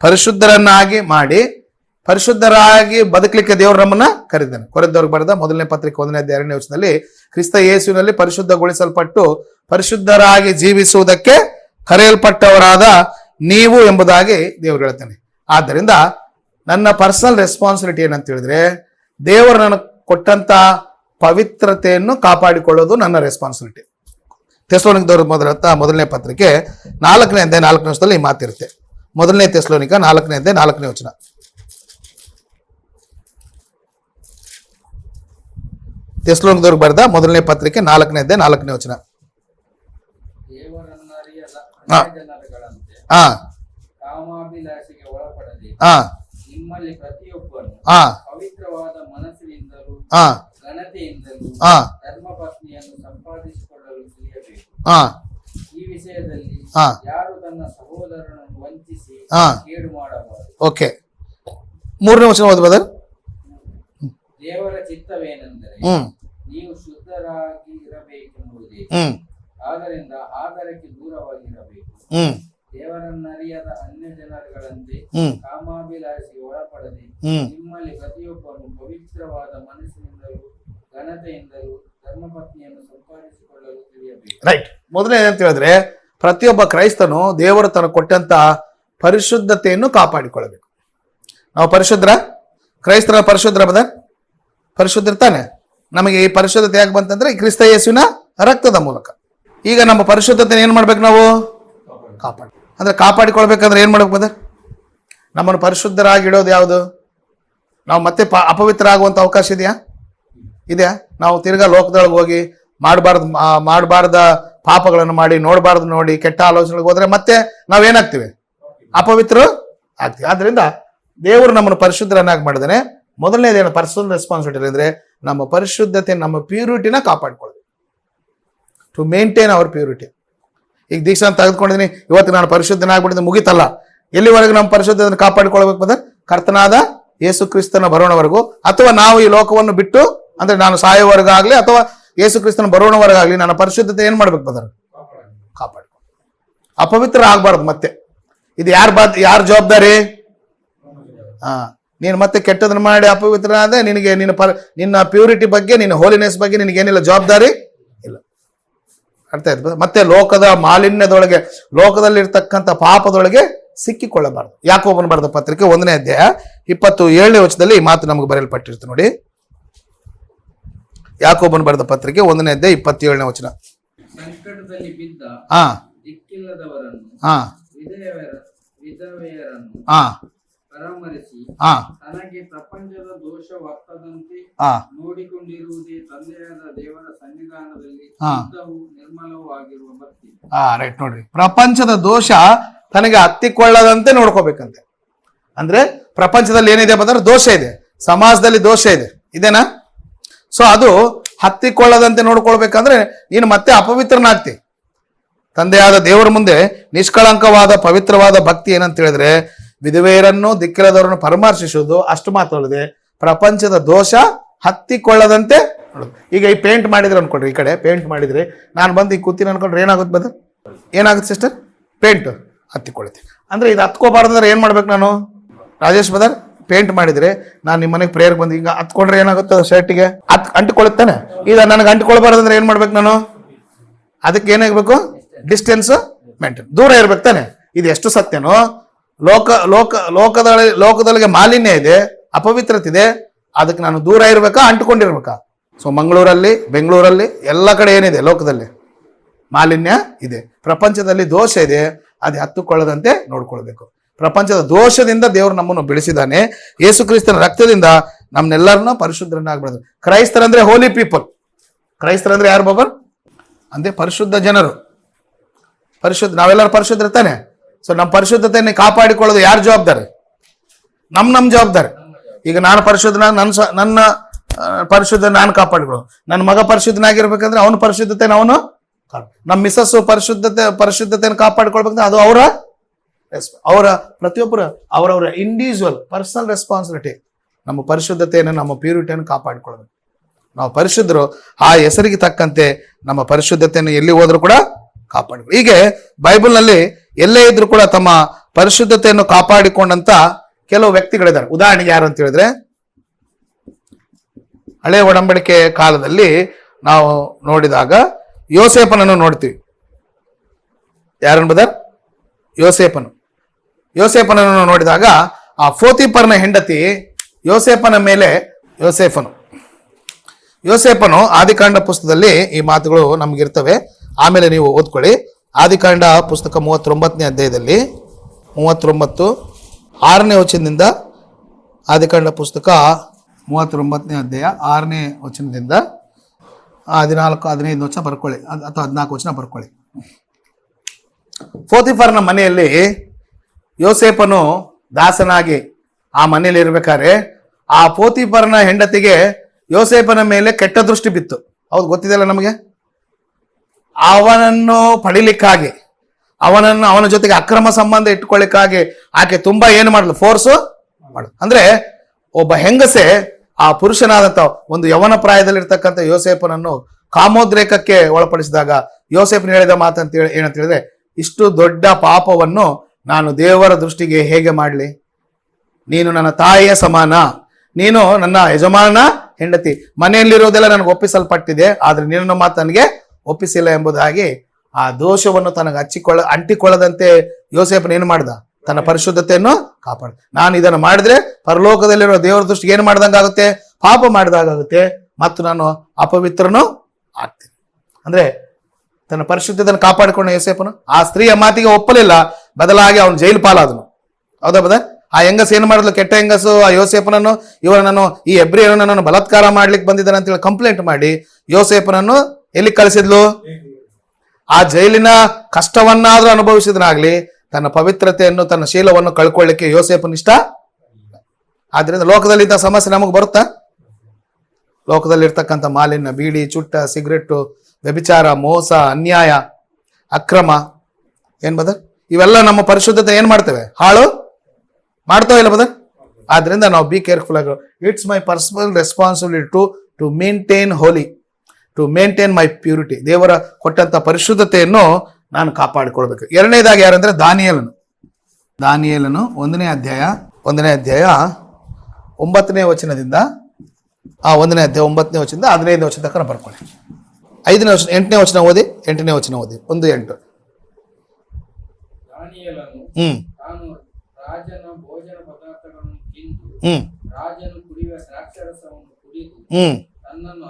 ಪರಿಶುದ್ಧರನ್ನಾಗಿ ಮಾಡಿ, ಪರಿಶುದ್ಧರಾಗಿ ಬದುಕಲಿಕ್ಕೆ ದೇವರು ನಮ್ಮನ್ನ ಕರೆದಿದ್ದಾನೆ. ಕೊರಿಂಥದವರಿಗೆ ಬರೆದ ಮೊದಲನೇ ಪತ್ರಿಕೆ 1ನೇ ಅಧ್ಯಾಯ 2ನೇ ವಚನದಲ್ಲಿ ಕ್ರಿಸ್ತ ಯೇಸುವಿನಲ್ಲಿ ಪರಿಶುದ್ಧಗೊಳಿಸಲ್ಪಟ್ಟು ಪರಿಶುದ್ಧರಾಗಿ ಜೀವಿಸುವುದಕ್ಕೆ ಕರೆಯಲ್ಪಟ್ಟವರಾದ ನೀವು ಎಂಬುದಾಗಿ ದೇವರು ಹೇಳ್ತಾನೆ. ಆದ್ದರಿಂದ ನನ್ನ ಪರ್ಸನಲ್ ರೆಸ್ಪಾನ್ಸಿಬಿಲಿಟಿ ಏನಂತ ಹೇಳಿದ್ರೆ, ದೇವರು ನನಗೆ ಕೊಟ್ಟಂತ ಪವಿತ್ರತೆಯನ್ನು ಕಾಪಾಡಿಕೊಳ್ಳೋದು ನನ್ನ ರೆಸ್ಪಾನ್ಸಿಬಿಲಿಟಿ. ಥೆಸಲೋನಿಕದವರ ಮೊದಲನೇ ಪತ್ರಿಕೆ 4ನೇ ಅಧ್ಯಾಯ 4ನೇ ವಚನದಲ್ಲಿ ಈ ಮಾತಿರುತ್ತೆ. ಮೊದಲನೇ ಥೆಸಲೋನಿಕ 4ನೇ ಅಧ್ಯಾಯ 4ನೇ ವಚನ. ಥೆಸಲೋನಿಕದವರಿಗೆ ಬರೆದ ಮೊದಲನೇ ಪತ್ರಿಕೆ 4ನೇ ಅಧ್ಯಾಯ 4ನೇ ವಚನ. ನಿಮ್ಮಲ್ಲಿ ಪ್ರತಿಯೊಬ್ಬನು ಪವಿತ್ರವಾದ ಮನಸ್ಸಿನಿಂದಲೂ ಘನತೆಯಿಂದಲೂ ಧರ್ಮಪತ್ನಿಯನ್ನು ಸಂಪಾದಿಸಿಕೊಳ್ಳಲು ತಿಳಿಯಬೇಕು. ಈ ವಿಷಯದಲ್ಲಿ ಯಾರು ತನ್ನ ಸಹೋದರನನ್ನು ವಂಚಿಸಿ ಕೇಡು ಮಾಡಬಾರದು. ಓಕೆ, 3ನೇ ವಚನ ಓದಬಹುದಾ? ದೇವರ ಚಿತ್ತವೇನೆಂದರೆ ನೀವು ಶುದ್ಧರಾಗಿ ಇರಬೇಕೆಂಬುದೇ. ಆದ್ದರಿಂದ ಆದರಕ್ಕೆ ದೂರವಾಗಿರಬೇಕು. ದೇವರನ್ನರಿಯದ ಅನ್ಯ ಜನರುಗಳಂತೆ ಕಾಮಾಭಿಲಾಷೆಗೆ ಒಳಪಡದೆ ನಿಮ್ಮಲ್ಲಿ ಪ್ರತಿಯೊಬ್ಬನು ಪವಿತ್ರವಾದ ಮನಸ್ಸಿನಿಂದಲೂ ಘನತೆಯಿಂದಲೂ ಧರ್ಮಪತ್ನಿಯನ್ನು ಸಂಪಾದಿಸಿಕೊಳ್ಳಲು ತಿಳಿಯಬೇಕು. ರೈಟ್. ಮೊದಲನೇ ಏನಂತ ಹೇಳಿದ್ರೆ, ಪ್ರತಿಯೊಬ್ಬ ಕ್ರೈಸ್ತನು ದೇವರು ತನಗೆ ಕೊಟ್ಟಂತ ಪರಿಶುದ್ಧತೆಯನ್ನು ಕಾಪಾಡಿಕೊಳ್ಳಬೇಕು. ನಾವು ಕ್ರೈಸ್ತರ ಪರಿಶುದ್ಧರ ಬದ ಪರಿಶುದ್ಧರ್ತಾನೆ. ನಮಗೆ ಈ ಪರಿಶುದ್ಧತೆ ಯಾಕೆ ಬಂತಂದ್ರೆ ಕ್ರಿಸ್ತ ಯೇಸುವಿನ ರಕ್ತದ ಮೂಲಕ. ಈಗ ನಮ್ಮ ಪರಿಶುದ್ಧತೆ ಏನ್ ಮಾಡ್ಬೇಕು? ನಾವು ಕಾಪಾಡಿಕೊಳ್ಬೇಕಂದ್ರೆ ಏನ್ ಮಾಡ್ಬೇಕು ಬದರ್? ನಮ್ಮನ್ನು ಪರಿಶುದ್ಧರಾಗಿಡೋದು ಯಾವುದು? ನಾವು ಮತ್ತೆ ಅಪವಿತ್ರ ಆಗುವಂತ ಅವಕಾಶ ಇದೆಯಾ? ನಾವು ತಿರ್ಗಾ ಲೋಕದೊಳಗೆ ಹೋಗಿ ಮಾಡಬಾರ್ದ ಪಾಪಗಳನ್ನು ಮಾಡಿ ನೋಡಬಾರ್ದು ನೋಡಿ ಕೆಟ್ಟ ಆಲೋಚನೆಗಳಿಗೆ ಹೋದ್ರೆ ಮತ್ತೆ ನಾವೇನಾಗ್ತೀವಿ? ಅಪವಿತ್ರರು ಆಗ್ತೀವಿ. ಆದ್ರಿಂದ ದೇವರು ನಮ್ಮನ್ನು ಪರಿಶುದ್ಧರನ್ನಾಗಿ ಮಾಡಿದಾನೆ. ಮೊದಲನೇದೇನು ಪರ್ಸನಲ್ ರೆಸ್ಪಾನ್ಸಿಬಿಲಿಟಿ ಅಂದ್ರೆ ನಮ್ಮ ಪರಿಶುದ್ಧತೆ, ನಮ್ಮ ಪ್ಯೂರಿಟಿನ ಕಾಪಾಡ್ಕೊಳ್ಳೋದು, ಟು ಮೇಂಟೈನ್ ಅವರ್ ಪ್ಯೂರಿಟಿ. ಈಗ ದೀಕ್ಷಾ ತೆಗೆದುಕೊಂಡಿದ್ದೀನಿ, ಇವತ್ತು ನಾನು ಪರಿಶುದ್ಧನಾಗ್ಬಿಟ್ಟಿದ್ದೆ, ಮುಗಿತಲ್ಲ. ಎಲ್ಲಿವರೆಗೂ ನಮ್ಮ ಪರಿಶುದ್ಧತೆಯನ್ನು ಕಾಪಾಡಿಕೊಳ್ಬೇಕು ಅಂದ್ರೆ ಕರ್ತನಾದ ಯೇಸು ಕ್ರಿಸ್ತನ ಬರೋಣವರೆಗೂ, ಅಥವಾ ನಾವು ಈ ಲೋಕವನ್ನು ಬಿಟ್ಟು ಅಂದ್ರೆ ನಾನು ಸಾಯೋವರೆಗಾಗ್ಲಿ ಅಥವಾ ಯೇಸು ಕ್ರಿಸ್ತನ ಬರೋಣವರೆಗಾಗ್ಲಿ ನನ್ನ ಪರಿಶುದ್ಧತೆ ಏನ್ ಮಾಡ್ಬೇಕು ಬದರ್? ಕಾಪಾಡ್ಕೊ. ಅಪವಿತ್ರ ಆಗ್ಬಾರ್ದು. ಮತ್ತೆ ಇದು ಯಾರ ಜವಾಬ್ದಾರಿ? ನೀನು ಮತ್ತೆ ಕೆಟ್ಟದನ್ನ ಮಾಡಿ ಅಪವಿತ್ರ ಆದ್ರೆ ನಿನಗೆ ನಿನ್ನ ಪ್ಯೂರಿಟಿ ಬಗ್ಗೆ, ನಿನ್ನ ಹೋಲಿನೆಸ್ ಬಗ್ಗೆ ನಿನಗೇನಿಲ್ಲ, ಜವಾಬ್ದಾರಿ ಇಲ್ಲ. ಅರ್ಥ ಆಯ್ತು? ಮತ್ತೆ ಲೋಕದ ಮಾಲಿನ್ಯದೊಳಗೆ, ಲೋಕದಲ್ಲಿರ್ತಕ್ಕಂಥ ಪಾಪದೊಳಗೆ ಸಿಕ್ಕಿಕೊಳ್ಳಬಾರದು. ಯಾಕೋಬನ ಬರೆದ ಪತ್ರಿಕೆ 1ನೇ ಅಧ್ಯಾಯ 27ನೇ ವಚನದಲ್ಲಿ ಈ ಮಾತು ನಮಗೆ ಬರೆಯಲ್ಪಟ್ಟಿರುತ್ತೆ ನೋಡಿ. ಯಾಕೋಬನ ಬರೆದ ಪತ್ರಿಕೆ 1ನೇ ಅಧ್ಯಾಯ 27ನೇ ವಚನ. ಸಂಕಟದಲ್ಲಿ ಬಿದ್ದ ದಿಕ್ಕಿಲ್ಲದವರನ್ನು, ವಿಧವೆಯರನ್ನು ಪರಾಮರಿಸಿ ತನಗೆ ಪ್ರಪಂಚದ ದೋಷ ವರ್ತದಂತೆ ನೋಡಿಕೊಂಡಿರುವುದೇ ತಂದೆಯಾದ ದೇವರ ಸನ್ನಿಧಾನದಲ್ಲಿ ಶುದ್ಧವೂ ನಿರ್ಮಲವೂ ಆಗಿರುವ ಭಕ್ತಿ. ರೈಟ್ ನೋಡ್ರಿ, ಪ್ರಪಂಚದ ದೋಷ ತನಗೆ ಹತ್ತಿಕೊಳ್ಳದಂತೆ ನೋಡ್ಕೋಬೇಕಂತೆ. ಅಂದ್ರೆ ಪ್ರಪಂಚದಲ್ಲಿ ಏನಿದೆ ಬಂದ್ರೆ ದೋಷ ಇದೆ, ಸಮಾಜದಲ್ಲಿ ದೋಷ ಇದೆ, ಇದೇನಾ? ಸೊ ಅದು ಹತ್ತಿಕೊಳ್ಳದಂತೆ ನೋಡ್ಕೊಳ್ಬೇಕಂದ್ರೆ ನೀನು ಮತ್ತೆ ಅಪವಿತ್ರನಾಗ್ತಿ. ತಂದೆಯಾದ ದೇವರ ಮುಂದೆ ನಿಷ್ಕಳಂಕವಾದ ಪವಿತ್ರವಾದ ಭಕ್ತಿ ಏನಂತ ಹೇಳಿದ್ರೆ ವಿಧವೆಯರನ್ನು ದಿಕ್ಕಿಲ್ಲದವರನ್ನು ಪರಾಮರ್ಶಿಸುವುದು, ಅಷ್ಟು ಮಾತ್ರಲ್ಲದೆ ಪ್ರಪಂಚದ ದೋಷ ಹತ್ತಿಕೊಳ್ಳದಂತೆ ನೋಡೋದು. ಈಗ ಈ ಪೇಂಟ್ ಮಾಡಿದ್ರೆ ಅನ್ಕೊಂಡ್ರಿ, ಈ ಕಡೆ ಪೇಂಟ್ ಮಾಡಿದ್ರೆ ನಾನು ಬಂದು ಈ ಕೂತೀನಿ ಅನ್ಕೊಂಡ್ರೆ ಏನಾಗುತ್ತೆ ಬದರ್? ಏನಾಗುತ್ತೆ ಸಿಸ್ಟರ್? ಪೇಂಟ್ ಹತ್ತಿಕೊಳ್ಳುತ್ತೆ. ಅಂದ್ರೆ ಇದು ಹತ್ಕೋಬಾರ್ದು ಅಂದ್ರೆ ಏನ್ ಮಾಡ್ಬೇಕು ನಾನು? ರಾಜೇಶ್ ಬದರ್, ಪೇಂಟ್ ಮಾಡಿದ್ರೆ ನಾನು ನಿಮ್ಮ ಮನೆಗೆ ಪ್ರೇಯರ್ ಬಂದು ಈಗ ಹತ್ಕೊಂಡ್ರೆ ಏನಾಗುತ್ತೆ? ಶರ್ಟಿಗೆ ಅಂಟಿಕೊಳ್ಳುತ್ತಾನೆ. ಈಗ ನನಗೆ ಅಂಟಿಕೊಳ್ಬಾರ್ದು ಅಂದ್ರೆ ಏನ್ ಮಾಡ್ಬೇಕು ನಾನು? ಅದಕ್ಕೆ ಏನಾಗಬೇಕು? ಡಿಸ್ಟೆನ್ಸ್ ಮೇಂಟೈನ್, ದೂರ ಇರ್ಬೇಕು ತಾನೆ. ಇದು ಎಷ್ಟು ಸತ್ಯನೋ, ಲೋಕದೊಳಗೆ ಮಾಲಿನ್ಯ ಇದೆ, ಅಪವಿತ್ರತೆ ಇದೆ, ಅದಕ್ಕೆ ನಾನು ದೂರ ಇರ್ಬೇಕಾ ಅಂಟಿಕೊಂಡಿರ್ಬೇಕಾ? ಸೊ ಮಂಗಳೂರಲ್ಲಿ, ಬೆಂಗಳೂರಲ್ಲಿ ಎಲ್ಲ ಕಡೆ ಏನಿದೆ ಲೋಕದಲ್ಲಿ ಮಾಲಿನ್ಯ ಇದೆ, ಪ್ರಪಂಚದಲ್ಲಿ ದೋಷ ಇದೆ, ಅದು ಹತ್ತುಕೊಳ್ಳದಂತೆ ನೋಡ್ಕೊಳ್ಬೇಕು. ಪ್ರಪಂಚದ ದೋಷದಿಂದ ದೇವರು ನಮ್ಮನ್ನು ಬೆಳೆಸಿದ್ದಾನೆ. ಯೇಸು ಕ್ರಿಸ್ತನ ರಕ್ತದಿಂದ ನಮ್ಮನ್ನೆಲ್ಲರನ್ನ ಪರಿಶುದ್ಧರನ್ನಾಗ್ಬಿಡೋದು. ಕ್ರೈಸ್ತರಂದ್ರೆ ಹೋಲಿ ಪೀಪಲ್. ಕ್ರೈಸ್ತರಂದ್ರೆ ಯಾರು ಬಾಬರ್? ಅಂದ್ರೆ ಪರಿಶುದ್ಧ ಜನರು. ಪರಿಶುದ್ಧ, ನಾವೆಲ್ಲರೂ ಪರಿಶುದ್ಧ ಇರ್ತಾನೆ. ಸೊ ನಮ್ಮ ಪರಿಶುದ್ಧತೆಯನ್ನು ಕಾಪಾಡಿಕೊಳ್ಳೋದು ಯಾರ ಜವಾಬ್ದಾರಿ? ನಮ್ಮ ಜವಾಬ್ದಾರಿ. ಈಗ ನಾನು ನನ್ನ ಪರಿಶುದ್ಧ ನಾನು ಕಾಪಾಡಿಕೊಳ್ಳೋದು, ನನ್ನ ಮಗ ಪರಿಶುದ್ಧನಾಗಿರ್ಬೇಕಂದ್ರೆ ಅವನ ಪರಿಶುದ್ಧತೆನ ಅವನು, ನಮ್ಮ ಮಿಸಸ್ ಪರಿಶುದ್ಧತೆಯನ್ನು ಕಾಪಾಡಿಕೊಳ್ಬೇಕಂದ್ರೆ ಅದು ಅವರ ಪ್ರತಿಯೊಬ್ಬರ ಅವರವರ ಇಂಡಿವಿಜುವಲ್ ಪರ್ಸನಲ್ ರೆಸ್ಪಾನ್ಸಿಬಿಲಿಟಿ. ನಮ್ಮ ಪರಿಶುದ್ಧತೆಯನ್ನು, ನಮ್ಮ ಪ್ಯೂರಿಟಿಯನ್ನು ಕಾಪಾಡಿಕೊಳ್ಬೇಕು. ನಾವು ಪರಿಶುದ್ಧರು, ಆ ಹೆಸರಿಗೆ ತಕ್ಕಂತೆ ನಮ್ಮ ಪರಿಶುದ್ಧತೆಯನ್ನು ಎಲ್ಲಿ ಹೋದ್ರೂ ಕೂಡ ಕಾಪಾಡಿಕೊಳ್ಳಿ. ಹೀಗೆ ಬೈಬಲ್ನಲ್ಲಿ ಎಲ್ಲೇ ಇದ್ರೂ ಕೂಡ ತಮ್ಮ ಪರಿಶುದ್ಧತೆಯನ್ನು ಕಾಪಾಡಿಕೊಂಡಂತ ಕೆಲವು ವ್ಯಕ್ತಿಗಳಿದ್ದಾರೆ. ಉದಾಹರಣೆಗೆ ಯಾರು ಅಂತ ಹೇಳಿದ್ರೆ, ಹಳೆ ಒಡಂಬಡಿಕೆ ಕಾಲದಲ್ಲಿ ನಾವು ನೋಡಿದಾಗ ಯೋಸೇಫನನ್ನು ನೋಡ್ತೀವಿ. ಯಾರನ್ನು ಬದರ್? ಯೋಸೇಫನನ್ನು ನೋಡಿದಾಗ ಆ ಫೋತಿಫರನ ಹೆಂಡತಿ ಯೋಸೇಫನು ಆದಿಕಾಂಡ ಪುಸ್ತಕದಲ್ಲಿ ಈ ಮಾತುಗಳು ನಮ್ಗಿರ್ತವೆ. ಆಮೇಲೆ ನೀವು ಓದ್ಕೊಳ್ಳಿ. ಆದಿಕಾಂಡ ಪುಸ್ತಕ 39ನೇ ಅಧ್ಯಾಯದಲ್ಲಿ 39 6ನೇ ವಚನದಿಂದ, ಆದಿಕಾಂಡ ಪುಸ್ತಕ 39ನೇ ಅಧ್ಯಾಯ 6ನೇ ವಚನದಿಂದ 14-15 ವಚನ ಬರ್ಕೊಳ್ಳಿ, ಅಥವಾ 14 ವಚನ ಬರ್ಕೊಳ್ಳಿ. ಫೋತಿಫರನ ಮನೆಯಲ್ಲಿ ಯೋಸೇಫನು ದಾಸನಾಗಿ ಆ ಮನೆಯಲ್ಲಿ ಇರ್ಬೇಕಾದ್ರೆ ಆ ಫೋತಿಫರನ ಹೆಂಡತಿಗೆ ಯೋಸೇಫನ ಮೇಲೆ ಕೆಟ್ಟ ದೃಷ್ಟಿ ಬಿತ್ತು. ಹೌದು, ಗೊತ್ತಿದೆಯಲ್ಲ ನಮಗೆ. ಅವನನ್ನು ಪಡಿಲಿಕ್ಕಾಗಿ, ಅವನ ಜೊತೆಗೆ ಅಕ್ರಮ ಸಂಬಂಧ ಇಟ್ಕೊಳ್ಳಿಕ್ಕಾಗಿ ಆಕೆ ತುಂಬಾ ಏನು ಮಾಡಲು ಫೋರ್ಸು ಮಾಡು. ಅಂದ್ರೆ ಒಬ್ಬ ಹೆಂಗಸೆ ಆ ಪುರುಷನಾದಂತ ಒಂದು ಯವನ ಪ್ರಾಯದಲ್ಲಿರ್ತಕ್ಕಂಥ ಯೋಸೇಫನನ್ನು ಕಾಮೋದ್ರೇಕಕ್ಕೆ ಒಳಪಡಿಸಿದಾಗ ಯೋಸೇಫನ್ ಹೇಳಿದ ಮಾತಂತ ಏನಂತ ಹೇಳಿದ್ರೆ, ಇಷ್ಟು ದೊಡ್ಡ ಪಾಪವನ್ನು ನಾನು ದೇವರ ದೃಷ್ಟಿಗೆ ಹೇಗೆ ಮಾಡಲಿ? ನೀನು ನನ್ನ ತಾಯಿಯ ಸಮಾನ, ನೀನು ನನ್ನ ಯಜಮಾನ ಹೆಂಡತಿ, ಮನೆಯಲ್ಲಿರೋದೆಲ್ಲ ನನಗೆ ಒಪ್ಪಿಸಲ್ಪಟ್ಟಿದೆ, ಆದ್ರೆ ನಿನ್ನ ಮಾತು ನನಗೆ ಒಪ್ಪಿಸಿಲ್ಲ ಎಂಬುದಾಗಿ ಆ ದೋಷವನ್ನು ತನಗೆ ಅಂಟಿಕೊಳ್ಳದಂತೆ ಯೋಸೇಫನ್ ಏನು ಮಾಡ್ದ? ತನ್ನ ಪರಿಶುದ್ಧತೆಯನ್ನು ಕಾಪಾಡ. ನಾನು ಇದನ್ನು ಮಾಡಿದ್ರೆ ಪರಲೋಕದಲ್ಲಿರೋ ದೇವರ ದೃಷ್ಟಿಗೆ ಏನು ಮಾಡ್ದಂಗಾಗುತ್ತೆ? ಪಾಪ ಮಾಡಿದಾಗುತ್ತೆ, ಮತ್ತು ನಾನು ಅಪವಿತ್ರನು ಆಗ್ತೀನಿ. ಅಂದ್ರೆ ತನ್ನ ಪರಿಶುದ್ಧತೆಯನ್ನು ಕಾಪಾಡಿಕೊಂಡ ಯೋಸೇಫನು ಆ ಸ್ತ್ರೀಯ ಮಾತಿಗೆ ಒಪ್ಪಲಿಲ್ಲ, ಬದಲಾಗಿ ಅವನು ಜೈಲು ಪಾಲಾದನು. ಹೌದಾ ಬದ? ಆ ಹೆಂಗಸ್ ಏನ್ ಮಾಡಿದ್ಲು? ಕೆಟ್ಟ ಹೆಂಗಸು ಆ ಯೋಸೇಫನನ್ನು, ಇವನನ್ನು, ಈ ಹೆಬ್ರಿಯನನ್ನು ಬಲಾತ್ಕಾರ ಮಾಡ್ಲಿಕ್ಕೆ ಬಂದಿದ್ದಾನೆ ಅಂತೇಳಿ ಕಂಪ್ಲೇಂಟ್ ಮಾಡಿ ಯೋಸೇಫನನ್ನು ಎಲ್ಲಿ ಕಳಿಸಿದ್ಲು? ಆ ಜೈಲಿನ ಕಷ್ಟವನ್ನಾದ್ರೂ ಅನುಭವಿಸಿದ್ರಾಗ್ಲಿ ತನ್ನ ಪವಿತ್ರತೆಯನ್ನು ತನ್ನ ಶೀಲವನ್ನು ಕಳ್ಕೊಳ್ಳಿಕ್ಕೆ ಯೋಸೇಫನಿಷ್ಟ. ಆದ್ರಿಂದ ಲೋಕದಲ್ಲಿದ್ದ ಸಮಸ್ಯೆ ನಮಗೆ ಬರುತ್ತಾ? ಲೋಕದಲ್ಲಿರ್ತಕ್ಕಂಥ ಮಾಲಿನ್ಯ, ಬೀಡಿ, ಚುಟ್ಟ, ಸಿಗರೆಟ್ಟು, ವ್ಯಭಿಚಾರ, ಮೋಸ, ಅನ್ಯಾಯ, ಅಕ್ರಮ ಏನ್ ಬದರ್, ಇವೆಲ್ಲ ನಮ್ಮ ಪರಿಶುದ್ಧತೆ ಏನ್ ಮಾಡ್ತೇವೆ? ಹಾಳು ಮಾಡ್ತಾವ ಇಲ್ಲ ಬದರ್? ಆದ್ರಿಂದ ನಾವು ಬಿ ಕೇರ್ಫುಲ್ ಆಗಿ, it's my personal responsibility to maintain holy, to maintain my purity. ದೇವರ ಕೊಟ್ಟಂತ ಪರಿಶುದ್ಧತೆಯನ್ನು ನಾನು ಕಾಪಾಡಿಕೊಳ್ಬೇಕು. ಎರಡನೇದಾಗಿ ಯಾರಂದ್ರೆ ದಾನಿಯೇಲನು. ದಾನಿಯೇಲನು 1ನೇ ಅಧ್ಯಾಯ 9ನೇ ವಚನದಿಂದ 1ನೇ ಅಧ್ಯಾಯ 9ನೇ ವಚನದಿಂದ 15ನೇ ವಚನ ತನಕ ಬರ್ಕೊಳ್ಳಿ. 5ನೇ ವಚನ 8ನೇ ವಚನ ಓದಿ, 8ನೇ ವಚನ ಓದಿ. 1:8. ದಾನಿಯೇಲನು ತಾನು ರಾಜನ ಭೋಜನ ಪದಾರ್ಥಗಳನ್ನು ತಿಂದು ರಾಜನು ಕುಡಿಯುವ ದ್ರಾಕ್ಷಾರಸವನ್ನು ಕುಡಿದು ತನ್ನನ್ನು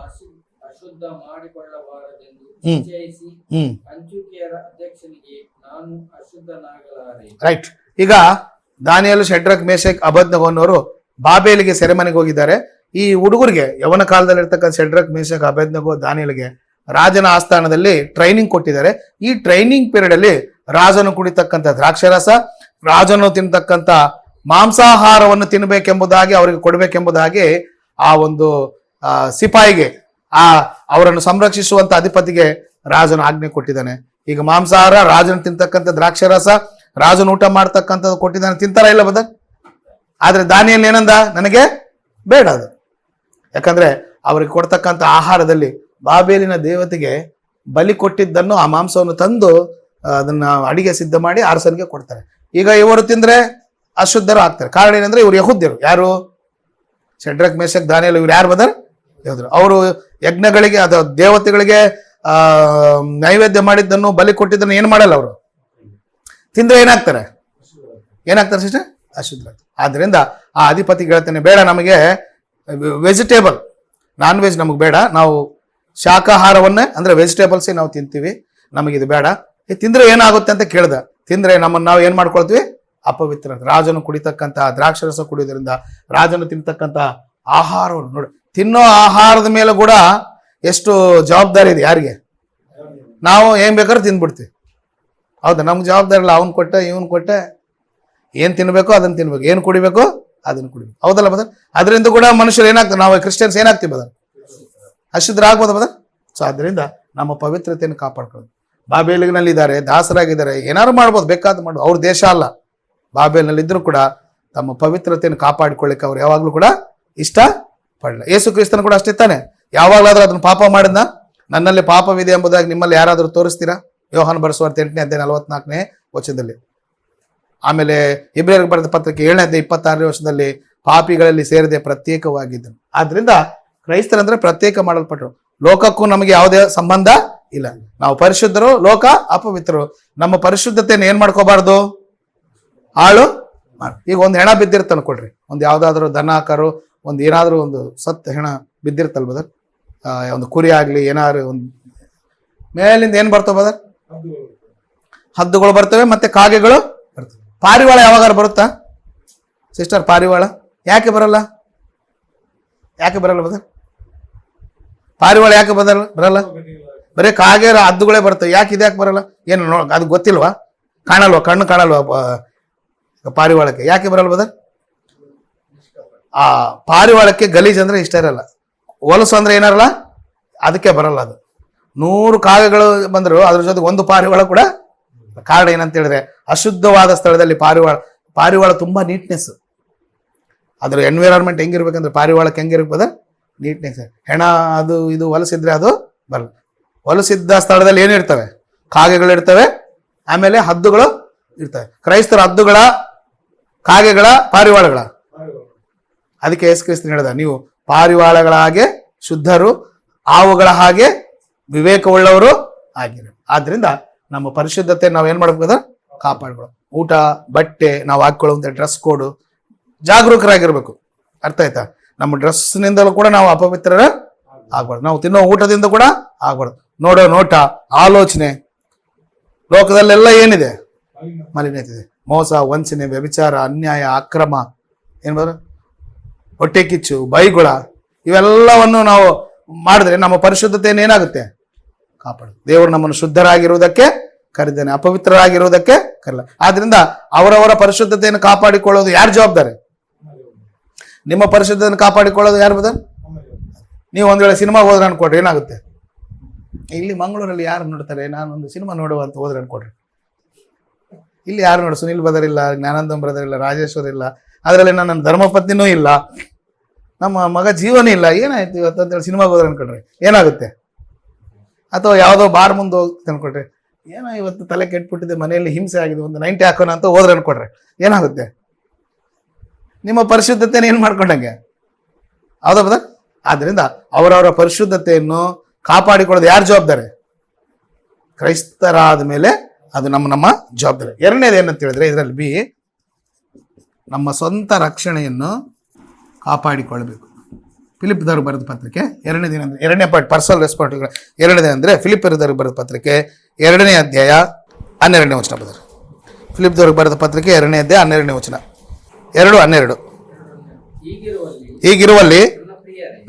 ಅಶುದ್ಧ ಮಾಡಿಕೊಳ್ಳಬಾರದೆಂದು ನಿಶ್ಚಯಿಸಿ ಅಂಚುಕಿಯರ ಅಧ್ಯಕ್ಷನಿಗೆ ನಾನು ಅಶುದ್ಧನಾಗಲಾರೆ. ರೈಟ್. ಈಗ ದಾನಿಯೇಲ, ಶದ್ರಕ್, ಮೇಷಕ್, ಅಬೇದ್ನೆಗೋನವರು ಬಾಬೇಲಿಗೆ ಸೆರೆಮನೆಗೆ ಹೋಗಿದ್ದಾರೆ. ಈ ಹುಡುಗರಿಗೆ ಯವನ ಕಾಲದಲ್ಲಿ ಇರ್ತಕ್ಕಂಥ ಶದ್ರಕ್, ಮೇಷಕ್, ಅಬೇದ್ನೆಗೋ, ದಾನಿಯೇಲಿಗೆ ರಾಜನ ಆಸ್ಥಾನದಲ್ಲಿ ಟ್ರೈನಿಂಗ್ ಕೊಟ್ಟಿದ್ದಾರೆ. ಈ ಟ್ರೈನಿಂಗ್ ಪೀರಿಯಡ್ ಅಲ್ಲಿ ರಾಜನು ಕುಡಿತಕ್ಕಂಥ ದ್ರಾಕ್ಷಾರಸ, ರಾಜನು ತಿನ್ನತಕ್ಕಂಥ ಮಾಂಸಾಹಾರವನ್ನು ತಿನ್ನಬೇಕೆಂಬುದಾಗಿ, ಅವರಿಗೆ ಕೊಡಬೇಕೆಂಬುದಾಗಿ ಆ ಒಂದು ಸಿಪಾಯಿಗೆ, ಅವರನ್ನು ಸಂರಕ್ಷಿಸುವಂತ ಅಧಿಪತಿಗೆ ರಾಜನು ಆಜ್ಞೆ ಕೊಟ್ಟಿದ್ದಾನೆ. ಈಗ ಮಾಂಸಾಹಾರ, ರಾಜನು ತಿಂತಕ್ಕಂಥ ದ್ರಾಕ್ಷಾರಸ, ರಾಜನು ಊಟ ಮಾಡ್ತಕ್ಕಂಥದ್ದು ಕೊಟ್ಟಿದ್ದಾನೆ. ತಿಂತಾರ ಇಲ್ಲ ಬದ? ಆದ್ರೆ ದಾನಿಯೇಲ ಏನಂದ? ನನಗೆ ಬೇಡ ಅದು. ಯಾಕಂದ್ರೆ ಅವರಿಗೆ ಕೊಡ್ತಕ್ಕಂಥ ಆಹಾರದಲ್ಲಿ ಬಾಬೇಲಿನ ದೇವತೆಗೆ ಬಲಿ ಕೊಟ್ಟಿದ್ದನ್ನು, ಆ ಮಾಂಸವನ್ನು ತಂದು ಅದನ್ನ ಅಡಿಗೆ ಸಿದ್ಧ ಮಾಡಿ ಅರಸನಿಗೆ ಕೊಡ್ತಾರೆ. ಈಗ ಇವರು ತಿಂದ್ರೆ ಅಶುದ್ಧರು ಆಗ್ತಾರೆ. ಕಾರಣ ಏನಂದ್ರೆ ಇವರು ಯಹೂದ್ಯರು. ಯಾರು? ಶದ್ರಕ್, ಮೇಷಕ್, ದಾನಿಯೇಲ ಇವ್ರು ಯಾರು ಬದರ್? ಯಹೂದ್ಯರು. ಅವರು ಯಜ್ಞಗಳಿಗೆ ಅಥವಾ ದೇವತೆಗಳಿಗೆ ನೈವೇದ್ಯ ಮಾಡಿದ್ದನ್ನು, ಬಲಿ ಕೊಟ್ಟಿದ್ದನ್ನು ಏನ್ ಮಾಡಲ್ಲ. ಅವರು ತಿಂದ್ರೆ ಏನಾಗ್ತಾರೆ ಸಿಸ್ಟರ್? ಅಶುದ್ಧ. ಆದ್ರಿಂದ ಆ ಅಧಿಪತಿ ಹೇಳ್ತಾನೆ, ಬೇಡ ನಮಗೆ ವೆಜಿಟೇಬಲ್, ನಾನ್ ವೆಜ್ ನಮಗೆ ಬೇಡ, ನಾವು ಶಾಕಾಹಾರವನ್ನೇ ಅಂದ್ರೆ ವೆಜಿಟೇಬಲ್ಸೇ ನಾವು ತಿಂತೀವಿ, ನಮಗಿದು ಬೇಡ. ತಿಂದ್ರೆ ಏನಾಗುತ್ತೆ ಅಂತ ಕೇಳ್ದ. ತಿಂದ್ರೆ ನಮ್ಮನ್ನು ನಾವು ಏನ್ ಮಾಡ್ಕೊಳ್ತೀವಿ? ಅಪವಿತ್ರ. ರಾಜನು ಕುಡಿತಕ್ಕಂಥ ದ್ರಾಕ್ಷರಸ ಕುಡಿಯೋದ್ರಿಂದ, ರಾಜನು ತಿಂತಕ್ಕಂಥ ಆಹಾರವನ್ನು ನೋಡಿ, ತಿನ್ನೋ ಆಹಾರದ ಮೇಲೆ ಕೂಡ ಎಷ್ಟು ಜವಾಬ್ದಾರಿ ಇದೆ. ಯಾರಿಗೆ? ನಾವು ಏನ್ ಬೇಕಾದ್ರೂ ತಿಂದ್ಬಿಡ್ತೀವಿ. ಹೌದಾ? ನಮ್ಗೆ ಜವಾಬ್ದಾರಿ ಇಲ್ಲ. ಅವ್ನು ಕೊಟ್ಟೆ, ಇವನ್ ಕೊಟ್ಟೆ, ಏನ್ ತಿನ್ಬೇಕೋ ಅದನ್ನ ತಿನ್ಬೇಕು, ಏನ್ ಕುಡಿಬೇಕೋ ಅದನ್ನ ಕುಡಿಬೇಕು. ಹೌದಲ್ಲ ಬದ? ಅದರಿಂದ ಕೂಡ ಮನುಷ್ಯರು ಏನಾಗ್ತಾರೆ? ನಾವು ಕ್ರಿಶ್ಚಿಯನ್ಸ್ ಏನಾಗ್ತೀವಿ ಬದ? ಅಶುದ್ಧರಾಗ್ಬೋದ ಬದ? ಸೊ ಅದರಿಂದ ನಮ್ಮ ಪವಿತ್ರತೆಯನ್ನು ಕಾಪಾಡ್ಕೊಳ್ಳೋದು. ಬಾಬೇಲಿನಲ್ಲಿ ಇದ್ದಾರೆ, ದಾಸರಾಗಿದ್ದಾರೆ, ಏನಾದ್ರು ಮಾಡ್ಬೋದು, ಬೇಕಾದ ಮಾಡ್ಬೋದು. ಅವ್ರ ದೇಶ ಅಲ್ಲ. ಬಾಬೇಲಿನಲ್ಲಿ ಇದ್ರು ಕೂಡ ತಮ್ಮ ಪವಿತ್ರತೆಯನ್ನು ಕಾಪಾಡಿಕೊಳ್ಳಿಕ್ಕೆ ಅವ್ರು ಯಾವಾಗ್ಲೂ ಕೂಡ ಇಷ್ಟ ಪಡಲ್ಲ. ಯೇಸು ಕ್ರಿಸ್ತನ ಕೂಡ ಅಷ್ಟೇ ತಾನೆ. ಯಾವಾಗಲಾದ್ರೂ ಅದನ್ನ ಪಾಪ ಮಾಡಿದ್ನ? ನನ್ನಲ್ಲಿ ಪಾಪವಿದೆ ಎಂಬುದಾಗಿ ನಿಮ್ಮಲ್ಲಿ ಯಾರಾದ್ರೂ ತೋರಿಸ್ತೀರಾ? ಯೋಹಾನ ಬರೆಸುವಾರ್ತೆ 8ನೇ ಅಧ್ಯಾಯ 44ನೇ ವಚನದಲ್ಲಿ. ಆಮೇಲೆ ಇಬ್ರಿಯರಿಗೆ ಬರೆದ ಪತ್ರಕ್ಕೆ 7ನೇ ಅಧ್ಯಾಯ 26ನೇ ವಚನದಲ್ಲಿ ಪಾಪಿಗಳಲ್ಲಿ ಸೇರದೆ ಪ್ರತ್ಯೇಕವಾಗಿದ್ದನು. ಆದ್ರಿಂದ ಕ್ರೈಸ್ತರಂದ್ರೆ ಪ್ರತ್ಯೇಕ ಮಾಡಲ್ಪಟ್ಟರು. ಲೋಕಕ್ಕೂ ನಮಗೆ ಯಾವುದೇ ಸಂಬಂಧ ಇಲ್ಲ. ನಾವು ಪರಿಶುದ್ಧರು, ಲೋಕ ಅಪವಿತ್ರರು. ನಮ್ಮ ಪರಿಶುದ್ಧತೆಯನ್ನು ಏನ್ ಮಾಡ್ಕೋಬಾರ್ದು? ಹಾಳು ಮಾಡಿ. ಈಗ ಒಂದು ಹೆಣ ಬಿದ್ದಿರ್ತ ಅನ್ಕೊಳ್ರಿ, ಒಂದು ಯಾವ್ದಾದ್ರು ದನ ಆಕಾರು, ಒಂದು ಏನಾದ್ರು ಒಂದು ಸತ್ ಹೆಣ ಬಿದ್ದಿರ್ತಲ್ ಬದರ್, ಒಂದು ಕುರಿ ಆಗ್ಲಿ, ಏನಾದ್ರು ಒಂದು ಮೇಲಿಂದ ಏನ್ ಬರ್ತಾವ ಬದರ್? ಹದ್ದುಗಳು ಬರ್ತವೆ, ಮತ್ತೆ ಕಾಗೆಗಳು ಬರ್ತವೆ. ಪಾರಿವಾಳ ಯಾವಾಗಾರು ಬರುತ್ತಾ ಸಿಸ್ಟರ್? ಪಾರಿವಾಳ ಯಾಕೆ ಬರಲ್ಲ? ಬದರ್? ಪಾರಿವಾಳ ಯಾಕೆ ಬರಲ್ಲ? ಬರೀ ಕಾಗೆ, ಹದ್ದುಗಳೇ ಬರ್ತವೆ. ಯಾಕೆ ಬರಲ್ಲ? ಏನು ಅದು ಗೊತ್ತಿಲ್ವಾ? ಕಾಣಲ್ವಾ? ಕಣ್ಣು ಕಾಣಲ್ವಾ ಪಾರಿವಾಳಕ್ಕೆ? ಯಾಕೆ ಬರಲ್ಲ ಬದರ್? ಆ ಪಾರಿವಾಳಕ್ಕೆ ಗಲೀಜ್ ಅಂದ್ರೆ ಇಷ್ಟ ಇರಲ್ಲ. ಹೊಲಸು ಅಂದ್ರೆ ಏನಾರಲ್ಲ, ಅದಕ್ಕೆ ಬರಲ್ಲ. ಅದು 100 ಕಾಗೆಗಳು ಬಂದ್ರು ಅದ್ರ ಜೊತೆ ಒಂದು ಪಾರಿವಾಳ ಕೂಡ. ಕಾರಣ ಏನಂತ ಹೇಳಿದ್ರೆ, ಅಶುದ್ಧವಾದ ಸ್ಥಳದಲ್ಲಿ ಪಾರಿವಾಳ ತುಂಬಾ ನೀಟ್ನೆಸ್. ಅದ್ರ ಎನ್ವಿರಾನ್ಮೆಂಟ್ ಹೆಂಗಿರ್ಬೇಕಂದ್ರೆ ಪಾರಿವಾಳಕ್ಕೆ ಹೆಂಗಿರ್ಬೋದ? ನೀಟ್ನೆಸ್. ಹೆಣ ಅದು ಇದು ಹೊಲಸಿದ್ರೆ ಅದು ಬರಲ್ಲ. ಹೊಲಸಿದ್ದ ಸ್ಥಳದಲ್ಲಿ ಏನಿರ್ತವೆ? ಕಾಗೆಗಳು ಇರ್ತವೆ, ಆಮೇಲೆ ಹದ್ದುಗಳು ಇರ್ತವೆ. ಕ್ರೈಸ್ತರ ಹದ್ದುಗಳ, ಕಾಗೆಗಳ, ಪಾರಿವಾಳಗಳ. ಅದಕ್ಕೆ ಯೇಸು ಕ್ರಿಸ್ತನು ಹೇಳಿದ, ನೀವು ಪಾರಿವಾಳಗಳ ಹಾಗೆ ಶುದ್ಧರು, ಹಾವುಗಳ ಹಾಗೆ ವಿವೇಕವುಳ್ಳವರು ಆಗಿರು. ಆದ್ರಿಂದ ನಮ್ಮ ಪರಿಶುದ್ಧತೆ ನಾವು ಏನ್ ಮಾಡ್ಬೇಕಂದ್ರೆ ಕಾಪಾಡ್ಕೊಳ್ಳೋ. ಊಟ, ಬಟ್ಟೆ, ನಾವು ಹಾಕೊಳ್ಳುವಂತ ಡ್ರೆಸ್ ಕೋಡು, ಜಾಗರೂಕರಾಗಿರ್ಬೇಕು. ಅರ್ಥ ಆಯ್ತಾ? ನಮ್ಮ ಡ್ರೆಸ್ನಿಂದಲೂ ಕೂಡ ನಾವು ಅಪವಿತ್ರರ ಆಗ್ಬಾರ್ದು. ನಾವು ತಿನ್ನೋ ಊಟದಿಂದ ಕೂಡ ಆಗ್ಬಾರ್ದು. ನೋಡೋ ನೋಟ, ಆಲೋಚನೆ, ಲೋಕದಲ್ಲೆಲ್ಲ ಏನಿದೆ? ಮಾಲಿನ್ಯತೆ ಇದೆ. ಮೋಸ, ವಂಚನೆ, ವ್ಯಭಿಚಾರ, ಅನ್ಯಾಯ, ಅಕ್ರಮ, ಏನ್ ಬರ ಹೊಟ್ಟೆ ಕಿಚ್ಚು, ಬೈಗುಳ, ಇವೆಲ್ಲವನ್ನು ನಾವು ಮಾಡಿದ್ರೆ ನಮ್ಮ ಪರಿಶುದ್ಧತೆಯನ್ನು ಏನಾಗುತ್ತೆ? ಕಾಪಾಡು. ದೇವರು ನಮ್ಮನ್ನು ಶುದ್ಧರಾಗಿರುವುದಕ್ಕೆ ಕರೆದಿದ್ದಾನೆ, ಅಪವಿತ್ರರಾಗಿರುವುದಕ್ಕೆ ಕರೆಲ್ಲ. ಆದ್ರಿಂದ ಅವರವರ ಪರಿಶುದ್ಧತೆಯನ್ನು ಕಾಪಾಡಿಕೊಳ್ಳೋದು ಯಾರು ಜವಾಬ್ದಾರಿ? ನಿಮ್ಮ ಪರಿಶುದ್ಧತೆಯನ್ನು ಕಾಪಾಡಿಕೊಳ್ಳೋದು ಯಾರು ಬದರ್? ನೀವು ಒಂದ್ ವೇಳೆ ಸಿನಿಮಾ ಹೋದ್ರೆ ಅನ್ಕೊಡ್ರಿ, ಏನಾಗುತ್ತೆ? ಇಲ್ಲಿ ಮಂಗಳೂರಲ್ಲಿ ಯಾರು ನೋಡ್ತಾರೆ? ನಾನು ಒಂದು ಸಿನಿಮಾ ನೋಡುವ ಅಂತ ಹೋದ್ರೆ ಅನ್ಕೊಡ್ರಿ, ಇಲ್ಲಿ ಯಾರು ನೋಡಿ? ಸುನಿಲ್ ಬ್ರದರ್ ಇಲ್ಲ, ಜ್ಞಾನಂದಂ ಬ್ರದರ್ ಇಲ್ಲ, ರಾಜೇಶ್ವರ್ ಇಲ್ಲ, ಅದರಲ್ಲಿ ನನ್ನ ಧರ್ಮಪತ್ನಿನೂ ಇಲ್ಲ, ನಮ್ಮ ಮಗ ಜೀವನ ಇಲ್ಲ. ಏನಾಯ್ತು ಇವತ್ತು ಅಂತೇಳಿ ಸಿನಿಮಾಗೆ ಹೋದ್ರೆ ಅನ್ಕೊಡ್ರಿ, ಏನಾಗುತ್ತೆ? ಅಥವಾ ಯಾವುದೋ ಬಾರ್ ಮುಂದೆ ಹೋಗ್ತದೆ ಅನ್ಕೊಡ್ರಿ, ಏನೋ ಇವತ್ತು ತಲೆ ಕೆಟ್ಬಿಟ್ಟಿದೆ, ಮನೆಯಲ್ಲಿ ಹಿಂಸೆ ಆಗಿದೆ, ಒಂದು 90 ಹಾಕೋಣ ಅಂತ ಹೋದ್ರೆ ಅನ್ಕೊಡ್ರಿ, ಏನಾಗುತ್ತೆ? ನಿಮ್ಮ ಪರಿಶುದ್ಧತೆಯನ್ನು ಏನು ಮಾಡ್ಕೊಂಡಂಗೆ? ಹೌದಾ ಬದ? ಆದ್ರಿಂದ ಅವರವರ ಪರಿಶುದ್ಧತೆಯನ್ನು ಕಾಪಾಡಿಕೊಳ್ಳೋದು ಯಾರು ಜವಾಬ್ದಾರಿ? ಕ್ರೈಸ್ತರಾದ ಮೇಲೆ ಅದು ನಮ್ಮ ಜವಾಬ್ದಾರಿ. ಎರಡನೇದು ಏನಂತ ಹೇಳಿದ್ರೆ, ಇದರಲ್ಲಿ ಬಿ ನಮ್ಮ ಸ್ವಂತ ರಕ್ಷಣೆಯನ್ನು ಕಾಪಾಡಿಕೊಳ್ಳಬೇಕು. ಫಿಲಿಪ್ಪದವ್ರಿಗೆ ಬರೆದ ಪತ್ರಿಕೆ ಎರಡನೇದೇನೆಂದ್ರೆ, ಎರಡನೇ ಪಾಯಿಂಟ್ ಪರ್ಸನಲ್ ರೆಸ್ಪಾನ್ಸಿಬಿಲಿಟಿ. ಎರಡನೇದಂದ್ರೆ ಫಿಲಿಪ್ಪದವ್ರಿಗೆ ಬರೆದ ಪತ್ರಿಕೆ 2ನೇ ಅಧ್ಯಾಯ 12ನೇ ವಚನ ಬರೆದರು. ಫಿಲಿಪ್ಪದವ್ರಿಗೆ ಬರೆದ ಪತ್ರಿಕೆ 2ನೇ ಅಧ್ಯಾಯ 12ನೇ ವಚನ 2:12. ಹೀಗಿರುವಲ್ಲಿ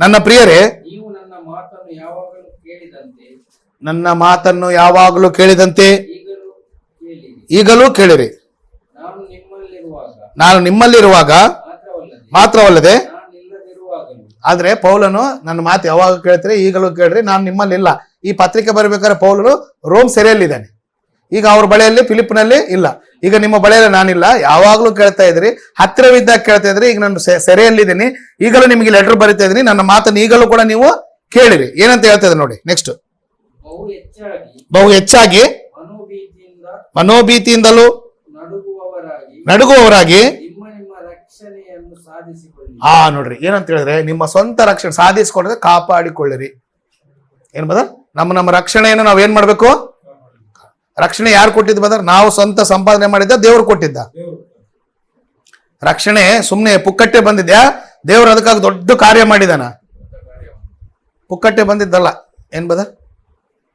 ನನ್ನ ಪ್ರಿಯರೇ, ನೀವು ನನ್ನ ಮಾತನ್ನು ಯಾವಾಗಲೂ ಕೇಳಿದಂತೆ ನನ್ನ ಮಾತನ್ನು ಯಾವಾಗಲೂ ಕೇಳಿದಂತೆ ಈಗಲೂ ಕೇಳಿರಿ. ನಾನು ನಿಮ್ಮಲ್ಲಿರುವಾಗ ಮಾತ್ರವಲ್ಲದೆ, ಆದ್ರೆ ಪೌಲನು ನನ್ನ ಮಾತು ಯಾವಾಗ ಕೇಳ್ತೀರಿ, ಈಗಲೂ ಕೇಳ್ರಿ, ನಾನು ನಿಮ್ಮಲ್ಲಿಲ್ಲ. ಈ ಪತ್ರಿಕೆ ಬರಬೇಕಾದ್ರೆ ಪೌಲನು ರೋಮ್ ಸೆರೆಯಲ್ಲಿದ್ದಾನೆ. ಈಗ ಅವ್ರ ಬಳಿಯಲ್ಲಿ ಫಿಲಿಪ್ನಲ್ಲಿ ಇಲ್ಲ. ಈಗ ನಿಮ್ಮ ಬಳಿಯಲ್ಲಿ ನಾನಿಲ್ಲ, ಯಾವಾಗಲೂ ಕೇಳ್ತಾ ಇದ್ರಿ, ಹತ್ತಿರವಿದ್ದಾಗ ಕೇಳ್ತಾ ಇದ್ರಿ. ಈಗ ನಾನು ಸೆರೆಯಲ್ಲಿದ್ದೀನಿ, ಈಗಲೂ ನಿಮಗೆ ಲೆಟರ್ ಬರಿತಾ ಇದ್ದೀನಿ, ನನ್ನ ಮಾತನ್ನು ಈಗಲೂ ಕೂಡ ನೀವು ಕೇಳಿರಿ. ಏನಂತ ಹೇಳ್ತಾ ಇದ್ದಾರೆ ನೋಡಿ ನೆಕ್ಸ್ಟ್. ಬಹು ಹೆಚ್ಚಾಗಿ ಮನೋಭೀತಿಯಿಂದಲೂ ನಡುಗುವವರಾಗಿ ನೋಡ್ರಿ ಏನಂತ ಹೇಳಿದ್ರೆ, ನಿಮ್ಮ ಸ್ವಂತ ರಕ್ಷಣೆ ಸಾಧಿಸಿಕೊಂಡ್ರೆ ಕಾಪಾಡಿಕೊಳ್ಳಿರಿ. ಏನ್ ಬದ? ನಮ್ಮ ರಕ್ಷಣೆಯನ್ನು ನಾವ್ ಏನ್ ಮಾಡ್ಬೇಕು? ರಕ್ಷಣೆ ಯಾರು ಕೊಟ್ಟಿದ್ದು ಬದರ್? ನಾವು ಸ್ವಂತ ಸಂಪಾದನೆ ಮಾಡಿದ್ದ, ದೇವ್ರು ಕೊಟ್ಟಿದ್ದ? ರಕ್ಷಣೆ ಸುಮ್ನೆ ಪುಕ್ಕಟ್ಟೆ ಬಂದಿದ್ಯಾ? ದೇವ್ರು ಅದಕ್ಕಾಗಿ ದೊಡ್ಡ ಕಾರ್ಯ ಮಾಡಿದಾನ? ಪುಕ್ಕಟ್ಟೆ ಬಂದಿದ್ದಲ್ಲ. ಏನ್ ಬದರ್?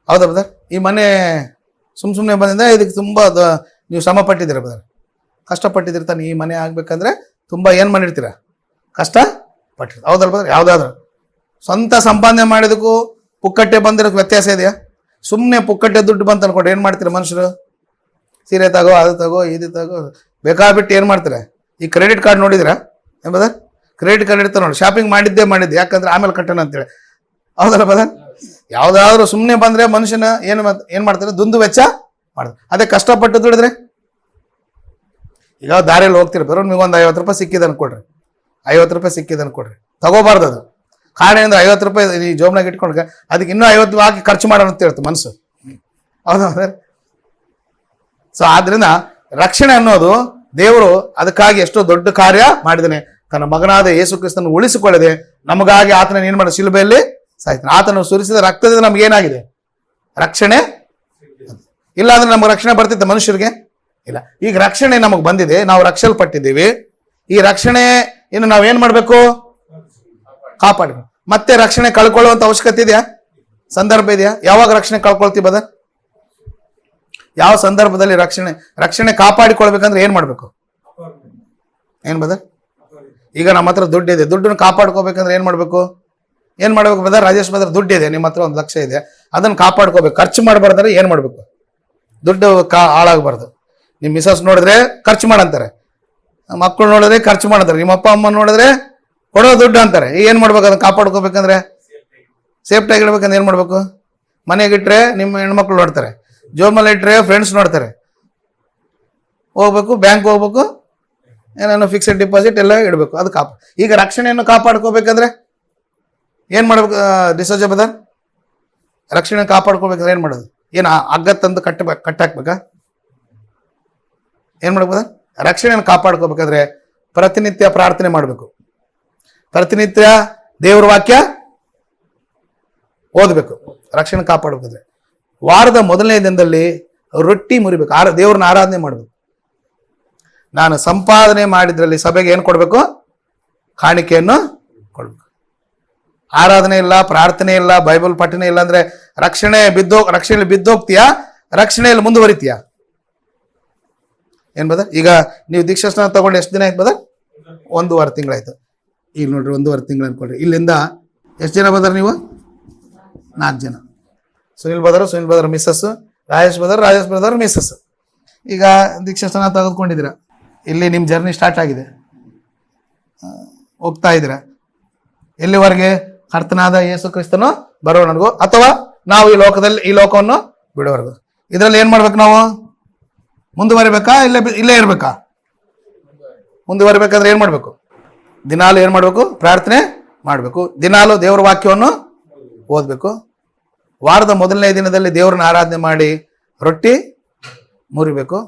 ಹೌದಾ ಬದರ್? ಈ ಮನೆ ಸುಮ್ನೆ ಬಂದಿದ್ದ, ಇದಕ್ಕೆ ತುಂಬಾ ನೀವು ಶ್ರಮ ಪಟ್ಟಿದ್ದೀರ ಬದರ್, ಕಷ್ಟಪಟ್ಟಿದ್ದಿರ್ತಾನೆ. ಈ ಮನೆ ಆಗ್ಬೇಕಂದ್ರೆ ತುಂಬಾ ಏನ್ ಮಾಡಿರ್ತೀರ? ಕಷ್ಟ ಪಟ್ಟಿರ್. ಹೌದಲ್ಲ ಬದರ್? ಯಾವ್ದಾದ್ರು ಸ್ವಂತ ಸಂಪಾದನೆ ಮಾಡಿದಕ್ಕೂ ಪುಕ್ಕಟ್ಟೆ ಬಂದಿರೋಕೆ ವ್ಯತ್ಯಾಸ ಇದೆಯಾ? ಸುಮ್ಮನೆ ಪುಕ್ಕಟ್ಟೆ ದುಡ್ಡು ಬಂತ ಅನ್ಕೊಂಡು ಏನ್ ಮಾಡ್ತೀರ ಮನುಷ್ಯರು? ಸೀರೆ ತಗೋ, ಅದು ತಗೋ, ಇದು ತಗೋ, ಬೇಕಾಬಿಟ್ಟು ಏನ್ ಮಾಡ್ತಾರೆ? ಈ credit card ನೋಡಿದಿರಾ Badr? Credit card ಇರ್ತಾರೆ ನೋಡಿ, ಶಾಪಿಂಗ್ ಮಾಡಿದ್ದೆ ಯಾಕಂದ್ರೆ ಆಮೇಲೆ ಕಟ್ಟೋಣ ಅಂತೇಳಿ. ಹೌದಲ್ಲ ಬದರ್? ಯಾವ್ದಾದ್ರು ಸುಮ್ಮನೆ ಬಂದ್ರೆ ಮನುಷ್ಯನ ಏನ್ ಮಾಡ್ತಾರೆ? ದುಂದು ವೆಚ್ಚ ಮಾಡ್ತಾರೆ. ಅದೇ ಕಷ್ಟಪಟ್ಟು ದುಡಿದ್ರೆ, ಈಗ ದಾರಿಯಲ್ಲಿ ಹೋಗ್ತಿರ ಬರೋ, ನಿಮ್ಗೊಂದು 50 ರೂಪಾಯಿ ಸಿಕ್ಕಿದೆ ಅನ್ಕೊಡ್ರಿ, 50 ರೂಪಾಯಿ ಸಿಕ್ಕಿದೆ ಅನ್ಕೊಡ್ರಿ, ತಗೋಬಾರ್ದು. ಅದು ಕಾರಣದಿಂದ 50 ರೂಪಾಯಿ ಈ ಜೋಬ್ನಾಗ ಇಟ್ಕೊಂಡ್ರೆ ಅದಕ್ಕೆ ಇನ್ನೂ 50 ಹಾಕಿ ಖರ್ಚು ಮಾಡೋಣ ಅಂತ ಹೇಳ್ತು ಮನಸ್ಸು. ಹೌದಾ ಸರ್? ಸೊ ಆದ್ರಿಂದ ರಕ್ಷಣೆ ಅನ್ನೋದು ದೇವರು ಅದಕ್ಕಾಗಿ ಎಷ್ಟೋ ದೊಡ್ಡ ಕಾರ್ಯ ಮಾಡಿದ್ದಾನೆ. ತನ್ನ ಮಗನಾದ ಯೇಸು ಕ್ರಿಸ್ತನ ಉಳಿಸಿಕೊಳ್ಳದೆ ನಮಗಾಗಿ ಆತನ ಏನ್ ಮಾಡಿದ? ಶಿಲುಬೆಯಲ್ಲಿ ಸಾಯ್ತಾನೆ. ಆತನು ಸುರಿಸಿದ ರಕ್ತದಿಂದ ನಮ್ಗೆ ಏನಾಗಿದೆ? ರಕ್ಷಣೆ. ಇಲ್ಲ ಅಂದ್ರೆ ನಮ್ಗೆ ರಕ್ಷಣೆ ಬರ್ತಿತ್ತು ಮನುಷ್ಯರಿಗೆ? ಇಲ್ಲ. ಈಗ ರಕ್ಷಣೆ ನಮಗ್ ಬಂದಿದೆ, ನಾವು ರಕ್ಷಲ್ಪಟ್ಟಿದ್ದೀವಿ. ಈ ರಕ್ಷಣೆ ಇನ್ನು ನಾವೇನ್ ಮಾಡ್ಬೇಕು? ಕಾಪಾಡಿ. ಮತ್ತೆ ರಕ್ಷಣೆ ಕಳ್ಕೊಳ್ಳುವಂತ ಅವಶ್ಯಕತೆ ಇದೆಯಾ? ಸಂದರ್ಭ ಇದೆಯಾ? ಯಾವಾಗ ರಕ್ಷಣೆ ಕಳ್ಕೊಳ್ತೀವಿ ಬದ? ಯಾವ ಸಂದರ್ಭದಲ್ಲಿ ರಕ್ಷಣೆ ಕಾಪಾಡಿಕೊಳ್ಬೇಕಂದ್ರೆ ಏನ್ ಮಾಡ್ಬೇಕು? ಏನ್ ಬದ? ಈಗ ನಮ್ಮ ಹತ್ರ ದುಡ್ಡು ಇದೆ, ದುಡ್ಡನ್ನು ಕಾಪಾಡ್ಕೋಬೇಕಂದ್ರೆ ಏನ್ ಮಾಡ್ಬೇಕು ಬದ? ರಾಜೇಶ್ ಬದರ್, ದುಡ್ಡು ಇದೆ ನಿಮ್ಮ ಹತ್ರ, 1 ಲಕ್ಷ ಇದೆ, ಅದನ್ನ ಕಾಪಾಡ್ಕೋಬೇಕು. ಖರ್ಚು ಮಾಡಬಾರ್ದ್ರೆ ಏನ್ ಮಾಡ್ಬೇಕು? ದುಡ್ಡು ಹಾಳಾಗಬಾರ್ದು. ನಿಮ್ ಮಿಸಸ್ ನೋಡಿದ್ರೆ ಖರ್ಚು ಮಾಡಂತಾರೆ, ಮಕ್ಕಳು ನೋಡಿದ್ರೆ ಖರ್ಚು ಮಾಡಂತಾರೆ, ನಿಮ್ಮ ಅಪ್ಪ ಅಮ್ಮ ನೋಡಿದ್ರೆ ಕೊಡೋ ದುಡ್ಡು ಅಂತಾರೆ. ಏನ್ ಮಾಡ್ಬೇಕು? ಅದನ್ನ ಕಾಪಾಡ್ಕೋಬೇಕಂದ್ರೆ, ಸೇಫ್ಟಿ ಆಗಿರ್ಬೇಕಂದ್ರೆ ಏನ್ ಮಾಡ್ಬೇಕು? ಮನೆಗಿಟ್ರೆ ನಿಮ್ಮ ಹೆಣ್ಮಕ್ಳು ನೋಡ್ತಾರೆ, ಜೋಬಲ್ಲಿ ಇಟ್ರೆ ಫ್ರೆಂಡ್ಸ್ ನೋಡ್ತಾರೆ. ಹೋಗ್ಬೇಕು, ಬ್ಯಾಂಕ್ ಹೋಗ್ಬೇಕು, ಏನೇನೋ ಫಿಕ್ಸೆಡ್ ಡಿಪಾಸಿಟ್ ಎಲ್ಲ ಇಡಬೇಕು. ಅದು ಈಗ ರಕ್ಷಣೆಯನ್ನು ಕಾಪಾಡ್ಕೋಬೇಕಂದ್ರೆ ಏನ್ ಮಾಡ್ಬೇಕು? ಡಿಸೋಜ ಬದರ್, ರಕ್ಷಣೆ ಕಾಪಾಡ್ಕೋಬೇಕಂದ್ರೆ ಏನ್ ಮಾಡೋದು? ಏನ್ ಹಗ್ಗ ತಂದು ಕಟ್ಟಾಕ್ಬೇಕಾ? ಏನ್ ಮಾಡ್ಬೋದ? ರಕ್ಷಣೆಯನ್ನು ಕಾಪಾಡ್ಕೋಬೇಕಾದ್ರೆ ಪ್ರತಿನಿತ್ಯ ಪ್ರಾರ್ಥನೆ ಮಾಡಬೇಕು, ಪ್ರತಿನಿತ್ಯ ದೇವ್ರ ವಾಕ್ಯ ಓದಬೇಕು. ರಕ್ಷಣೆ ಕಾಪಾಡ್ಬೇಕಾದ್ರೆ ವಾರದ ಮೊದಲನೇ ದಿನದಲ್ಲಿ ರೊಟ್ಟಿ ಮುರಿಬೇಕು, ದೇವ್ರನ್ನ ಆರಾಧನೆ ಮಾಡಬೇಕು. ನಾನು ಸಂಪಾದನೆ ಮಾಡಿದ್ರಲ್ಲಿ ಸಭೆಗೆ ಏನು ಕೊಡಬೇಕು? ಕಾಣಿಕೆಯನ್ನು ಕೊಡ್ಬೇಕು. ಆರಾಧನೆ ಇಲ್ಲ, ಪ್ರಾರ್ಥನೆ ಇಲ್ಲ, ಬೈಬಲ್ ಪಠನೆ ಇಲ್ಲ ಅಂದ್ರೆ ರಕ್ಷಣೆಯಲ್ಲಿ ಬಿದ್ದೋಗ್ತೀಯಾ? ರಕ್ಷಣೆಯಲ್ಲಿ ಮುಂದುವರಿತೀಯಾ? ಏನ್ ಬದ? ಈಗ ನೀವು ದೀಕ್ಷಾಸ್ನಾನ ತಗೊಂಡು ಎಷ್ಟು ದಿನ ಆಯ್ತು ಬದ? 1.5 ತಿಂಗಳಾಯ್ತು. ಈಗ ನೋಡ್ರಿ 1.5 ತಿಂಗಳು ಅನ್ಕೊಳ್ರಿ. ಇಲ್ಲಿಂದ ಎಷ್ಟು ಜನ ಬದರ್ ನೀವು? 4 ಜನ. Sunil brother missus, Rajesh brother missus. ಈಗ ದೀಕ್ಷಾಸ್ಥಾನ ತೆಗೆದುಕೊಂಡಿದ್ದೀರಾ, ಇಲ್ಲಿ ನಿಮ್ಮ ಜರ್ನಿ ಸ್ಟಾರ್ಟ್ ಆಗಿದೆ, ಹೋಗ್ತಾ ಇದ್ದೀರಾ ಎಲ್ಲಿವರೆಗೆ? ಕರ್ತನಾದ ಯೇಸು ಕ್ರಿಸ್ತನು ಬರೋವರೆಗೂ, ಅಥವಾ ನಾವು ಈ ಲೋಕವನ್ನು ಬಿಡೋವರೆಗೂ. ಇದರಲ್ಲಿ ಏನ್ ಮಾಡ್ಬೇಕು? ನಾವು ಮುಂದುವರಿಬೇಕಾ ಇಲ್ಲೇ ಇರ್ಬೇಕಾ? ಮುಂದುವರಿಬೇಕಾದ್ರೆ ಏನ್ ಮಾಡ್ಬೇಕು? ದಿನಾಲು ಏನ್ ಮಾಡ್ಬೇಕು? ಪ್ರಾರ್ಥನೆ ಮಾಡ್ಬೇಕು. ದಿನಾಲು ದೇವರ ವಾಕ್ಯವನ್ನು ಓದ್ಬೇಕು. ವಾರದ ಮೊದಲನೇ ದಿನದಲ್ಲಿ ದೇವರನ್ನ ಆರಾಧನೆ ಮಾಡಿ ರೊಟ್ಟಿ ಮುರಿಬೇಕು.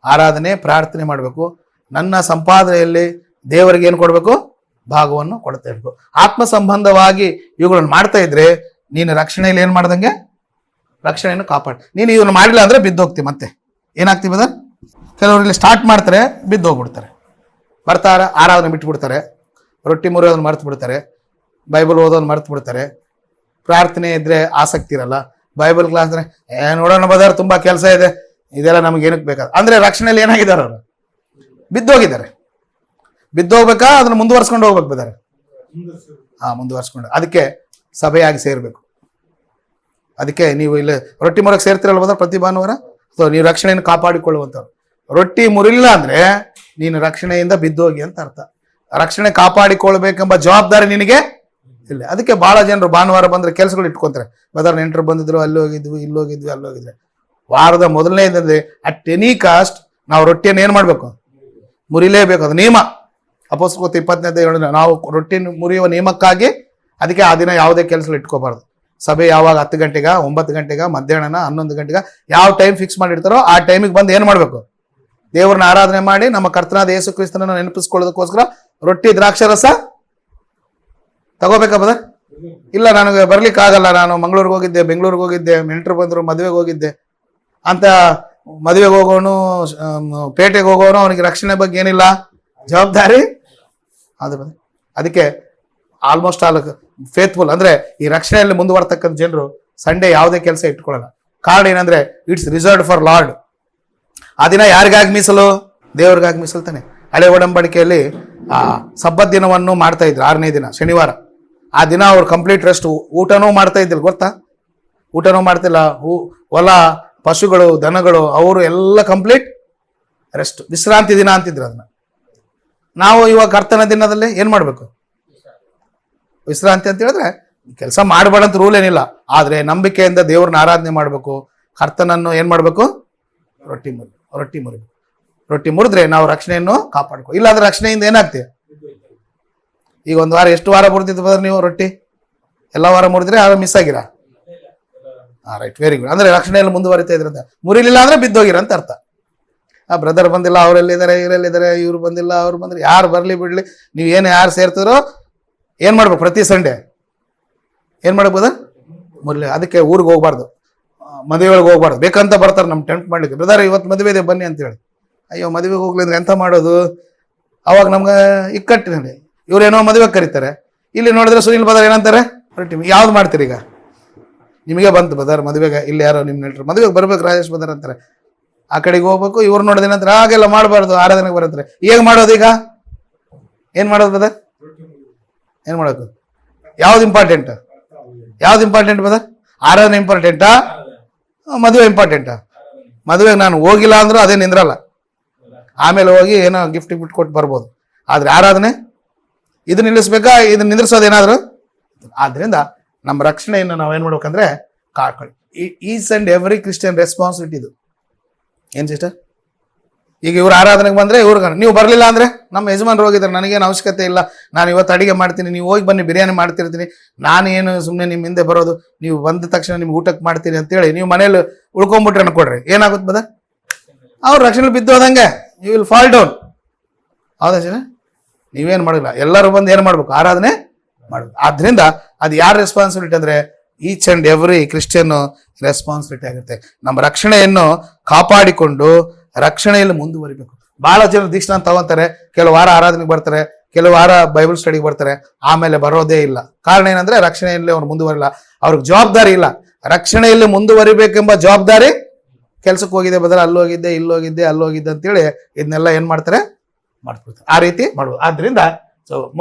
ಆರಾಧನೆ ಪ್ರಾರ್ಥನೆ ಮಾಡಬೇಕು. ನನ್ನ ಸಂಪಾದನೆಯಲ್ಲಿ ದೇವರಿಗೆ ಏನು ಕೊಡಬೇಕು? ಭಾಗವನ್ನು ಕೊಡ್ತಾ ಇರ್ಬೇಕು. ಆತ್ಮ ಸಂಬಂಧವಾಗಿ ಇವುಗಳನ್ನು ಮಾಡ್ತಾ ಇದ್ರೆ ನೀನು ರಕ್ಷಣೆಯಲ್ಲಿ ಏನ್ ಮಾಡ್ದಂಗೆ? ರಕ್ಷಣೆಯನ್ನು ಕಾಪಾಡ. ನೀನು ಇವನ್ನ ಮಾಡಿಲ್ಲ ಅಂದ್ರೆ ಬಿದ್ದೋಗ್ತೀವಿ. ಮತ್ತೆ ಏನಾಗ್ತೀವಿ ಬದ? ಕೆಲವರು ಇಲ್ಲಿ ಸ್ಟಾರ್ಟ್ ಮಾಡ್ತಾರೆ, ಬಿದ್ದೋಗ್ಬಿಡ್ತಾರೆ. ಬರ್ತಾರ, ಆರಾಧನೆ ಬಿಟ್ಬಿಡ್ತಾರೆ, ರೊಟ್ಟಿ ಮುರಿಯೋದನ್ನ ಮರ್ತು ಬಿಡ್ತಾರೆ, ಬೈಬಲ್ ಓದೋದನ್ನ ಮರ್ತು ಬಿಡ್ತಾರೆ. ಪ್ರಾರ್ಥನೆ ಇದ್ರೆ ಆಸಕ್ತಿ ಇರಲ್ಲ. ಬೈಬಲ್ ಕ್ಲಾಸ್ ಅಂದ್ರೆ ನೋಡೋಣ ಬದಾರ, ತುಂಬಾ ಕೆಲಸ ಇದೆ, ಇದೆಲ್ಲ ನಮ್ಗೆ ಏನಕ್ಕೆ ಬೇಕಾದ ಅಂದ್ರೆ ರಕ್ಷಣೆಯಲ್ಲಿ ಏನಾಗಿದ್ದಾರೆ? ಅವರು ಬಿದ್ದೋಗಿದ್ದಾರೆ. ಬಿದ್ದೋಗ್ಬೇಕಾ ಅದನ್ನ ಮುಂದುವರ್ಸ್ಕೊಂಡು ಹೋಗ್ಬೇಕು ಬದಾರೆ? ಮುಂದುವರ್ಸ್ಕೊಂಡು. ಅದಕ್ಕೆ ಸಭೆಯಾಗಿ ಸೇರ್ಬೇಕು. ಅದಕ್ಕೆ ನೀವು ಇಲ್ಲಿ ರೊಟ್ಟಿ ಮುರಕ್ಕೆ ಸೇರ್ತಿರಲ್ಲ ಬದ ಪ್ರತಿ ಭಾನುವಾರ. ಸೊ ನೀವು ರಕ್ಷಣೆಯನ್ನು ಕಾಪಾಡಿಕೊಳ್ಳುವಂಥವ್ರು. ರೊಟ್ಟಿ ಮುರಿಲಿಲ್ಲ ಅಂದ್ರೆ ನೀನು ರಕ್ಷಣೆಯಿಂದ ಬಿದ್ದೋಗಿ ಅಂತ ಅರ್ಥ. ರಕ್ಷಣೆ ಕಾಪಾಡಿಕೊಳ್ಬೇಕೆಂಬ ಜವಾಬ್ದಾರಿ ನಿನಗೆ ಇಲ್ಲ. ಅದಕ್ಕೆ ಬಹಳ ಜನರು ಭಾನುವಾರ ಬಂದ್ರೆ ಕೆಲಸಗಳು ಇಟ್ಕೊಂತಾರೆ. ಬದರ್ ನೆಂಟರು ಬಂದಿದ್ರು, ಅಲ್ಲಿ ಹೋಗಿದ್ವಿ, ಇಲ್ಲಿ ಹೋಗಿದ್ವಿ, ಅಲ್ಲಿ ಹೋಗಿದ್ರೆ. ವಾರದ ಮೊದಲನೇ ದಿನದಲ್ಲಿ ಅಟ್ ಎನಿ ಕಾಸ್ಟ್ ನಾವು ರೊಟ್ಟಿಯನ್ನು ಏನ್ ಮಾಡ್ಬೇಕು? ಮುರಿಲೇಬೇಕು. ಅದು ನಿಯಮ. ಅಪೊಸ್ತಲರು 20 ನಾವು ರೊಟ್ಟಿ ಮುರಿಯುವ ನಿಯಮಕ್ಕಾಗಿ. ಅದಕ್ಕೆ ಆ ದಿನ ಯಾವುದೇ ಕೆಲಸಗಳು ಇಟ್ಕೋಬಾರ್ದು. ಸಭೆ ಯಾವಾಗ 10 ಗಂಟೆಗ, 9 ಗಂಟೆಗ, ಮಧ್ಯಾಹ್ನ 11 ಗಂಟೆಗ, ಯಾವ ಟೈಮ್ ಫಿಕ್ಸ್ ಮಾಡಿರ್ತಾರೋ ಆ ಟೈಮಿಗೆ ಬಂದು ಏನ್ ಮಾಡ್ಬೇಕು? ದೇವ್ರನ್ನ ಆರಾಧನೆ ಮಾಡಿ ನಮ್ಮ ಕರ್ತನಾದ ಯೇಸು ಕ್ರಿಸ್ತನನ್ನು ನೆನಪಿಸ್ಕೊಳ್ಳೋದಕ್ಕೋಸ್ಕರ ರೊಟ್ಟಿ ದ್ರಾಕ್ಷರಸ ತಗೋಬೇಕಾ ಬದ? ಇಲ್ಲ ನನಗೆ ಬರ್ಲಿಕ್ಕೆ ಆಗಲ್ಲ, ನಾನು ಮಂಗಳೂರಿಗೆ ಹೋಗಿದ್ದೆ, ಬೆಂಗಳೂರಿಗೆ ಹೋಗಿದ್ದೆ, ನೆಂಟರು ಬಂದ್ರು, ಮದುವೆಗೆ ಹೋಗಿದ್ದೆ ಅಂತ ಮದುವೆಗೆ ಹೋಗೋನು, ಪೇಟೆಗೆ ಹೋಗೋನು, ಅವನಿಗೆ ರಕ್ಷಣೆ ಬಗ್ಗೆ ಏನಿಲ್ಲ ಜವಾಬ್ದಾರಿ. ಅದು ಅದಕ್ಕೆ ಆಲ್ಮೋಸ್ಟ್ ಆಲ್ ಫೇತ್ಫುಲ್ ಅಂದ್ರೆ ಈ ರಕ್ಷಣೆಯಲ್ಲಿ ಮುಂದುವರ್ತಕ್ಕಂಥ ಜನರು ಸಂಡೇ ಯಾವುದೇ ಕೆಲಸ ಇಟ್ಕೊಳ್ಳಲ್ಲ. ಕಾರಣ ಏನಂದ್ರೆ ಇಟ್ಸ್ ರಿಸರ್ವ್ಡ್ ಫಾರ್ ಲಾರ್ಡ್. ಆ ದಿನ ಯಾರಿಗಾಗಿ ಮೀಸಲು? ದೇವ್ರಿಗಾಗಿ ಮೀಸಲು ತಾನೆ. ಹಳೆ ಒಡಂಬಡಿಕೆಯಲ್ಲಿ ಆ ಸಬ್ಬತ್ ದಿನವನ್ನು ಮಾಡ್ತಾ ಇದ್ರು, 6ನೇ ದಿನ ಶನಿವಾರ. ಆ ದಿನ ಅವ್ರು ಕಂಪ್ಲೀಟ್ ರೆಸ್ಟ್, ಊಟನೂ ಮಾಡ್ತಾ ಇದ್ದಿಲ್ಲ, ಗೊತ್ತಾ? ಊಟನೂ ಮಾಡ್ತಿಲ್ಲ. ಹೊಲ, ಪಶುಗಳು, ದನಗಳು ಅವರು ಎಲ್ಲ ಕಂಪ್ಲೀಟ್ ರೆಸ್ಟ್, ವಿಶ್ರಾಂತಿ ದಿನ ಅಂತಿದ್ರು ಅದನ್ನ. ನಾವು ಇವಾಗ ಕರ್ತನ ದಿನದಲ್ಲಿ ಏನ್ ಮಾಡ್ಬೇಕು? ವಿಶ್ರಾಂತಿ ಅಂತ ಹೇಳಿದ್ರೆ ಕೆಲಸ ಮಾಡಬೇಡ ಅಂತ ರೂಲ್ ಏನಿಲ್ಲ. ಆದ್ರೆ ನಂಬಿಕೆಯಿಂದ ದೇವ್ರನ್ನ ಆರಾಧನೆ ಮಾಡ್ಬೇಕು. ಕರ್ತನನ್ನು ಏನ್ ಮಾಡ್ಬೇಕು? ರೊಟ್ಟಿ ಮುರಿದ್ರೆ ನಾವು ರಕ್ಷಣೆಯನ್ನು ಕಾಪಾಡ್ಕೊ. ಇಲ್ಲಾಂದ್ರೆ ರಕ್ಷಣೆಯಿಂದ ಏನಾಗ್ತೀವಿ? ಈಗ ಒಂದು ವಾರ, ಎಷ್ಟು ವಾರ ಮುರಿದಿದ್ದು ಬದ್ರೆ ನೀವು ರೊಟ್ಟಿ? ಎಲ್ಲ ವಾರ ಮುರಿದ್ರೆ ಯಾರು ಮಿಸ್ ಆಗಿರಾ? Right, very good. ಅಂದ್ರೆ ರಕ್ಷಣೆಯಲ್ಲಿ ಮುಂದುವರಿತಾ ಇದ್ರಂತ. ಮುರಿಲಿಲ್ಲ ಅಂದ್ರೆ ಬಿದ್ದೋಗಿರ ಅಂತ ಅರ್ಥ. ಬ್ರದರ್ ಬಂದಿಲ್ಲ, ಅವರೆಲ್ಲಿದ್ದಾರೆ, ಇವರೆಲ್ಲಿದ್ದಾರೆ, ಇವ್ರು ಬಂದಿಲ್ಲ, ಅವ್ರು ಬಂದ್ರೆ, ಯಾರು ಬರ್ಲಿ ಬಿಡ್ಲಿ, ನೀವು ಯಾರು ಸೇರ್ತಿರೋ ಏನ್ ಮಾಡ್ಬೇಕು? ಪ್ರತಿ ಸಂಡೇ ಏನ್ ಮಾಡ್ಬೋದ? ಮುರಳಿ. ಅದಕ್ಕೆ ಊರಿಗೆ ಹೋಗ್ಬಾರ್ದು, ಮದುವೆ ಒಳಗೆ ಹೋಗ್ಬಾರ್ದು. ಬೇಕಂತ ಬರ್ತಾರೆ ನಮ್ ಟೆಂಪ್ಟ್ ಮಾಡ್ಲಿಕ್ಕೆ, ಬ್ರದರ್ ಇವತ್ತು ಮದುವೆ ಇದೆ ಬನ್ನಿ ಅಂತ ಹೇಳಿ. ಅಯ್ಯೋ ಮದುವೆಗೆ ಹೋಗ್ಲಿ ಅಂದ್ರೆ ಎಂತ ಮಾಡೋದು? ಅವಾಗ ನಮ್ಗೆ ಇಕ್ಕಟ್ಟಿನಲ್ಲಿ ಇವ್ರೇನೋ ಮದುವೆಗೆ ಕರೀತಾರೆ. ಇಲ್ಲಿ ನೋಡಿದ್ರೆ ಸುನಿಲ್ ಬದರ್ ಏನಂತಾರೆ? ರೊಟ್ಟಿ. ಯಾವ್ದು ಮಾಡ್ತೀರಿ ಈಗ? ನಿಮಗೆ ಬಂತು ಬದರ್ ಮದುವೆಗೆ, ಇಲ್ಲಿ ಯಾರೋ ನಿಮ್ ನೆಂಟರು ಮದುವೆಗೆ ಬರ್ಬೇಕು ರಾಜೇಶ್ ಬದರ್ ಅಂತಾರೆ. ಆ ಕಡೆಗೆ ಹೋಗ್ಬೇಕು. ಇವ್ರು ನೋಡಿದ ನಂತರ ಹಾಗೆಲ್ಲ ಮಾಡಬಾರ್ದು, ಆರಾಧನೆಗೆ ಬರಂತಾರೆ. ಹೇಗೆ ಮಾಡೋದು ಈಗ? ಏನ್ ಮಾಡೋದು ಬದರ್? ಏನ್ ಮಾಡೋದು? ಯಾವ್ದು ಇಂಪಾರ್ಟೆಂಟ್ ಬದರ್? ಆರಾಧನೆ ಇಂಪಾರ್ಟೆಂಟಾ? ಮದುವೆ ಇಂಪಾರ್ಟೆಂಟಾ? ಮದುವೆಗೆ ನಾನು ಹೋಗಿಲ್ಲ ಅಂದ್ರೂ ಅದೇ ನಿಂದ್ರಲ್ಲ. ಆಮೇಲೆ ಹೋಗಿ ಏನೋ ಗಿಫ್ಟ್ ಕೊಟ್ಟು ಬರ್ಬೋದು. ಆದ್ರೆ ಆರಾಧನೆ ಇದು ನಿಲ್ಲಿಸ್ಬೇಕಾ? ಇದನ್ನ ನಿಂದ್ರಿಸೋದೇನಾದ್ರು? ಆದ್ರಿಂದ ನಮ್ಮ ರಕ್ಷಣೆಯನ್ನು ನಾವೇನ್ ಮಾಡ್ಬೇಕಂದ್ರೆ ಕಾಡ್ಕೊಳ್ಳಿ. Each and every Christian responsibility ಇದು. ಏನ್ ಸಿಸ್ಟರ್? ಈಗ ಇವ್ರು ಆರಾಧನೆಗೆ ಬಂದ್ರೆ ಇವ್ರಿಗೆ, ನೀವು ಬರ್ಲಿಲ್ಲ ಅಂದ್ರೆ ನಮ್ಮ ಯಜಮಾನ್ರು ಹೋಗಿದ್ದಾರೆ, ನನಗೇನು ಅವಶ್ಯಕತೆ ಇಲ್ಲ, ನಾನು ಇವತ್ತು ಅಡಿಗೆ ಮಾಡ್ತೀನಿ, ನೀವು ಹೋಗಿ ಬನ್ನಿ ಬಿರಿಯಾನಿ ಮಾಡ್ತಿರ್ತೀನಿ, ನಾನು ಏನು ಸುಮ್ಮನೆ ನಿಮ್ಮ ಹಿಂದೆ ಬರೋದು, ನೀವು ಬಂದ ತಕ್ಷಣ ನಿಮ್ಗೆ ಊಟಕ್ಕೆ ಮಾಡ್ತೀನಿ ಅಂತೇಳಿ ನೀವು ಮನೇಲಿ ಉಳ್ಕೊಂಡ್ಬಿಟ್ರೆ ಅನ್ಕೊಡ್ರಿ, ಏನಾಗುತ್ತೆ ಬದ? ಅವ್ರು ರಕ್ಷಣೆ ಬಿದ್ದೋದಂಗೆ, ಯು ವಿಲ್ ಫಾಲ್ ಡೌನ್. ಹೌದಾ ಸರ್? ನೀವೇನು ಮಾಡಿಲ್ಲ, ಎಲ್ಲರೂ ಬಂದು ಏನು ಮಾಡ್ಬೇಕು? ಆರಾಧನೆ ಮಾಡ್ಬೇಕು. ಆದ್ರಿಂದ ಅದು ಯಾರ ರೆಸ್ಪಾನ್ಸಿಬಿಲಿಟಿ ಅಂದ್ರೆ each and every Christian responsibility ಆಗುತ್ತೆ. ನಮ್ಮ ರಕ್ಷಣೆಯನ್ನು ಕಾಪಾಡಿಕೊಂಡು ರಕ್ಷಣೆಯಲ್ಲಿ ಮುಂದುವರಿಬೇಕು. ಬಹಳ ಜನ ದೀಕ್ಷಾನ ತಗೊಂತಾರೆ, ಕೆಲವು ವಾರ ಆರಾಧನೆಗೆ ಬರ್ತಾರೆ, ಕೆಲವು ವಾರ ಬೈಬಲ್ ಸ್ಟಡಿಗೆ ಬರ್ತಾರೆ, ಆಮೇಲೆ ಬರೋದೇ ಇಲ್ಲ. ಕಾರಣ ಏನಂದ್ರೆ ರಕ್ಷಣೆಯಲ್ಲಿ ಅವ್ರು ಮುಂದುವರಿಲ್ಲ, ಅವ್ರಿಗೆ ಜವಾಬ್ದಾರಿ ಇಲ್ಲ. ರಕ್ಷಣೆಯಲ್ಲಿ ಮುಂದುವರಿಬೇಕೆಂಬ ಜವಾಬ್ದಾರಿ. ಕೆಲ್ಸಕ್ಕೆ ಹೋಗಿದೆ ಬದಲ ಅಲ್ಲೋಗಿದ್ದೆ, ಇಲ್ಲೋಗಿದ್ದೆ, ಅಲ್ಲೋಗಿದ್ದೆ ಅಂತೇಳಿ ಇದನ್ನೆಲ್ಲ ಏನ್ ಮಾಡ್ತಾರೆ? ಮಾಡ್ಬಿಡ್ತಾರೆ. ಆ ರೀತಿ ಮಾಡ್ಬೋದು. ಆದ್ರಿಂದ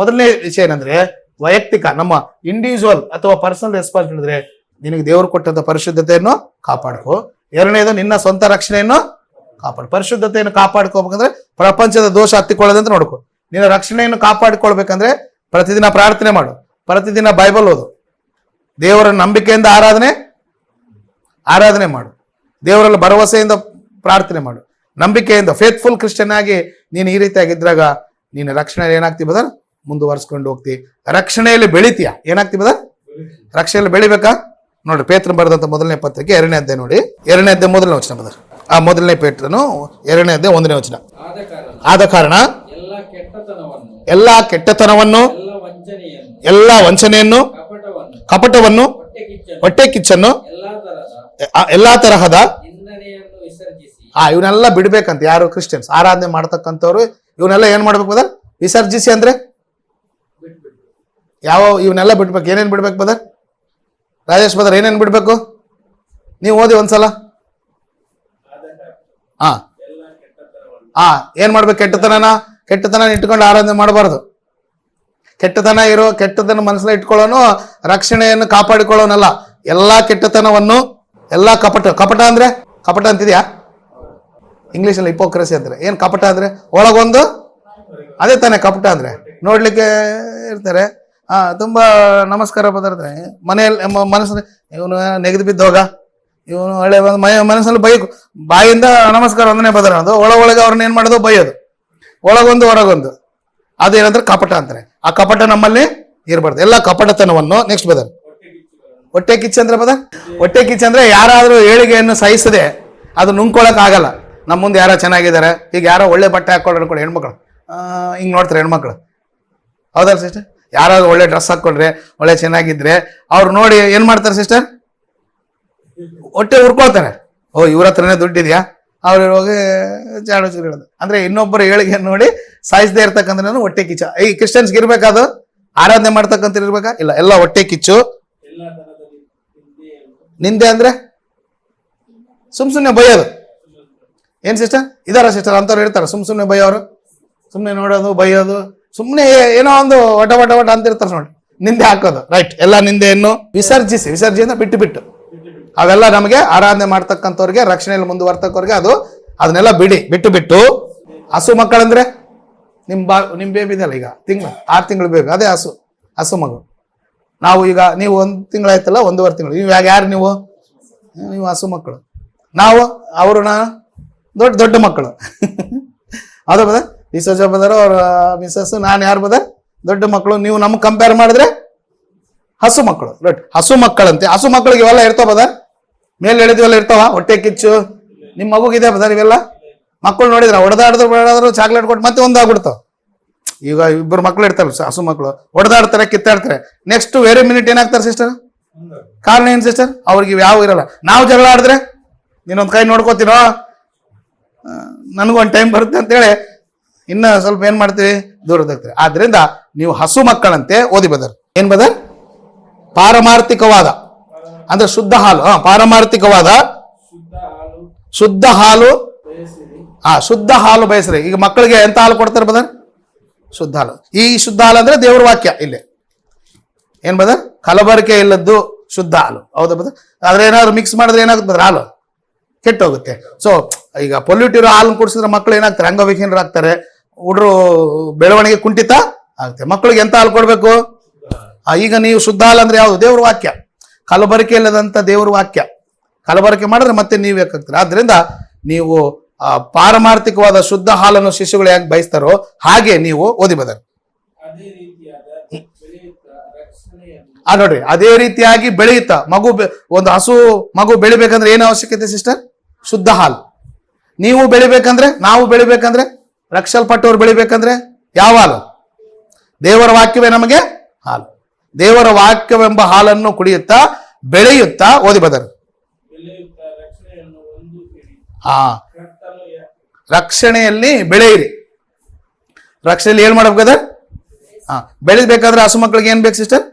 ಮೊದಲನೇ ವಿಷಯ ಏನಂದ್ರೆ ವೈಯಕ್ತಿಕ, ನಮ್ಮ ಇಂಡಿವಿಜುವಲ್ ಅಥವಾ ಪರ್ಸನಲ್ ರೆಸ್ಪಾನ್ಸಿಬಿಲಿಟಿ ಅಂದ್ರೆ ನಿನಗೆ ದೇವರು ಕೊಟ್ಟಂತ ಪರಿಶುದ್ಧತೆಯನ್ನು ಕಾಪಾಡ್ಕೋ. ಎರಡನೇದು ನಿನ್ನ ಸ್ವಂತ ರಕ್ಷಣೆಯನ್ನು ಕಾಪಾಡು. ಪರಿಶುದ್ಧತೆಯನ್ನು ಕಾಪಾಡ್ಕೋಬೇಕಂದ್ರೆ ಪ್ರಪಂಚದ ದೋಷ ಹತ್ತಿಕೊಳ್ಳದಂತ ನೋಡ್ಕೊ. ನಿನ್ನ ರಕ್ಷಣೆಯನ್ನು ಕಾಪಾಡಿಕೊಳ್ಬೇಕಂದ್ರೆ ಪ್ರತಿದಿನ ಪ್ರಾರ್ಥನೆ ಮಾಡು, ಪ್ರತಿದಿನ ಬೈಬಲ್ ಓದು, ದೇವರ ನಂಬಿಕೆಯಿಂದ ಆರಾಧನೆ ಮಾಡು, ದೇವರಲ್ಲಿ ಭರವಸೆಯಿಂದ ಪ್ರಾರ್ಥನೆ ಮಾಡು, ನಂಬಿಕೆಯಿಂದ ಫೇತ್ಫುಲ್ ಕ್ರಿಶ್ಚಿಯನ್ ಆಗಿ ನೀನು ಈ ರೀತಿಯಾಗಿದ್ದಾಗ ನೀನು ರಕ್ಷಣೆಯಲ್ಲಿ ಏನಾಗ್ತಿ ಬದರ್ ಮುಂದುವರ್ಸ್ಕೊಂಡು ಹೋಗ್ತಿ, ರಕ್ಷಣೆಯಲ್ಲಿ ಬೆಳಿತೀಯ. ಏನಾಗ್ತಿ ಬದರ್ ರಕ್ಷಣೆಯಲ್ಲಿ ಬೆಳಿಬೇಕಾ? ನೋಡಿ, ಪೇತ್ರ ಬರೆದಂತ ಮೊದಲನೇ ಪತ್ರಿಕೆ 2ನೇ ಅಧ್ಯಾಯ ನೋಡಿ, 2ನೇ ಅಧ್ಯಾಯ 1ನೇ ವಚನ ಬದರ್. ಆ ಮೊದಲನೇ ಪೇತ್ರನು 2ನೇ ಅಧ್ಯಾಯ 1ನೇ ವಚನ. ಆದ ಕಾರಣ ಎಲ್ಲಾ ಕೆಟ್ಟತನವನ್ನು, ಎಲ್ಲಾ ವಂಚನೆಯನ್ನು, ಕಪಟವನ್ನು, ಹೊಟ್ಟೆ ಕಿಚ್ಚನ್ನು, ಎಲ್ಲಾ ತರಹದ ಇವನ್ನೆಲ್ಲ ಬಿಡ್ಬೇಕಂತ. ಯಾರು ಕ್ರಿಶ್ಚಿಯನ್ಸ್ ಆರಾಧನೆ ಮಾಡ್ತಕ್ಕಂಥವ್ರು ಇವನ್ನೆಲ್ಲ ಏನ್ ಮಾಡ್ಬೇಕು ಬದರ್? ವಿಸರ್ಜಿಸಿ ಅಂದ್ರೆ ಇವನ್ನೆಲ್ಲ ಬಿಡ್ಬೇಕು. ಏನೇನ್ ಬಿಡ್ಬೇಕು ಬದರ್? ರಾಜೇಶ್ ಬದರ್ ಏನೇನ್ ಬಿಡ್ಬೇಕು? ನೀವು ಓದಿ ಒಂದ್ಸಲ. ಏನ್ ಮಾಡ್ಬೇಕು? ಕೆಟ್ಟತನ ಇಟ್ಕೊಂಡು ಆರಾಧನೆ ಮಾಡಬಾರ್ದು. ಕೆಟ್ಟತನ ಮನಸ್ಸಲ್ಲಿ ಇಟ್ಕೊಳ್ಳೋನು ರಕ್ಷಣೆಯನ್ನು ಕಾಪಾಡಿಕೊಳ್ಳೋನಲ್ಲ. ಎಲ್ಲಾ ಕೆಟ್ಟತನವನ್ನು, ಎಲ್ಲಾ ಕಪಟ ಅಂದ್ರೆ ಕಪಟ ಅಂತಿದ್ಯಾ? ಇಂಗ್ಲಿಷ್ ಅಲ್ಲಿ ಹಿಪೋಕ್ರಸಿ ಅಂದ್ರೆ ಏನ್ ಕಪಟ ಅಂದ್ರೆ? ಒಳಗೊಂದು, ಅದೇ ತಾನೇ ಕಪಟ ಅಂದ್ರೆ. ನೋಡ್ಲಿಕ್ಕೆ ಇರ್ತಾರೆ, ತುಂಬಾ ನಮಸ್ಕಾರ ಬದರ್ತಾರೆ, ಮನೆಯಲ್ಲಿ ಮನಸ್ಸಲ್ಲಿ ಇವನು ನೆಗೆದು ಬಿದ್ದೋಗ, ಇವನು ಒಳ್ಳೆ ಮನಸ್ಸಲ್ಲಿ ಬಾಯಿಂದ ನಮಸ್ಕಾರ ಒಂದನೇ ಬದರ, ಅದು ಒಳಗೆ ಅವ್ರನ್ನ ಏನ್ ಮಾಡೋದು? ಬೈಯೋದು. ಒಳಗೊಂದು ಹೊರಗೊಂದು, ಅದೇನಂದ್ರೆ ಕಪಟ ಅಂತಾರೆ. ಆ ಕಪಟ ನಮ್ಮಲ್ಲಿ ಇರಬಾರ್ದು. ಎಲ್ಲ ಕಪಟತನವನ್ನು. ನೆಕ್ಸ್ಟ್ ಬದರ್ ಹೊಟ್ಟೆ ಕಿಚ್ಚ ಅಂದ್ರೆ ಬದರ್, ಹೊಟ್ಟೆ ಕಿಚ್ಚ ಅಂದ್ರೆ ಯಾರಾದ್ರೂ ಏಳಿಗೆಯನ್ನು ಸಹಿಸದೆ ಅದು ನುಂಗ್ಕೊಳಕ್ ಆಗಲ್ಲ. ನಮ್ಮ ಮುಂದೆ ಯಾರೋ ಚೆನ್ನಾಗಿದ್ದಾರೆ, ಈಗ ಯಾರೋ ಒಳ್ಳೆ ಬಟ್ಟೆ ಹಾಕೊಂಡು ಅನ್ಕೊಂಡು ಹೆಣ್ಮಕ್ಳು ಹಿಂಗ್ ನೋಡ್ತಾರೆ ಹೆಣ್ಮಕ್ಳು, ಹೌದಲ್ಲ ಸಿಸ್ಟರ್? ಯಾರಾದ್ರೂ ಒಳ್ಳೆ ಡ್ರೆಸ್ ಹಾಕೊಂಡ್ರೆ, ಒಳ್ಳೆ ಚೆನ್ನಾಗಿದ್ರೆ ಅವ್ರು ನೋಡಿ ಏನ್ ಮಾಡ್ತಾರೆ ಸಿಸ್ಟರ್? ಹೊಟ್ಟೆ ಉರ್ಕೊಳ್ತಾರೆ. ಓ, ಇವ್ರ ಹತ್ರನೇ ದುಡ್ಡಿದ್ಯಾ, ಅವ್ರು ಹೋಗಿ ಚಾಡು ಹೇಳೋದು. ಅಂದ್ರೆ ಇನ್ನೊಬ್ಬರ ಏಳಿಗೆ ನೋಡಿ ಸಾಯಿಸದೇ ಇರ್ತಕ್ಕಂಥ ಹೊಟ್ಟೆ ಕಿಚ್ಚ. ಈ ಕ್ರಿಶ್ಚಿಯನ್ಸ್ಗೆ ಇರ್ಬೇಕಾದು ಆರಾಧನೆ ಮಾಡ್ತಕ್ಕಂಥ ಇರ್ಬೇಕಾ? ಇಲ್ಲ, ಎಲ್ಲ ಹೊಟ್ಟೆ ಕಿಚ್ಚು. ನಿಂದೆ ಅಂದ್ರೆ ಸುಮ್ನೆ ಬೈಯೋದು. ಏನ್ ಸಿಸ್ಟರ್ ಇದಾರ ಸಿಸ್ಟರ್ ಅಂತವ್ರು ಇರ್ತಾರ ಸುಮ್ನೆ ಬೈಯೋರು, ಸುಮ್ನೆ ನೋಡೋದು, ಬೈಯೋದು, ಸುಮ್ನೆ ಏನೋ ಒಂದು ವಟ ಅಂತಿರ್ತಾರೆ ನೋಡಿ, ನಿಂದೆ ಹಾಕೋದು. ರೈಟ್, ಎಲ್ಲ ನಿಂದೆಯನ್ನು ವಿಸರ್ಜಿಯಿಂದ ಬಿಟ್ಟು ಅವೆಲ್ಲ ನಮಗೆ ಆರಾಧನೆ ಮಾಡ್ತಕ್ಕಂಥವ್ರಿಗೆ, ರಕ್ಷಣೆಯಲ್ಲಿ ಮುಂದುವರ್ತಕ್ಕವ್ರಿಗೆ ಅದನ್ನೆಲ್ಲ ಬಿಟ್ಟು ಹಸು ಮಕ್ಕಳಂದ್ರೆ ನಿಮ್ ಬೇಬಿ ಇದೆಯಲ್ಲ, ಈಗ 6 ತಿಂಗಳು ಬೇಬಿ, ಅದೇ ಹಸು ಮಗು. ನೀವು 1 ತಿಂಗಳಾಯ್ತಲ್ಲ, 1.5 ತಿಂಗಳು. ನೀವು ಯಾರು? ನೀವು ಹಸು ಮಕ್ಕಳು. ಅವರು ದೊಡ್ಡ ಮಕ್ಕಳು. ಹೌದಾ ಬದರ್? ಡಿಸೋಜ ಬದರ್ ಅವ್ರ ಮಿಸಸ್, ನಾನು ಯಾರು ಬದರ್? ದೊಡ್ಡ ಮಕ್ಕಳು. ನೀವು ನಮ್ಗೆ ಕಂಪೇರ್ ಮಾಡಿದ್ರೆ ಹಸು ಮಕ್ಕಳು. ರೈಟ್, ಹಸು ಮಕ್ಕಳಂತೆ. ಹಸು ಮಕ್ಕಳಿಗೆ ಇವೆಲ್ಲ ಇರ್ತಾವ ಬದರ್? ಮೇಲೆ ಎಳೆದಿವೆಲ್ಲ ಇರ್ತಾವ? ಹೊಟ್ಟೆ ಕಿಚ್ಚು ನಿಮ್ಮ ಮಗುಗಿದೆ ಬದರ್ ಇವೆಲ್ಲ? ಮಕ್ಕಳು ನೋಡಿದ್ರ ಹೊಡೆದಾಡಿದ್ರು ಚಾಕ್ಲೇಟ್ ಕೊಟ್ಟು ಮತ್ತೆ ಒಂದಾಗ್ಬಿಡ್ತಾವ. ಈಗ 2 ಮಕ್ಕಳು ಇರ್ತಾರೆ, ಹಸು ಮಕ್ಕಳು ಹೊಡೆದಾಡ್ತಾರೆ, ಕಿತ್ತಾಡ್ತಾರೆ. ನೆಕ್ಸ್ಟ್ ವೆರಿ ಮಿನಿಟ್ ಏನಾಗ್ತಾರೆ ಸಿಸ್ಟರ್? ಕಾರಣ ಏನ್ ಸಿಸ್ಟರ್? ಅವ್ರಿಗೆ ಯಾವ ಇರಲ್ಲ. ನಾವು ಜಗಳ ಆಡಿದ್ರೆ ನೀನೊಂದ್ ಕೈ ನೋಡ್ಕೋತೀನೋ, ನನಗೊಂದು ಟೈಮ್ ಬರುತ್ತೆ ಅಂತೇಳಿ ಇನ್ನ ಸ್ವಲ್ಪ ಏನ್ ಮಾಡ್ತೀವಿ? ದೂರ ಹೋಗ್ತೀವಿ. ಆದ್ರಿಂದ ನೀವು ಹಸು ಮಕ್ಕಳಂತೆ ಓದಿ ಬದರ್. ಏನ್ ಬದರ್? ಪಾರಮಾರ್ಥಿಕವಾದ ಅಂದ್ರೆ ಶುದ್ಧ ಹಾಲು. ಪಾರಮಾರ್ಥಿಕವಾದ ಶುದ್ಧ ಹಾಲು. ಶುದ್ಧ ಹಾಲು ಬಯಸ್ರಿ. ಈಗ ಮಕ್ಕಳಿಗೆ ಎಂತ ಹಾಲು ಕೊಡ್ತಾರೆ ಬದರ್? ಶುದ್ಧ ಹಾಲು. ಈ ಶುದ್ಧ ಹಾಲು ಅಂದ್ರೆ ದೇವ್ರ ವಾಕ್ಯ. ಇಲ್ಲಿ ಏನ್ ಬದರ್? ಕಲಬರಿಕೆ ಇಲ್ಲದ್ದು ಶುದ್ಧ ಹಾಲು. ಹೌದಾ ಬದರ್? ಆದ್ರೆ ಏನಾದ್ರು ಮಿಕ್ಸ್ ಮಾಡಿದ್ರೆ ಏನಾಗುತ್ತೆ ಬದರ್? ಹಾಲು ಕೆಟ್ಟೋಗುತ್ತೆ. ಸೊ ಈಗ ಪೊಲ್ಯೂಟಿವ್ ಹಾಲು ಕುಡಿಸಿದ್ರೆ ಮಕ್ಕಳು ಏನಾಗ್ತಾರೆ? ಅಂಗವಿಹೀನರಾಗ್ತಾರೆ, ಹುಡ್ರು ಬೆಳವಣಿಗೆ ಕುಂಠಿತ ಆಗುತ್ತೆ. ಮಕ್ಕಳಿಗೆ ಎಂತ ಹಾಲು ಕೊಡ್ಬೇಕು? ಈಗ ನೀವು ಶುದ್ಧ ಹಾಲು ಅಂದ್ರೆ ಯಾವುದು? ದೇವ್ರ ವಾಕ್ಯ. ಕಲಬರಿಕೆ ಇಲ್ಲದಂತ ದೇವ್ರ ವಾಕ್ಯ. ಕಲಬರಿಕೆ ಮಾಡಿದ್ರೆ ಮತ್ತೆ ನೀವು ಯಾಕಾಗ್ತೀರ? ಆದ್ರಿಂದ ನೀವು ಪಾರಮಾರ್ಥಿಕವಾದ ಶುದ್ಧ ಹಾಲನ್ನು ಶಿಶುಗಳು ಯಾಕೆ ಬಯಸ್ತಾರೋ ಹಾಗೆ ನೀವು ಓದಿ ಬದರ್. ನೋಡ್ರಿ, ಅದೇ ರೀತಿಯಾಗಿ ಬೆಳೆಯುತ್ತಾ ಒಂದು ಹಸು ಮಗು ಬೆಳಿಬೇಕಂದ್ರೆ ಏನು ಅವಶ್ಯಕತೆ ಸಿಸ್ಟರ್? ಶುದ್ಧ ಹಾಲು. ನೀವು ಬೆಳಿಬೇಕಂದ್ರೆ, ನಾವು ಬೆಳಿಬೇಕಂದ್ರೆ, ರಕ್ಷಲ್ಪಟ್ಟವ್ರು ಬೆಳಿಬೇಕಂದ್ರೆ ಯಾವ ಹಾಲು? ದೇವರ ವಾಕ್ಯವೇ ನಮಗೆ ಹಾಲು. ದೇವರ ವಾಕ್ಯವೆಂಬ ಹಾಲನ್ನು ಕುಡಿಯುತ್ತಾ ಬೆಳೆಯುತ್ತಾ ಓದಿ ಬದರ್. ರಕ್ಷಣೆಯಲ್ಲಿ ಬೆಳೆಯಿರಿ. ರಕ್ಷಣೆಯಲ್ಲಿ ಏನ್ ಮಾಡ್ಬೇಕು ಬದರ್? ಬೆಳಿಬೇಕಾದ್ರೆ ಹಸು ಮಕ್ಕಳಿಗೆ ಏನ್ ಬೇಕು ಸಿಸ್ಟರ್?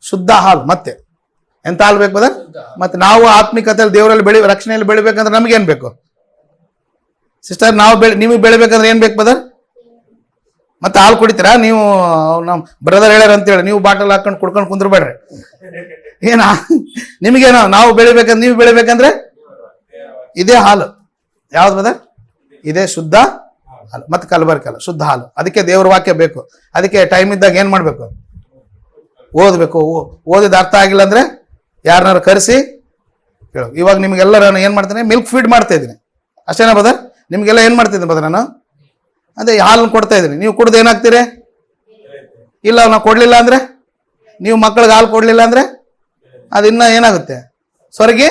ಶುದ್ಧ ಹಾಲು. ಮತ್ತೆ ಎಂತ ಹಾಲು ಬೇಕು ಬದರ್? ಮತ್ತೆ ನಾವು ಆತ್ಮಿಕತೆಯಲ್ಲಿ ದೇವರಲ್ಲಿ ರಕ್ಷಣೆಯಲ್ಲಿ ಬೆಳಿಬೇಕಂದ್ರೆ ನಮ್ಗೆ ಏನ್ ಬೇಕು ಸಿಸ್ಟರ್? ನಿಮಗೆ ಬೆಳಿಬೇಕಂದ್ರೆ ಏನ್ ಬೇಕು ಬದರ್? ಮತ್ತೆ ಹಾಲು ಕುಡಿತೀರಾ ನೀವು? ನಮ್ ಬ್ರದರ್ ಹೇಳ್ಯಾರ ಅಂತೇಳಿ ನೀವು ಬಾಟಲ್ ಹಾಕೊಂಡು ಕುಡ್ಕೊಂಡು ಕುಂದ್ರಬೇಡ್ರಿ. ಏನ ನಿಮಗೇನೋ ನಾವು ಬೆಳಿಬೇಕಂದ್ರೆ ನೀವು ಬೆಳಿಬೇಕಂದ್ರೆ ಇದೇ ಹಾಲು ಯಾವ್ದು ಬ್ರದರ್? ಇದೇ ಶುದ್ಧ ಹಾಲು ಮತ್ತೆ ಕಲಬೆರಕೆ ಶುದ್ಧ ಹಾಲು. ಅದಕ್ಕೆ ದೇವ್ರ ವಾಕ್ಯ ಬೇಕು. ಅದಕ್ಕೆ ಟೈಮ್ ಇದ್ದಾಗ ಏನ್ ಮಾಡ್ಬೇಕು? ಓದ್ಬೇಕು. ಓದಿದ ಅರ್ಥ ಆಗಿಲ್ಲ ಅಂದ್ರೆ ಯಾರನ್ನಾರು ಕರೆಸಿ ಹೇಳು. ಇವಾಗ ನಿಮ್ಗೆಲ್ಲ ನಾನು ಏನ್ ಮಾಡ್ತೀನಿ, ಮಿಲ್ಕ್ ಫೀಡ್ ಮಾಡ್ತಾ ಇದ್ದೀನಿ ಅಷ್ಟೇನಾ ಬ್ರದರ್? ನಿಮ್ಗೆಲ್ಲ ಏನ್ ಮಾಡ್ತಿದ್ದೀನಿ ಬ್ರದರ್? ನಾನು ಅದೇ ಹಾಲನ್ನು ಕೊಡ್ತಾ ಇದ್ದೀನಿ. ನೀವು ಕುಡ್ದು ಏನಾಗ್ತೀರಿ? ಇಲ್ಲ ನಾವು ಕೊಡ್ಲಿಲ್ಲ ಅಂದ್ರೆ, ನೀವು ಮಕ್ಕಳಿಗೆ ಹಾಲು ಕೊಡ್ಲಿಲ್ಲ ಅಂದ್ರೆ ಅದಿನ್ನ ಏನಾಗುತ್ತೆ? ಸ್ವರ್ಗಿ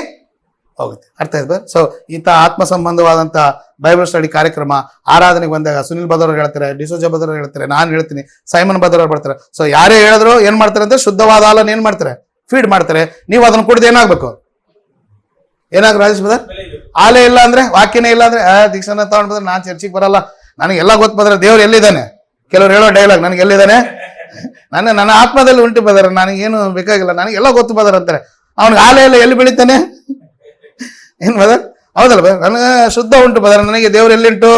ಹೋಗುತ್ತೆ. ಅರ್ಥ ಆಯ್ತು? ಸೊ ಇಂಥ ಆತ್ಮ ಸಂಬಂಧವಾದಂಥ ಬೈಬಲ್ ಸ್ಟಡಿ ಕಾರ್ಯಕ್ರಮ ಆರಾಧನೆಗೆ ಬಂದಾಗ ಸುನಿಲ್ ಬದರ್ ಹೇಳ್ತಾರೆ, ಡಿಸೋಜಾ ಬದರ್ ಹೇಳ್ತಾರೆ, ನಾನು ಹೇಳ್ತೀನಿ, ಸೈಮನ್ ಬದರ್ ಬರ್ತಾರೆ. ಸೊ ಯಾರೇ ಹೇಳಿದ್ರು ಏನ್ ಮಾಡ್ತಾರೆ ಅಂದ್ರೆ ಶುದ್ಧವಾದ ಹಾಲನ್ನು ಏನ್ ಮಾಡ್ತಾರೆ? ಫೀಡ್ ಮಾಡ್ತಾರೆ. ನೀವು ಅದನ್ನ ಕುಡಿದು ಏನಾಗ್ಬೇಕು? ರಾಜೇಶ್ ಬದರ್? ಹಾಲೇ ಇಲ್ಲ ಅಂದ್ರೆ, ವಾಕ್ಯನೇ ಇಲ್ಲ ಅಂದ್ರೆ ದೀಕ್ಷಾನ ತಗೊಂಡ್ ಬಂದ್ರೆ ನಾನ್ ಚರ್ಚಿಗೆ ಬರಲ್ಲ, ನನಗೆಲ್ಲ ಗೊತ್ತು ಬದ್ರೆ ದೇವ್ರು ಎಲ್ಲಿದ್ದಾನೆ? ಕೆಲವ್ರು ಹೇಳೋ ಡೈಲಾಗ್, ನನಗೆ ಎಲ್ಲಿದ್ದಾನೆ? ನನ್ನ ಆತ್ಮದಲ್ಲಿ ಉಂಟು ಬದರ, ನನಗೇನು ಬೇಕಾಗಿಲ್ಲ, ನನಗೆಲ್ಲ ಗೊತ್ತು ಬದರ್ ಅಂತಾರೆ. ಅವ್ನಿಗೆ ಹಾಲೇ ಇಲ್ಲ, ಎಲ್ಲಿ ಬೆಳಿತಾನೆ? ಏನ್ ಬದರ್? ಹೌದಲ್ಲ ಬದರ್? ನನಗೆ ಶುದ್ಧ ಉಂಟು ಬದರ್, ನನಗೆ ದೇವ್ರು ಎಲ್ಲಿಂಟು?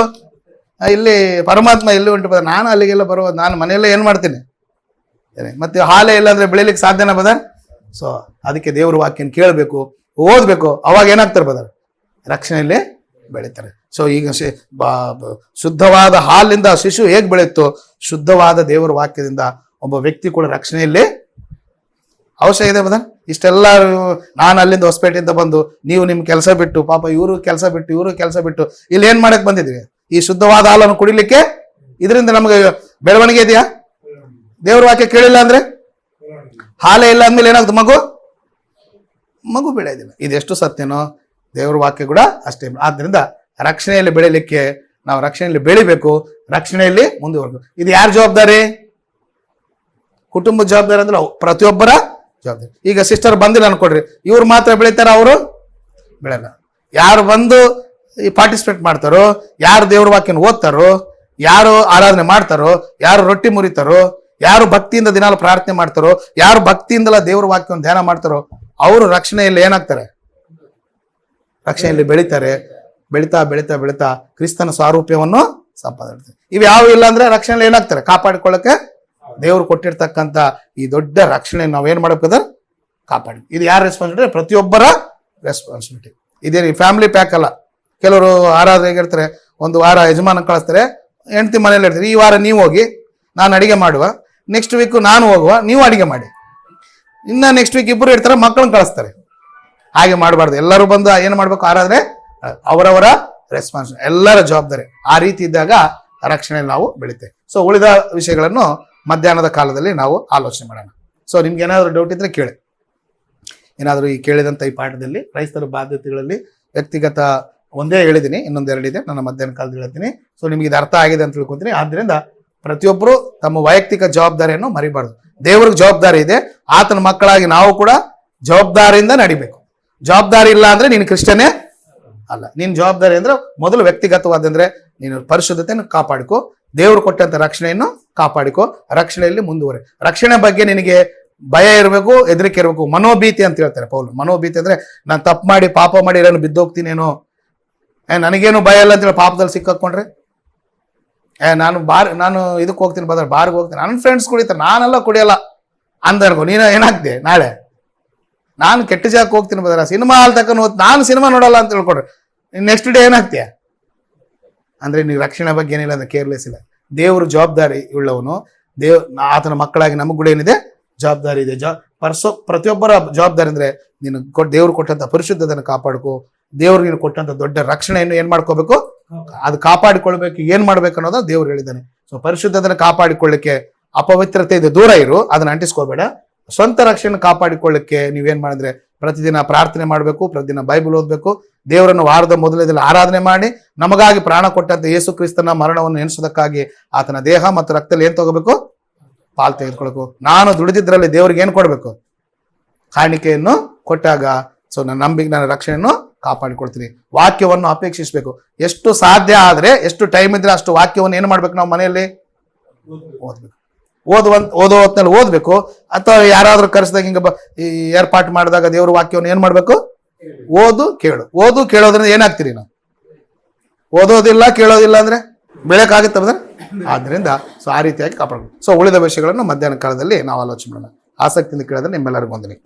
ಇಲ್ಲಿ ಪರಮಾತ್ಮ ಎಲ್ಲಿ ಉಂಟು ಬದರ್? ನಾನು ಅಲ್ಲಿಗೆಲ್ಲ ಬರುವುದು, ನಾನು ಮನೆಯಲ್ಲೇ ಏನ್ ಮಾಡ್ತೀನಿ? ಮತ್ತೆ ಹಾಲೇ ಇಲ್ಲ ಅಂದ್ರೆ ಬೆಳಿಲಿಕ್ಕೆ ಸಾಧ್ಯನಾ ಬದರ್? ಸೊ ಅದಕ್ಕೆ ದೇವ್ರ ವಾಕ್ಯನ ಕೇಳಬೇಕು, ಓದ್ಬೇಕು. ಅವಾಗ ಏನಾಗ್ತಾರೆ ಬದರ್? ರಕ್ಷಣೆಯಲ್ಲಿ ಬೆಳೀತಾರೆ. ಸೊ ಈಗ ಶುದ್ಧವಾದ ಹಾಲಿಂದ ಶಿಶು ಹೇಗ್ ಬೆಳೆಯುತ್ತೋ, ಶುದ್ಧವಾದ ದೇವರ ವಾಕ್ಯದಿಂದ ಒಬ್ಬ ವ್ಯಕ್ತಿ ಕೂಡ ರಕ್ಷಣೆಯಲ್ಲಿ ಅವಶ್ಯ ಇದೆ ಬದರ್. ಇಷ್ಟೆಲ್ಲ ನಾನು ಅಲ್ಲಿಂದ ಹೊಸಪೇಟೆಯಿಂದ ಬಂದು, ನೀವು ನಿಮ್ ಕೆಲಸ ಬಿಟ್ಟು, ಪಾಪ ಇವರು ಕೆಲಸ ಬಿಟ್ಟು, ಇವರು ಕೆಲಸ ಬಿಟ್ಟು ಇಲ್ಲಿ ಏನ್ ಮಾಡಕ್ ಬಂದಿದ್ವಿ? ಈ ಶುದ್ಧವಾದ ಹಾಲನ್ನು ಕುಡಿಲಿಕ್ಕೆ. ಇದರಿಂದ ನಮ್ಗೆ ಬೆಳವಣಿಗೆ ಇದೆಯಾ? ದೇವ್ರ ವಾಕ್ಯ ಕೇಳಿಲ್ಲ ಅಂದ್ರೆ, ಹಾಲೇ ಇಲ್ಲ ಅಂದ್ಮೇಲೆ ಏನಾಗ್ತದೆ? ಮಗು ಬೆಳೆಯೋದಿಲ್ಲ. ಇದೆಷ್ಟು ಸತ್ಯನೋ ದೇವ್ರ ವಾಕ್ಯ ಕೂಡ ಅಷ್ಟೇ. ಆದ್ರಿಂದ ರಕ್ಷಣೆಯಲ್ಲಿ ಬೆಳಿಲಿಕ್ಕೆ ನಾವು ರಕ್ಷಣೆಯಲ್ಲಿ ಬೆಳಿಬೇಕು, ರಕ್ಷಣೆಯಲ್ಲಿ ಮುಂದುವರೆಬೇಕು. ಇದು ಯಾರ ಜವಾಬ್ದಾರಿ? ಕುಟುಂಬದ ಜವಾಬ್ದಾರಿ ಅಂದ್ರೆ ಪ್ರತಿಯೊಬ್ಬರ ಜವಾಬ್ದಾರಿ. ಈಗ ಸಿಸ್ಟರ್ ಬಂದಿಲ್ಲ ಅನ್ಕೊಡ್ರಿ, ಇವ್ರು ಮಾತ್ರ ಬೆಳಿತಾರ, ಅವರು ಬೆಳೆಯಲ್ಲ. ಯಾರು ಬಂದು ಈ ಪಾರ್ಟಿಸಿಪೇಟ್ ಮಾಡ್ತಾರೋ, ಯಾರು ದೇವ್ರ ವಾಕ್ಯನ ಓದ್ತಾರೋ, ಯಾರು ಆರಾಧನೆ ಮಾಡ್ತಾರೋ, ಯಾರು ರೊಟ್ಟಿ ಮುರಿತಾರೋ, ಯಾರು ಭಕ್ತಿಯಿಂದ ದಿನಾಲು ಪ್ರಾರ್ಥನೆ ಮಾಡ್ತಾರೋ, ಯಾರು ಭಕ್ತಿಯಿಂದಲ ದೇವ್ರ ವಾಕ್ಯವನ್ನು ಧ್ಯಾನ ಮಾಡ್ತಾರೋ, ಅವರು ರಕ್ಷಣೆಯಲ್ಲಿ ಏನಾಗ್ತಾರೆ? ರಕ್ಷಣೆಯಲ್ಲಿ ಬೆಳಿತಾರೆ. ಬೆಳಿತಾ ಬೆಳಿತಾ ಬೆಳಿತಾ ಕ್ರಿಸ್ತನ ಸ್ವಾರೂಪ್ಯವನ್ನು ಸಂಪಾದಿಸ್ತಾರೆ. ಇವು ಯಾವ ಇಲ್ಲ ಅಂದ್ರೆ ರಕ್ಷಣೆಯಲ್ಲಿ ಏನಾಗ್ತಾರೆ? ಕಾಪಾಡಿಕೊಳ್ಳಕ್ಕೆ ದೇವರು ಕೊಟ್ಟಿರ್ತಕ್ಕಂಥ ಈ ದೊಡ್ಡ ರಕ್ಷಣೆ ನಾವೇನ್ ಮಾಡ್ಬೇಕಂದ್ರೆ ಕಾಪಾಡಿ. ಇದು ಯಾರ ರೆಸ್ಪಾನ್ಸಿಬಿಲಿಟಿ? ಪ್ರತಿಯೊಬ್ಬರ ರೆಸ್ಪಾನ್ಸಿಬಿಲಿಟಿ. ಇದೇನು ಫ್ಯಾಮಿಲಿ ಪ್ಯಾಕ್ ಅಲ್ಲ. ಕೆಲವರು ಆರಾಧನೆಗೆ ಇರ್ತಾರೆ, ಒಂದು ವಾರ ಯಜಮಾನ ಕಳಿಸ್ತಾರೆ, ಹೆಂಡತಿ ಮನೇಲಿ ಇರ್ತಾರೆ, ಈ ವಾರ ನೀವು ಹೋಗಿ ನಾನು ಅಡಿಗೆ ಮಾಡುವ, ನೆಕ್ಸ್ಟ್ ವೀಕ್ ನಾನು ಹೋಗುವ, ನೀವು ಅಡಿಗೆ ಮಾಡಿ. ಇನ್ನ ನೆಕ್ಸ್ಟ್ ವೀಕ್ ಇಬ್ಬರು ಇರ್ತಾರೆ, ಮಕ್ಕಳನ್ನ ಕಳಿಸ್ತಾರೆ. ಹಾಗೆ ಮಾಡಬಾರ್ದು. ಎಲ್ಲರೂ ಬಂದು ಏನು ಮಾಡ್ಬೇಕು? ಆರಾಧನೆ ಅವರವರ ರೆಸ್ಪಾನ್ಸ್, ಎಲ್ಲರ ಜವಾಬ್ದಾರಿ. ಆ ರೀತಿ ಇದ್ದಾಗ ರಕ್ಷಣೆಯಲ್ಲಿ ನಾವು ಬೆಳಿತೇವೆ. ಸೊ ಉಳಿದ ವಿಷಯಗಳನ್ನು ಮಧ್ಯಾಹ್ನದ ಕಾಲದಲ್ಲಿ ನಾವು ಆಲೋಚನೆ ಮಾಡೋಣ. ಸೊ ನಿಮ್ಗೆ ಏನಾದರೂ ಡೌಟ್ ಇದ್ರೆ ಕೇಳಿ. ಏನಾದರೂ ಈ ಕೇಳಿದಂಥ ಈ ಪಾಠದಲ್ಲಿ ಕ್ರೈಸ್ತರ ಬಾಧ್ಯತೆಗಳಲ್ಲಿ ವ್ಯಕ್ತಿಗತ ಒಂದೇ ಹೇಳಿದ್ದೀನಿ, ಇನ್ನೊಂದೆರಡಿದೆ, ನನ್ನ ಮಧ್ಯಾಹ್ನ ಕಾಲದಲ್ಲಿ ಹೇಳ್ತೀನಿ. ಸೊ ನಿಮ್ಗೆ ಇದು ಅರ್ಥ ಆಗಿದೆ ಅಂತ ತಿಳ್ಕೊತೀನಿ. ಆದ್ರಿಂದ ಪ್ರತಿಯೊಬ್ಬರು ತಮ್ಮ ವೈಯಕ್ತಿಕ ಜವಾಬ್ದಾರಿಯನ್ನು ಮರಿಬಾರ್ದು. ದೇವ್ರಿಗೆ ಜವಾಬ್ದಾರಿ ಇದೆ, ಆತನ ಮಕ್ಕಳಾಗಿ ನಾವು ಕೂಡ ಜವಾಬ್ದಾರಿಯಿಂದ ನಡಿಬೇಕು. ಜವಾಬ್ದಾರಿ ಇಲ್ಲ ಅಂದ್ರೆ ನೀನು ಕ್ರಿಶ್ಚಿಯನೇ ಅಲ್ಲ. ನಿನ್ ಜವಾಬ್ದಾರಿ ಅಂದ್ರೆ ಮೊದಲು ವ್ಯಕ್ತಿಗತವಾದಂದ್ರೆ ನೀನು ಪರಿಶುದ್ಧತೆಯನ್ನು ಕಾಪಾಡಿಕೋ, ದೇವರು ಕೊಟ್ಟಂತ ರಕ್ಷಣೆಯನ್ನು ಕಾಪಾಡಿಕೋ, ರಕ್ಷಣೆಯಲ್ಲಿ ಮುಂದುವರೆ. ರಕ್ಷಣೆ ಬಗ್ಗೆ ನಿನಗೆ ಭಯ ಇರಬೇಕು, ಹೆದರಿಕೆ ಇರಬೇಕು. ಮನೋಭೀತಿ ಅಂತ ಹೇಳ್ತಾರೆ ಪೌಲ್. ಮನೋಭೀತಿ ಅಂದ್ರೆ ನಾನು ತಪ್ಪು ಮಾಡಿ ಪಾಪ ಮಾಡಿ ನಾನು ಬಿದ್ದೋಗ್ತೀನೇನೋ, ನನಗೇನು ಭಯ ಇಲ್ಲ ಅಂತೇಳಿ ಪಾಪದಲ್ಲಿ ಸಿಕ್ಕಾಕೊಂಡ್ರೆ, ನಾನು ಇದಕ್ಕೆ ಹೋಗ್ತೀನಿ ಬದರ್, ಬಾರ್ಗೆ ಹೋಗ್ತೀನಿ, ನನ್ನ ಫ್ರೆಂಡ್ಸ್ ಕುಡಿತಾರೆ, ನಾನೆಲ್ಲ ಕುಡಿಯಲ್ಲ ಅಂತ ಅನ್ಕೋ. ನೀನು ಏನಾಗ್ದೆ ನಾಳೆ? ನಾನು ಕೆಟ್ಟ ಜಾಗಕ್ಕೆ ಹೋಗ್ತೀನಿ ಬದರ, ಸಿನಿಮಾ ಹಾಲ್ ತಕೊಂಡು ನಾನು ಸಿನಿಮಾ ನೋಡಲ್ಲ ಅಂತ ಹೇಳ್ಕೊಡ್ರಿ, ನೆಕ್ಸ್ಟ್ ಡೇ ಏನಾಗ್ತೀಯ ಅಂದ್ರೆ ನೀವು ರಕ್ಷಣೆ ಬಗ್ಗೆ ಏನಿಲ್ಲ ಅಂದ್ರೆ ಕೇರ್ಲೆಸ್ ಇಲ್ಲ. ದೇವರು ಜವಾಬ್ದಾರಿ ಉಳ್ಳವನು. ಆತನ ಮಕ್ಕಳಾಗಿ ನಮಗ್ ಕೂಡ ಏನಿದೆ? ಜವಾಬ್ದಾರಿ ಇದೆ. ಪ್ರತಿಯೊಬ್ಬರ ಜವಾಬ್ದಾರಿ ಅಂದ್ರೆ ನೀನು ದೇವ್ರು ಕೊಟ್ಟಂತ ಪರಿಶುದ್ಧತೆಯನ್ನು ಕಾಪಾಡ್ಕೋ. ದೇವ್ರು ನೀನು ಕೊಟ್ಟಂತ ದೊಡ್ಡ ರಕ್ಷಣೆಯನ್ನು ಏನ್ ಮಾಡ್ಕೋಬೇಕು? ಅದು ಕಾಪಾಡಿಕೊಳ್ಬೇಕು. ಏನ್ ಮಾಡ್ಬೇಕು ಅನ್ನೋದ ದೇವ್ರು ಹೇಳಿದ್ದಾನೆ. ಸೊ ಪರಿಶುದ್ಧತೆಯನ್ನು ಕಾಪಾಡಿಕೊಳ್ಳಿಕ್ಕೆ ಅಪವಿತ್ರತೆ ಇದೆ, ದೂರ ಇರು, ಅದನ್ನ ಅಂಟಿಸ್ಕೋಬೇಡ. ಸ್ವಂತ ರಕ್ಷಣೆ ಕಾಪಾಡಿಕೊಳ್ಳಿಕ್ಕೆ ನೀವೇನ್ ಮಾಡಿದ್ರೆ ಪ್ರತಿದಿನ ಪ್ರಾರ್ಥನೆ ಮಾಡಬೇಕು, ಪ್ರತಿದಿನ ಬೈಬಲ್ ಓದ್ಬೇಕು, ದೇವರನ್ನು ವಾರದ ಮೊದಲದಲ್ಲಿ ಆರಾಧನೆ ಮಾಡಿ, ನಮಗಾಗಿ ಪ್ರಾಣ ಕೊಟ್ಟಂತ ಯೇಸು ಕ್ರಿಸ್ತನ ಮರಣವನ್ನು ನೆನೆಸೋದಕ್ಕಾಗಿ ಆತನ ದೇಹ ಮತ್ತು ರಕ್ತದಲ್ಲಿ ಏನ್ ತಗೋಬೇಕು? ಪಾಲ್ ತೆಗೆದುಕೊಳ್ಬೇಕು. ನಾನು ದುಡಿದಿದ್ರಲ್ಲಿ ದೇವ್ರಿಗೆ ಏನ್ ಕೊಡ್ಬೇಕು? ಕಾಣಿಕೆಯನ್ನು ಕೊಟ್ಟಾಗ ಸೊ ನನ್ನ ರಕ್ಷಣೆಯನ್ನು ಕಾಪಾಡಿಕೊಳ್ತೀನಿ. ವಾಕ್ಯವನ್ನು ಅಪೇಕ್ಷಿಸಬೇಕು. ಎಷ್ಟು ಸಾಧ್ಯ ಆದ್ರೆ, ಎಷ್ಟು ಟೈಮ್ ಇದ್ರೆ ಅಷ್ಟು ವಾಕ್ಯವನ್ನು ಏನ್ ಮಾಡ್ಬೇಕು? ನಾವು ಮನೆಯಲ್ಲಿ ಓದ್ಬೇಕು. ಓದೋ ಹೊತ್ನಲ್ಲಿ ಓದ್ಬೇಕು. ಅಥವಾ ಯಾರಾದ್ರೂ ಕರೆಸಿದಾಗ ಹಿಂಗ ಈ ಏರ್ಪಾಟ್ ಮಾಡಿದಾಗ ದೇವ್ರ ವಾಕ್ಯವನ್ನು ಏನ್ ಮಾಡ್ಬೇಕು? ಓದು ಕೇಳೋದ್ರಿಂದ ಏನಾಗ್ತೀರಿ? ನಾವು ಓದೋದಿಲ್ಲ ಕೇಳೋದಿಲ್ಲ ಅಂದ್ರೆ ಬೆಳಕಾಗುತ್ತೆ ಬದ. ಆದ್ರಿಂದ ಸೊ ಆ ರೀತಿಯಾಗಿ ಕಾಪಾಡಬೇಕು. ಸೊ ಉಳಿದ ವಿಷಯಗಳನ್ನು ಮಧ್ಯಾಹ್ನ ಕಾಲದಲ್ಲಿ ನಾವು ಆಲೋಚನೆ ಮಾಡೋಣ. ಆಸಕ್ತಿಯಿಂದ ಕೇಳಿದ್ರೆ ನಿಮ್ಮೆಲ್ಲರಿಗೂ ವಂದನೆ.